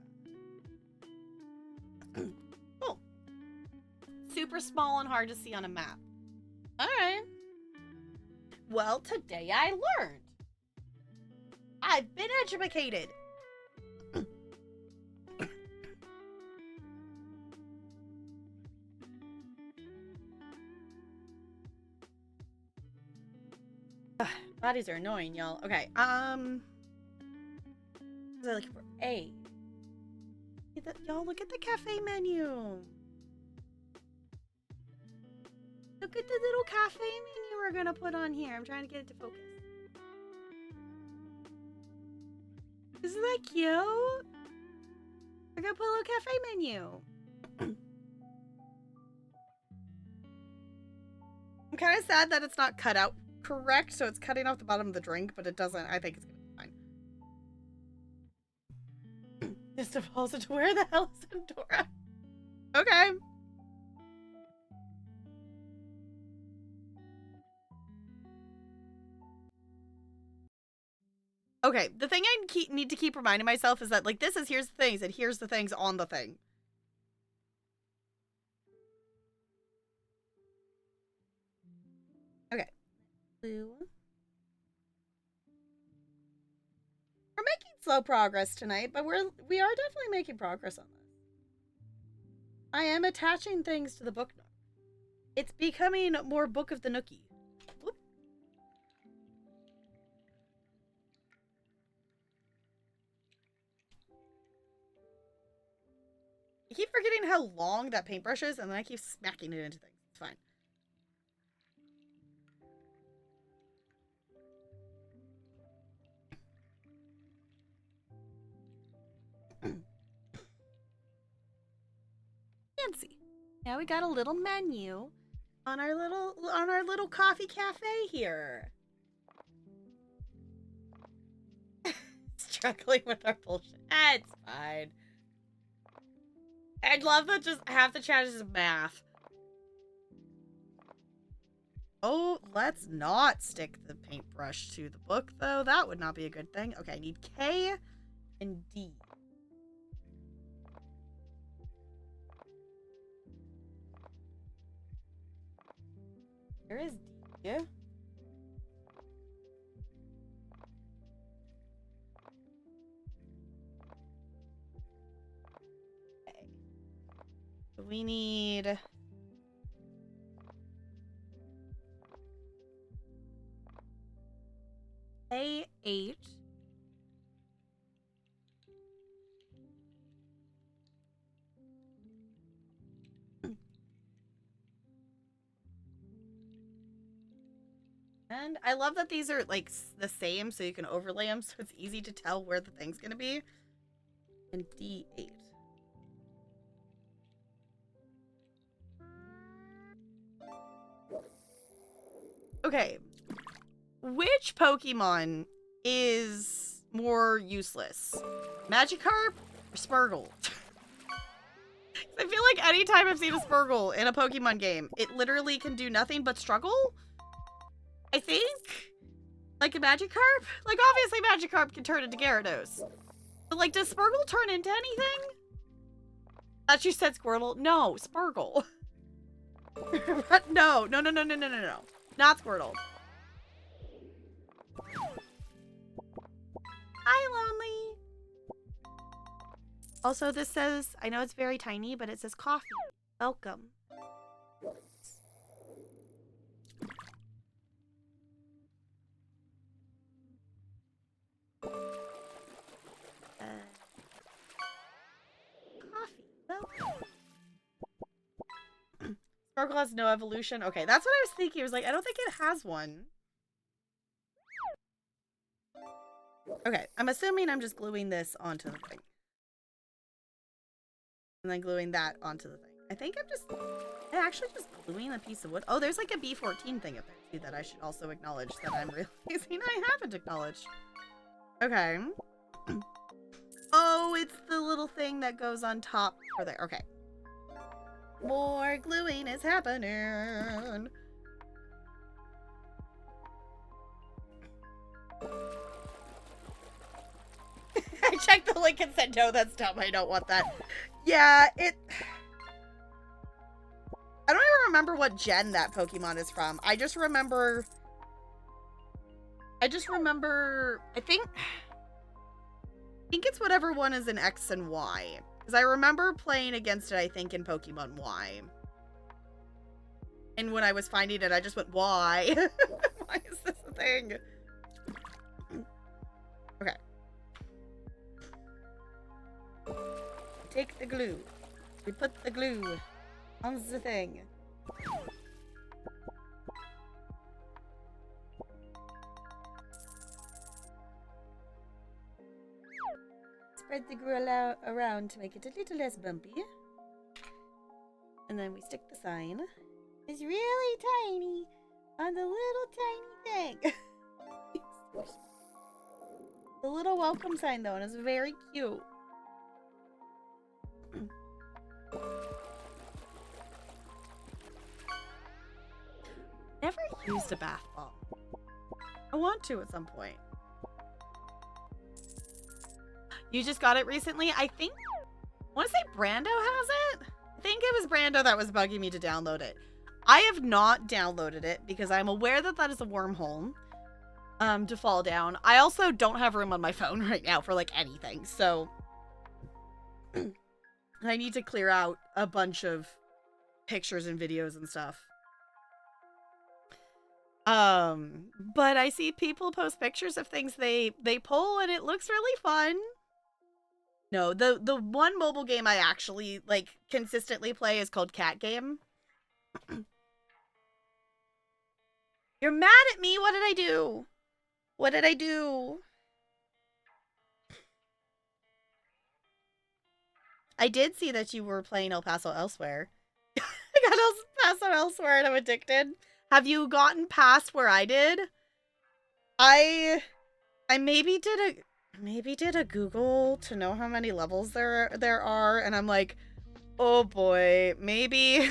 oh. Super small and hard to see on a map. Alright. Well, today I learned. I've been educated. Bodies are annoying, y'all. Okay, what was I looking for? A. Y'all, look at the cafe menu. Look at the little cafe menu we're gonna put on here. I'm trying to get it to focus. Isn't that cute? We're gonna put a little cafe menu. I'm kind of sad that it's not cut out correct, so it's cutting off the bottom of the drink, but it doesn't. I think it's gonna be fine. This devolves into where the hell is Andorra? Okay. Okay, the thing I need to keep reminding myself is that, like, this is here's the things, and here's the things on the thing. Okay. Blue. We're making slow progress tonight, but we are definitely making progress on this. I am attaching things to the book Nook. It's becoming more Book of the Nookie. Whoop. I keep forgetting how long that paintbrush is, and then I keep smacking it into things. It's fine. Fancy. Now we got a little menu on our little coffee cafe here. Struggling with our bullshit. It's fine. I'd love that just half the chat is math. Oh, let's not stick the paintbrush to the book, though. That would not be a good thing. Okay, I need K and D. Where is D? Okay. We need... A8. And I love that these are, like, the same, so you can overlay them, so it's easy to tell where the thing's gonna be. And D8. Okay. Which Pokemon is more useless? Magikarp or Sparkle? I feel like anytime I've seen a Sparkle in a Pokemon game, it literally can do nothing but struggle. I think? Like a Magikarp? Like, obviously Magikarp can turn into Gyarados. But, like, does Sparkle turn into anything? Thought you said Squirtle. No, Sparkle. No. Not Squirtle. Hi, Lonely. Also, this says, I know it's very tiny, but it says coffee. Welcome. Coffee. Welcome. Sparkle has no evolution. Okay, that's what I was thinking. I was like, I don't think it has one. Okay, I'm assuming I'm just gluing this onto the thing. And then gluing that onto the thing. I think I'm actually just gluing a piece of wood. Oh, there's like a B14 thing up there too that I should also acknowledge that I'm realizing I haven't acknowledged. Okay. Oh, it's the little thing that goes on top for there. Okay. More gluing is happening. I checked the link and said, no, that's dumb. I don't want that. Yeah, I don't even remember what gen that Pokemon is from. I think it's whatever one is in X and Y. Because I remember playing against it, I think, in Pokemon Y. And when I was finding it, I just went, why? Why is this a thing? Okay. Take the glue. We put the glue on the thing. Spread the glue around to make it a little less bumpy. And then we stick the sign. It's really tiny on the little tiny thing. The little welcome sign, though, and it's very cute. Never used a bath bomb. I want to at some point. You just got it recently? I want to say Brando has it? I think it was Brando that was bugging me to download it. I have not downloaded it because I'm aware that that is a wormhole to fall down. I also don't have room on my phone right now for like anything, so I need to clear out a bunch of pictures and videos and stuff. But I see people post pictures of things they pull and it looks really fun. No, the one mobile game I actually like consistently play is called Cat Game. You're mad at me? What did I do? What did I do? I did see that you were playing El Paso Elsewhere. I got El Paso Elsewhere and I'm addicted. Have you gotten past where I did? I maybe did a Google to know how many levels there are, and I'm like, oh boy, maybe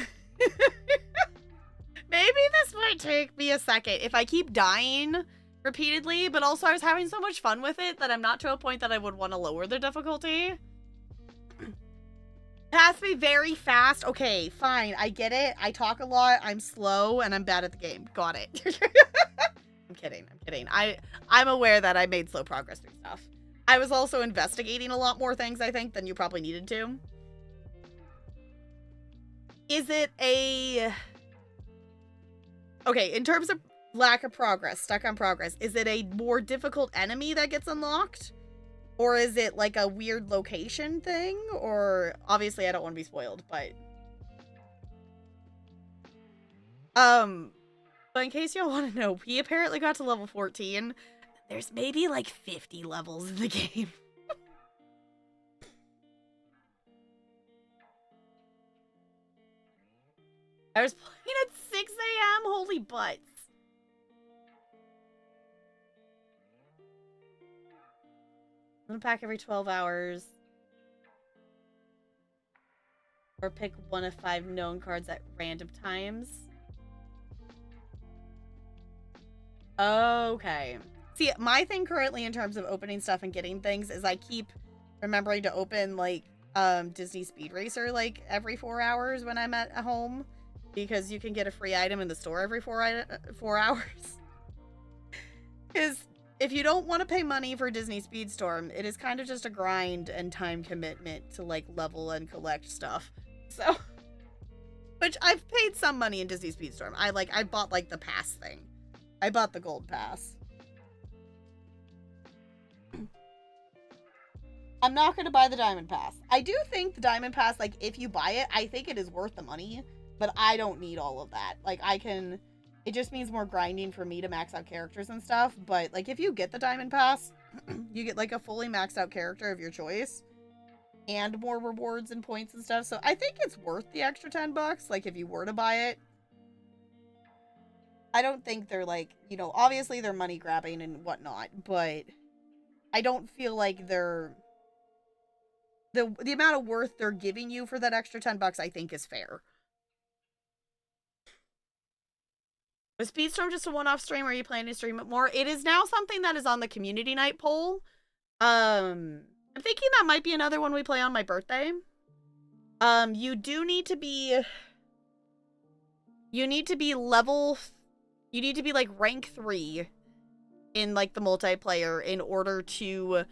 maybe this might take me a second if I keep dying repeatedly, but also I was having so much fun with it that I'm not to a point that I would want to lower the difficulty. It has to be very fast. Okay, fine. I get it. I talk a lot. I'm slow and I'm bad at the game. Got it. I'm kidding. I'm kidding. I'm aware that I made slow progress through stuff. I was also investigating a lot more things, I think, than you probably needed to. Is it a... Okay, in terms of lack of progress, stuck on progress, is it a more difficult enemy that gets unlocked? Or is it like a weird location thing? Or obviously I don't want to be spoiled, but in case y'all want to know, we apparently got to level 14. There's maybe like 50 levels in the game. I was playing at 6 a.m. Holy butts. I'm gonna pack every 12 hours. Or pick one of 5 known cards at random times. Okay. See, my thing currently in terms of opening stuff and getting things is I keep remembering to open, like, Disney Speed Racer, like, every 4 hours when I'm at home. Because you can get a free item in the store every 4 hours. Because if you don't want to pay money for Disney Speedstorm, it is kind of just a grind and time commitment to, like, level and collect stuff. So, which I've paid some money in Disney Speedstorm. I bought, like, the pass thing. I bought the gold pass. I'm not going to buy the diamond pass. I do think the diamond pass, like, if you buy it, I think it is worth the money. But I don't need all of that. Like, it just means more grinding for me to max out characters and stuff. But, like, if you get the diamond pass, you get, like, a fully maxed out character of your choice. And more rewards and points and stuff. So I think it's worth the extra $10, like, if you were to buy it. I don't think they're, like, you know, obviously they're money grabbing and whatnot. But I don't feel like they're... The amount of worth they're giving you for that extra $10, I think, is fair. Was Speedstorm just a one-off stream, or are you planning to stream it more? It is now something that is on the community night poll. I'm thinking that might be another one we play on my birthday. You do need to be... You need to be level... You need to be, like, rank 3 in, like, the multiplayer in order to...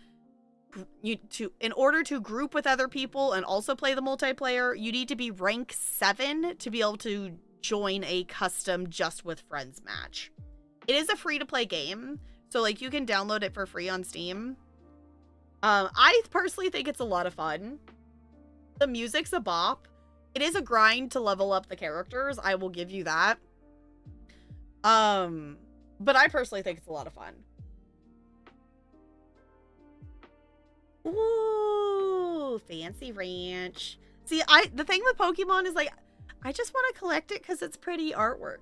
in order to group with other people and also play the multiplayer, you need to be rank 7 to be able to join a custom just with friends match. It is a free-to-play game, so, like, you can download it for free on Steam. I personally think it's a lot of fun. The music's a bop. It is a grind to level up the characters, I will give you that. But I personally think it's a lot of fun. Ooh, fancy ranch. See, the thing with Pokemon is, like, I just want to collect it because it's pretty artwork.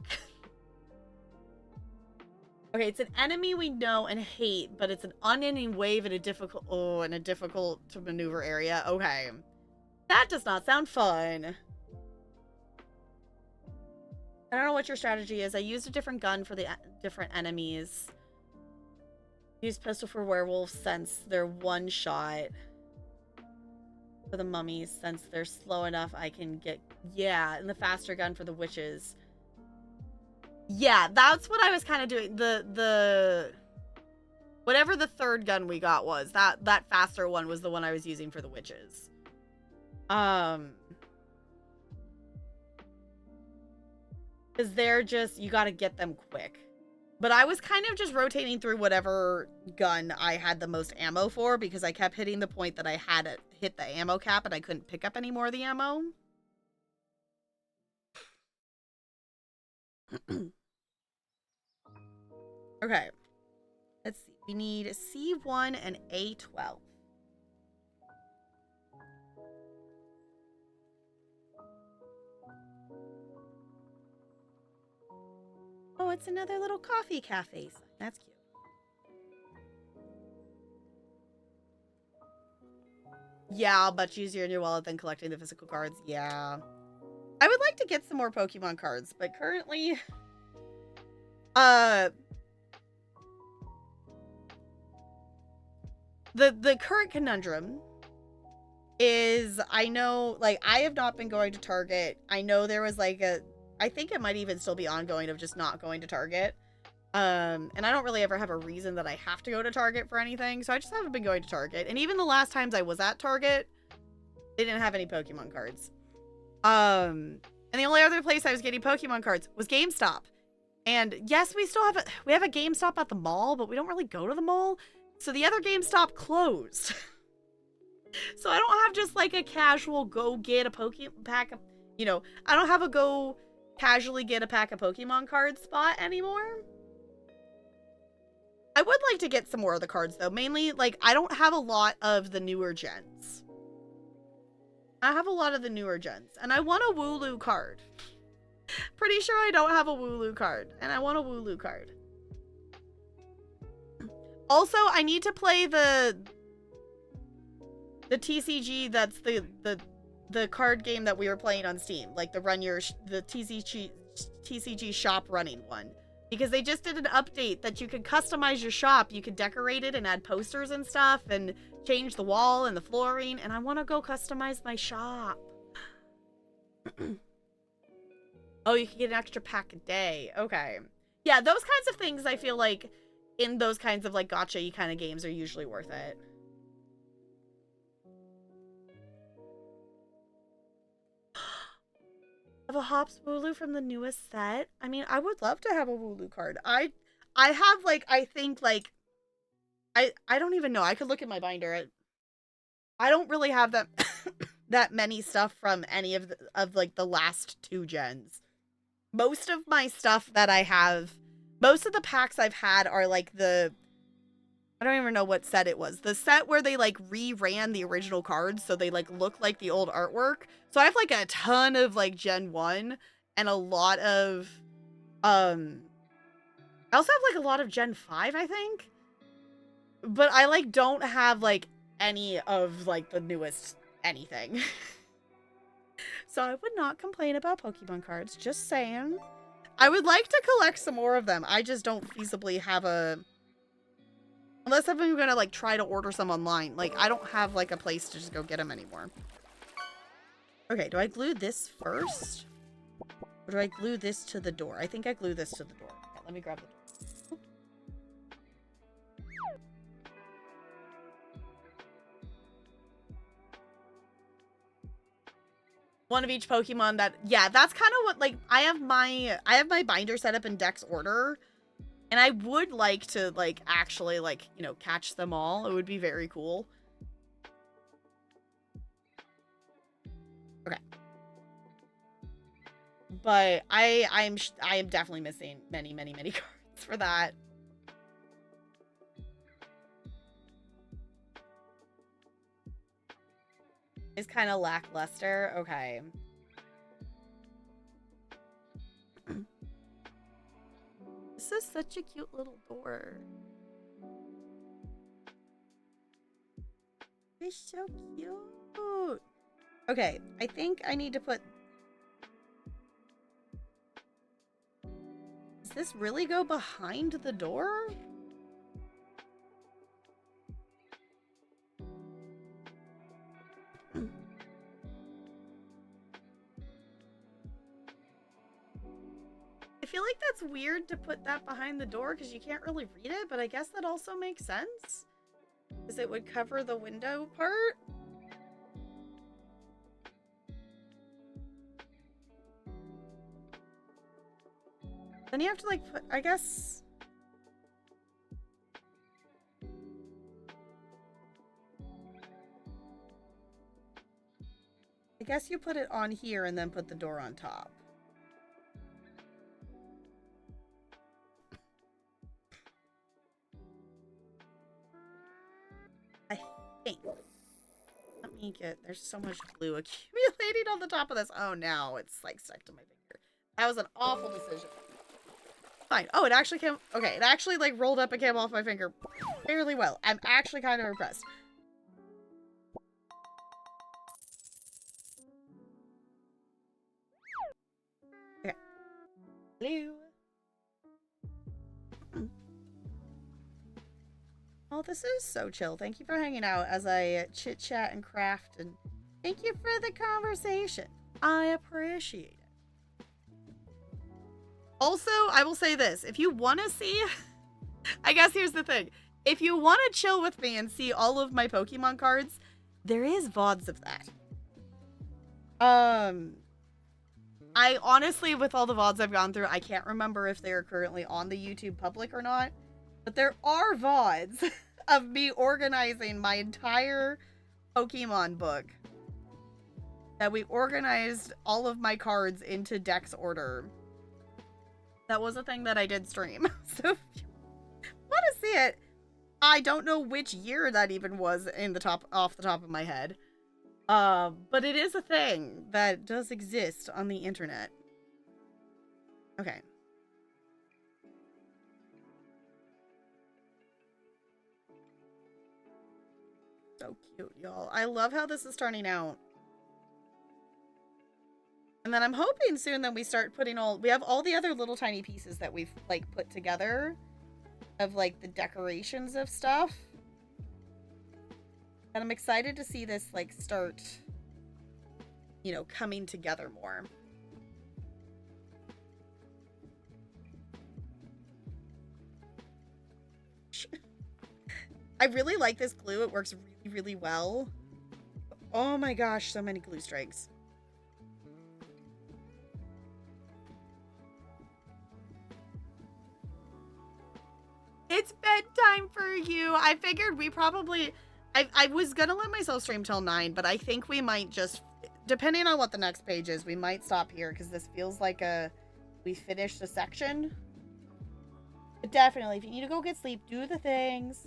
Okay, it's an enemy we know and hate, but it's an unending wave in a difficult to maneuver area. Okay. That does not sound fun. I don't know what your strategy is. I used a different gun for the different enemies. Use pistol for werewolves since they're one shot. for the mummies, since they're slow enough, I can get... Yeah, and the faster gun for the witches. Yeah, that's what I was kind of doing. The whatever the third gun we got was, that faster one was the one I was using for the witches. Because they're just, you gotta get them quick. But I was kind of just rotating through whatever gun I had the most ammo for, because I kept hitting the point that I had it hit the ammo cap and I couldn't pick up any more of the ammo. Okay. Let's see. We need C1 and A12. Oh, it's another little coffee cafe sign. That's cute. Yeah, much easier in your wallet than collecting the physical cards. Yeah. I would like to get some more Pokemon cards, but currently... The current conundrum is, I know, like, I have not been going to Target. I know there was, like, I think it might even still be ongoing of just not going to Target. And I don't really ever have a reason that I have to go to Target for anything, so I just haven't been going to Target. And even the last times I was at Target, they didn't have any Pokemon cards. And the only other place I was getting Pokemon cards was GameStop. And yes, we have a GameStop at the mall, but we don't really go to the mall. So the other GameStop closed. So I don't have just like a casual go get a Pokemon pack of, you know, I don't have a go casually get a pack of Pokemon cards spot anymore. I would like to get some more of the cards though. Mainly, like, I don't have a lot of the newer gens. I have a lot of the newer gens. And I want a Wooloo card. Pretty sure I don't have a Wooloo card. And I want a Wooloo card. Also, I need to play the TCG, that's the card game that we were playing on Steam. Like the TCG shop running one. Because they just did an update that you could customize your shop. You could decorate it and add posters and stuff and change the wall and the flooring. And I want to go customize my shop. Oh, you can get an extra pack a day. Okay. Yeah, those kinds of things I feel like in those kinds of like gacha-y kind of games are usually worth it. Have a Hops Wooloo from the newest set? I mean, I would love to have a Wooloo card. I have like, I think like, I don't even know. I could look at my binder. I don't really have that that many stuff from any of like the last two gens. Most of my stuff that I have, most of the packs I've had are like I don't even know what set it was. The set where they like reran the original cards so they like look like the old artwork. So I have like a ton of like Gen 1 and a lot of I also have like a lot of Gen 5, I think. But I like don't have like any of like the newest anything. So I would not complain about Pokemon cards, just saying. I would like to collect some more of them. I just don't feasibly have a... Unless I'm gonna like try to order some online. Like, I don't have like a place to just go get them anymore. Okay, do I glue this first? Or do I glue this to the door? I think I glue this to the door. Okay, let me grab the door. One of each Pokemon that, yeah, that's kind of what, like, I have my binder set up in Dex order, and I would like to, like, actually, like, you know, catch them all. It would be very cool. Okay. But I am definitely missing many, many, many cards for that. Is kind of lackluster. Okay. This is such a cute little door. It's so cute. Okay, I think I need to put... Does this really go behind the door? that's weird to put that behind the door because you can't really read it, but I guess that also makes sense. Because it would cover the window part. Then you have to like put, I guess... I guess you put it on here and then put the door on top. I think. Let me get, there's so much glue accumulating on the top of this. Oh, now it's like stuck to my finger. That was an awful decision. Fine. Oh, it actually came, okay, it actually like rolled up and came off my finger fairly well. I'm actually kind of impressed. Okay. Hello. Oh, this is so chill. Thank you for hanging out as I chit chat and craft, and thank you for the conversation. I appreciate it. Also, I will say this. If you want to see, I guess here's the thing. If you want to chill with me and see all of my Pokemon cards, there is VODs of that. I honestly, with all the VODs I've gone through, I can't remember if they're currently on the YouTube public or not. But there are VODs of me organizing my entire Pokemon book. That we organized all of my cards into dex order. That was a thing that I did stream. So if you want to see it, I don't know which year that even was in the top, off the top of my head. But it is a thing that does exist on the internet. Okay. So cute, y'all. I love how this is turning out. And then I'm hoping soon that we start putting we have all the other little tiny pieces that we've, like, put together of, like, the decorations of stuff. And I'm excited to see this, like, start, you know, coming together more. I really like this glue. It works really, really well. Oh my gosh, so many glue strikes. It's bedtime for you. I figured we probably... I was gonna let myself stream till 9, but I think we might just... Depending on what the next page is, we might stop here, because this feels like we finished a section. But definitely, if you need to go get sleep, do the things.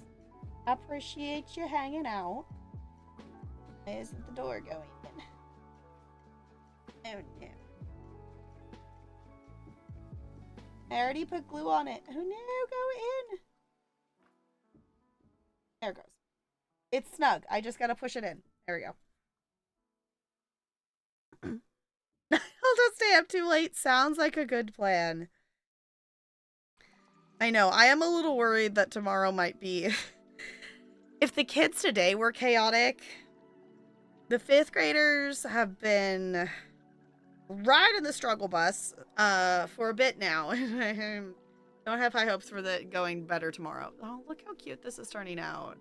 Appreciate you hanging out. Why isn't the door going in? Oh no. I already put glue on it. Oh no, go in. There it goes. It's snug. I just gotta push it in. There we go. I'll just stay up too late. Sounds like a good plan. I know. I am a little worried that tomorrow might be... If the kids today were chaotic, the 5th graders have been riding the struggle bus for a bit now. I don't have high hopes for the going better tomorrow. Oh, look how cute this is turning out.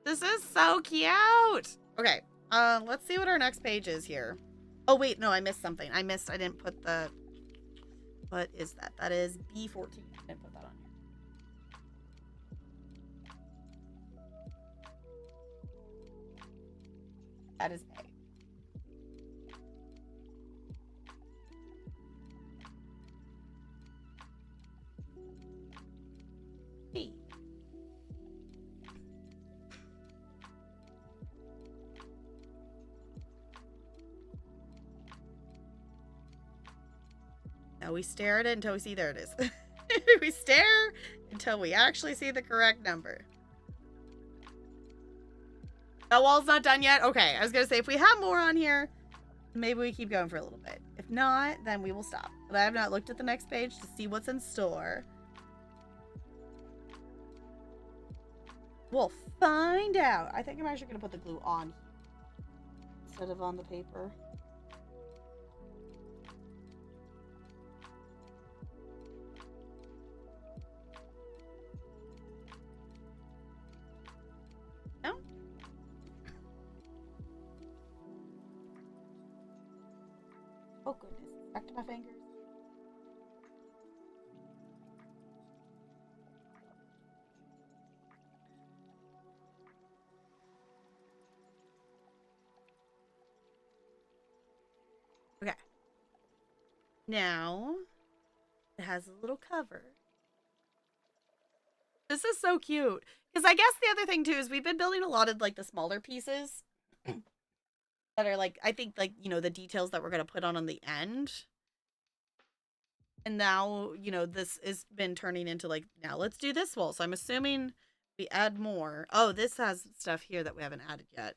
This is so cute. Okay, let's see what our next page is here. Oh, wait, no, I missed something. I didn't put the... What is that? That is B14. I didn't put that on here. That is A. B. Now we stare at it until we see, there it is. We stare until we actually see the correct number. That wall's not done yet? Okay, I was gonna say, if we have more on here, maybe we keep going for a little bit. If not, then we will stop. But I have not looked at the next page to see what's in store. We'll find out. I think I'm actually gonna put the glue on instead of on the paper. Oh goodness, stuck to my fingers. Okay. Now, it has a little cover. This is so cute. Because I guess the other thing too is we've been building a lot of like the smaller pieces that are like, I think like, you know, the details that we're going to put on the end. And now, you know, this has been turning into like, now let's do this wall. So I'm assuming we add more. Oh, this has stuff here that we haven't added yet.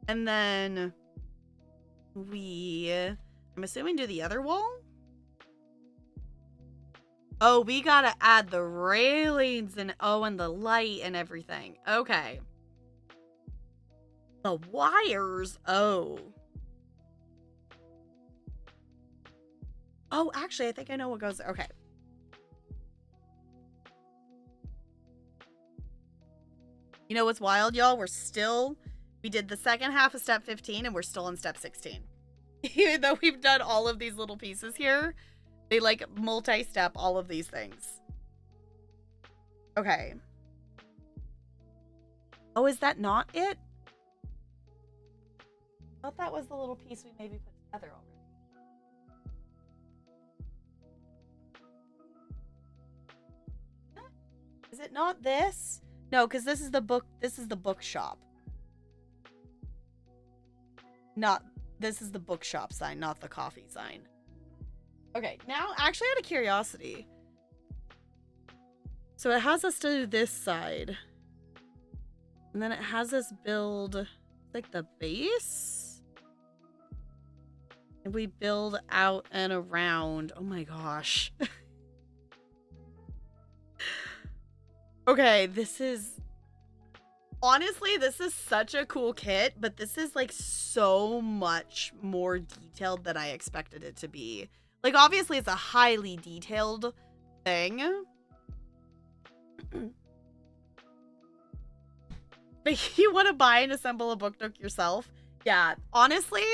And then I'm assuming do the other wall. Oh, we gotta add the railings and and the light and everything. Okay. The wires. Oh, actually, I think I know what goes there. Okay. You know what's wild, y'all? We did the second half of step 15 and we're still on step 16. Even though we've done all of these little pieces here, they like multi-step all of these things. Okay. Oh, is that not it? I thought that was the little piece we maybe put together already. Is it not this? No, because this is the bookshop. This is the bookshop sign, not the coffee sign. Okay, now, actually out of curiosity. So it has us do this side. And then it has us build, like, the base. And we build out and around. Oh my gosh. Okay, honestly, this is such a cool kit, but this is, like, so much more detailed than I expected it to be. Like, obviously, it's a highly detailed thing. But you want to buy and assemble a book nook yourself? Yeah, honestly,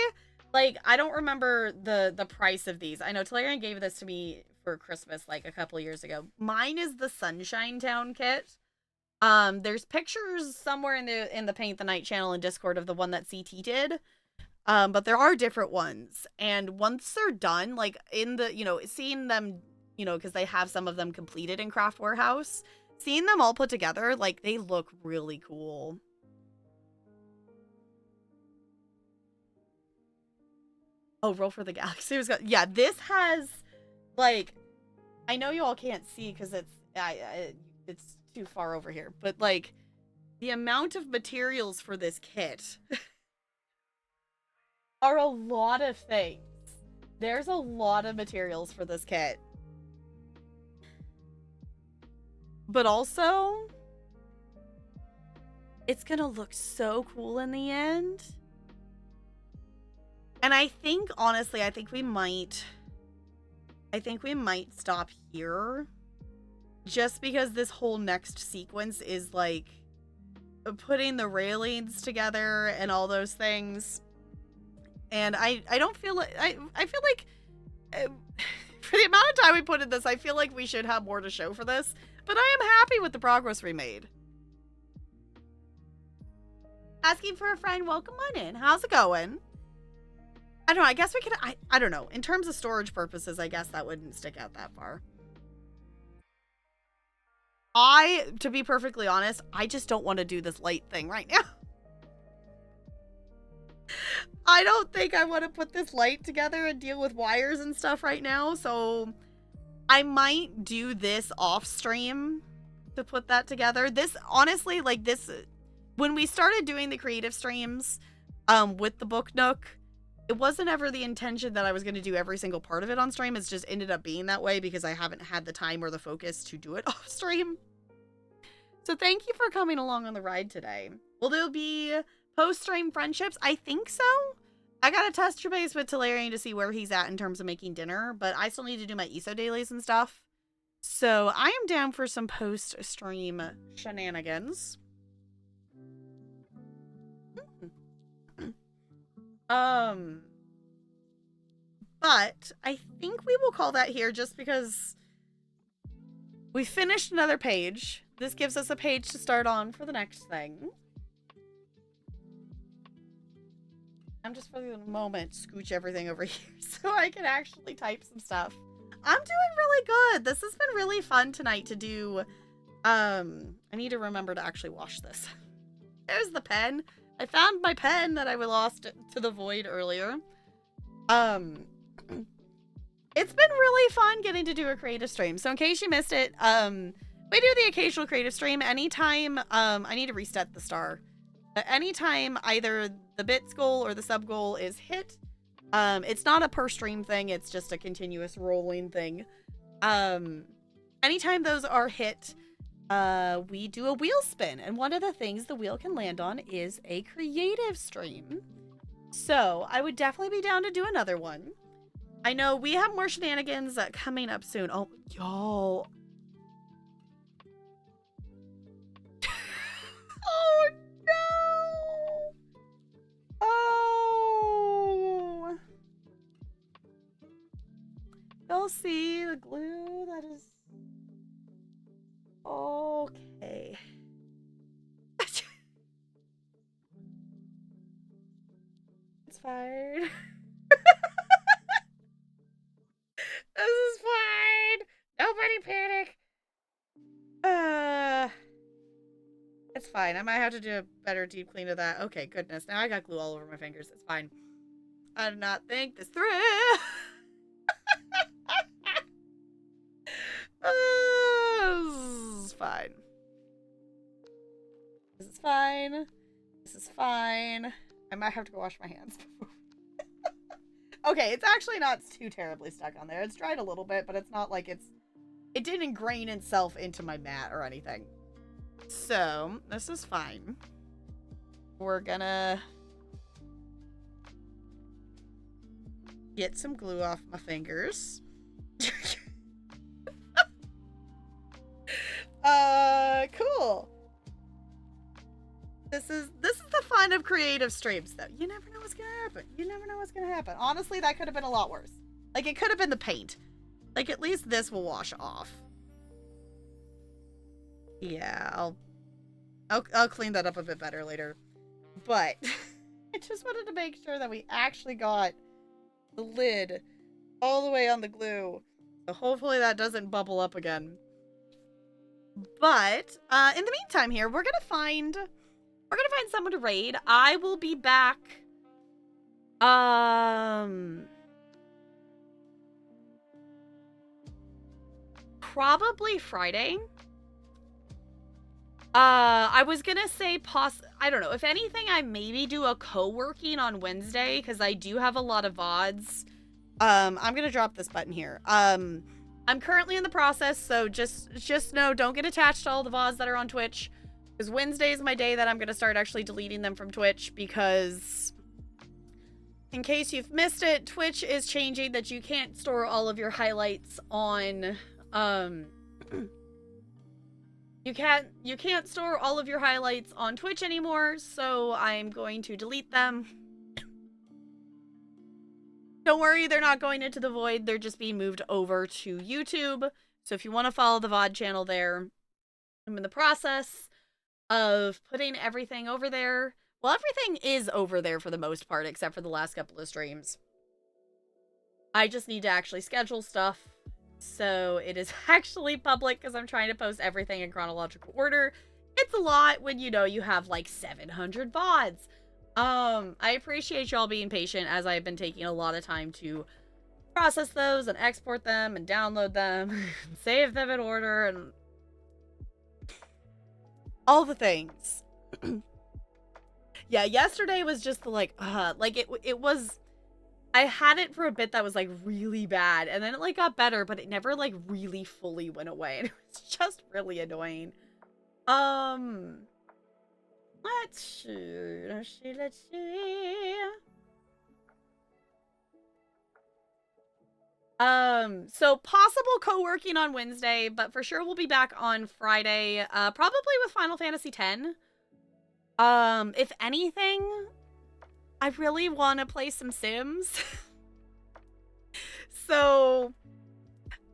like, I don't remember the price of these. I know Talarian gave this to me for Christmas, like, a couple years ago. Mine is the Sunshine Town kit. There's pictures somewhere in the Paint the Night channel and Discord of the one that CT did. But there are different ones. And once they're done, like in the, you know, seeing them, you know, because they have some of them completed in Craft Warehouse, seeing them all put together, like they look really cool. Oh, Roll for the Galaxy was good. Yeah, this has, like, I know you all can't see because it's too far over here, but like the amount of materials for this kit are a lot of things. There's a lot of materials for this kit. But also, it's gonna look so cool in the end. And I think, honestly, I think we might stop here. Just because this whole next sequence is, like, putting the railings together and all those things. And I don't feel like... I feel like... for the amount of time we put in this, I feel like we should have more to show for this. But I am happy with the progress we made. Asking for a friend, welcome on in. How's it going? I don't know, I guess we could... I don't know. In terms of storage purposes, I guess that wouldn't stick out that far. To be perfectly honest, I just don't want to do this light thing right now. I don't think I want to put this light together and deal with wires and stuff right now, so I might do this off stream to put that together. This, honestly, like this, when we started doing the creative streams with the Book Nook, it wasn't ever the intention that I was going to do every single part of it on stream. It's just ended up being that way because I haven't had the time or the focus to do it off stream. So thank you for coming along on the ride today. Will there be post-stream friendships? I think so. I gotta test your base with Talarian to see where he's at in terms of making dinner, but I still need to do my ESO dailies and stuff. So I am down for some post-stream shenanigans. But I think we will call that here just because we finished another page. This gives us a page to start on for the next thing. I'm just for the moment scooch everything over here so I can actually type some stuff. I'm doing really good. This has been really fun tonight to do. I need to remember to actually wash this. There's the pen. I found my pen that I lost to the void earlier. It's been really fun getting to do a creative stream. So in case you missed it, we do the occasional creative stream anytime. I need to reset the star. But anytime either the bits goal or the sub goal is hit, it's not a per stream thing. It's just a continuous rolling thing. Anytime those are hit, we do a wheel spin. And one of the things the wheel can land on is a creative stream. So I would definitely be down to do another one. I know we have more shenanigans coming up soon. Oh, y'all. Oh, no. Oh. Y'all see the glue that is... Okay. It's fine. This is fine. Nobody panic. It's fine. I might have to do a better deep clean of that. Okay, goodness. Now I got glue all over my fingers. It's fine. I did not think this through. This is fine. This is fine. This is fine. I might have to go wash my hands before. Okay, it's actually not too terribly stuck on there. It's dried a little bit, but it's not like it didn't ingrain itself into my mat or anything. So, this is fine. We're gonna get some glue off my fingers. Cool. This is the fun of creative streams, though. You never know what's gonna happen. You never know what's gonna happen. Honestly, that could have been a lot worse. Like, it could have been the paint. Like, at least this will wash off. Yeah, I'll clean that up a bit better later. But I just wanted to make sure that we actually got the lid all the way on the glue. So hopefully that doesn't bubble up again. But in the meantime here, we're gonna find someone to raid. I will be back. Probably Friday. I was gonna say I don't know. If anything, I maybe do a co-working on Wednesday because I do have a lot of VODs. I'm gonna drop this button here. I'm currently in the process, so just know, don't get attached to all the VODs that are on Twitch. Because Wednesday is my day that I'm going to start actually deleting them from Twitch, because in case you've missed it, Twitch is changing that you can't store all of your highlights on, you can't store all of your highlights on Twitch anymore, so I'm going to delete them. Don't worry, they're not going into the void, they're just being moved over to YouTube. So if you want to follow the VOD channel there, I'm in the process of putting everything over there. Well, everything is over there for the most part, except for the last couple of streams. I just need to actually schedule stuff, so it is actually public, because I'm trying to post everything in chronological order. It's a lot when, you know, you have like 700 VODs. I appreciate y'all being patient, as I've been taking a lot of time to process those and export them and download them and save them in order and all the things. Yeah, yesterday was just like it was, I had it for a bit that was like really bad, and then it like got better, but it never like really fully went away, and it was just really annoying. Let's see. So possible co-working on Wednesday, but for sure we'll be back on Friday, probably with Final Fantasy X. If anything, I really want to play some Sims. So,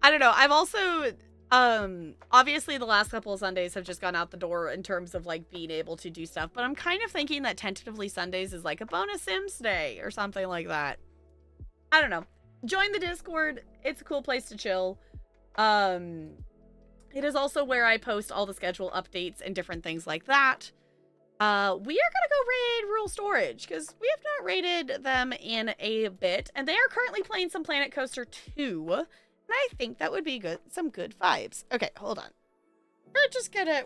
I don't know. I've also, obviously the last couple of Sundays have just gone out the door in terms of like being able to do stuff, but I'm kind of thinking that tentatively Sundays is like a bonus Sims day or something like that. I don't know. Join the Discord. It's a cool place to chill. It is also where I post all the schedule updates and different things like that. We are gonna go raid Rural Storage because we have not raided them in a bit, and they are currently playing some Planet Coaster 2, and I think that would be good, some good vibes. Okay, hold on. We're just gonna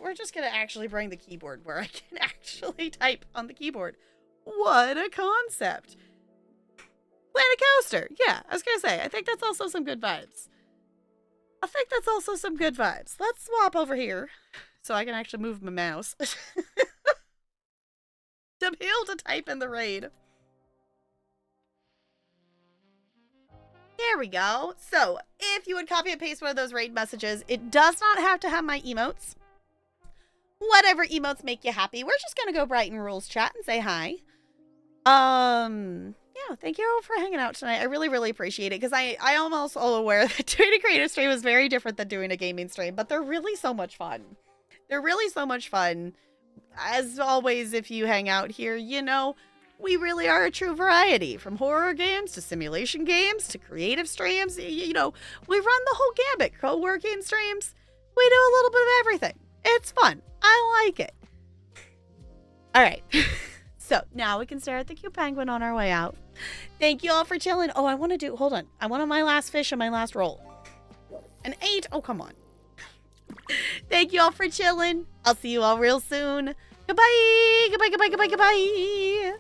actually bring the keyboard where I can actually type on the keyboard. What a concept! Planet Coaster, yeah, I was gonna say, I think that's also some good vibes. Let's swap over here so I can actually move my mouse. To be able to type in the raid. There we go. So, if you would copy and paste one of those raid messages, it does not have to have my emotes. Whatever emotes make you happy. We're just gonna go Brighton Rules chat and say hi. Yeah, thank you all for hanging out tonight. I really, really appreciate it because I am also aware that doing a creative stream is very different than doing a gaming stream, but they're really so much fun. As always, if you hang out here, you know, we really are a true variety. From horror games to simulation games to creative streams. You know, we run the whole gambit. Co-working streams. We do a little bit of everything. It's fun. I like it. All right. So now we can stare at the cute penguin on our way out. Thank you all for chilling. Oh, hold on. I wanted my last fish and my last roll. An 8. Oh, come on. Thank you all for chilling. I'll see you all real soon. Goodbye. Goodbye.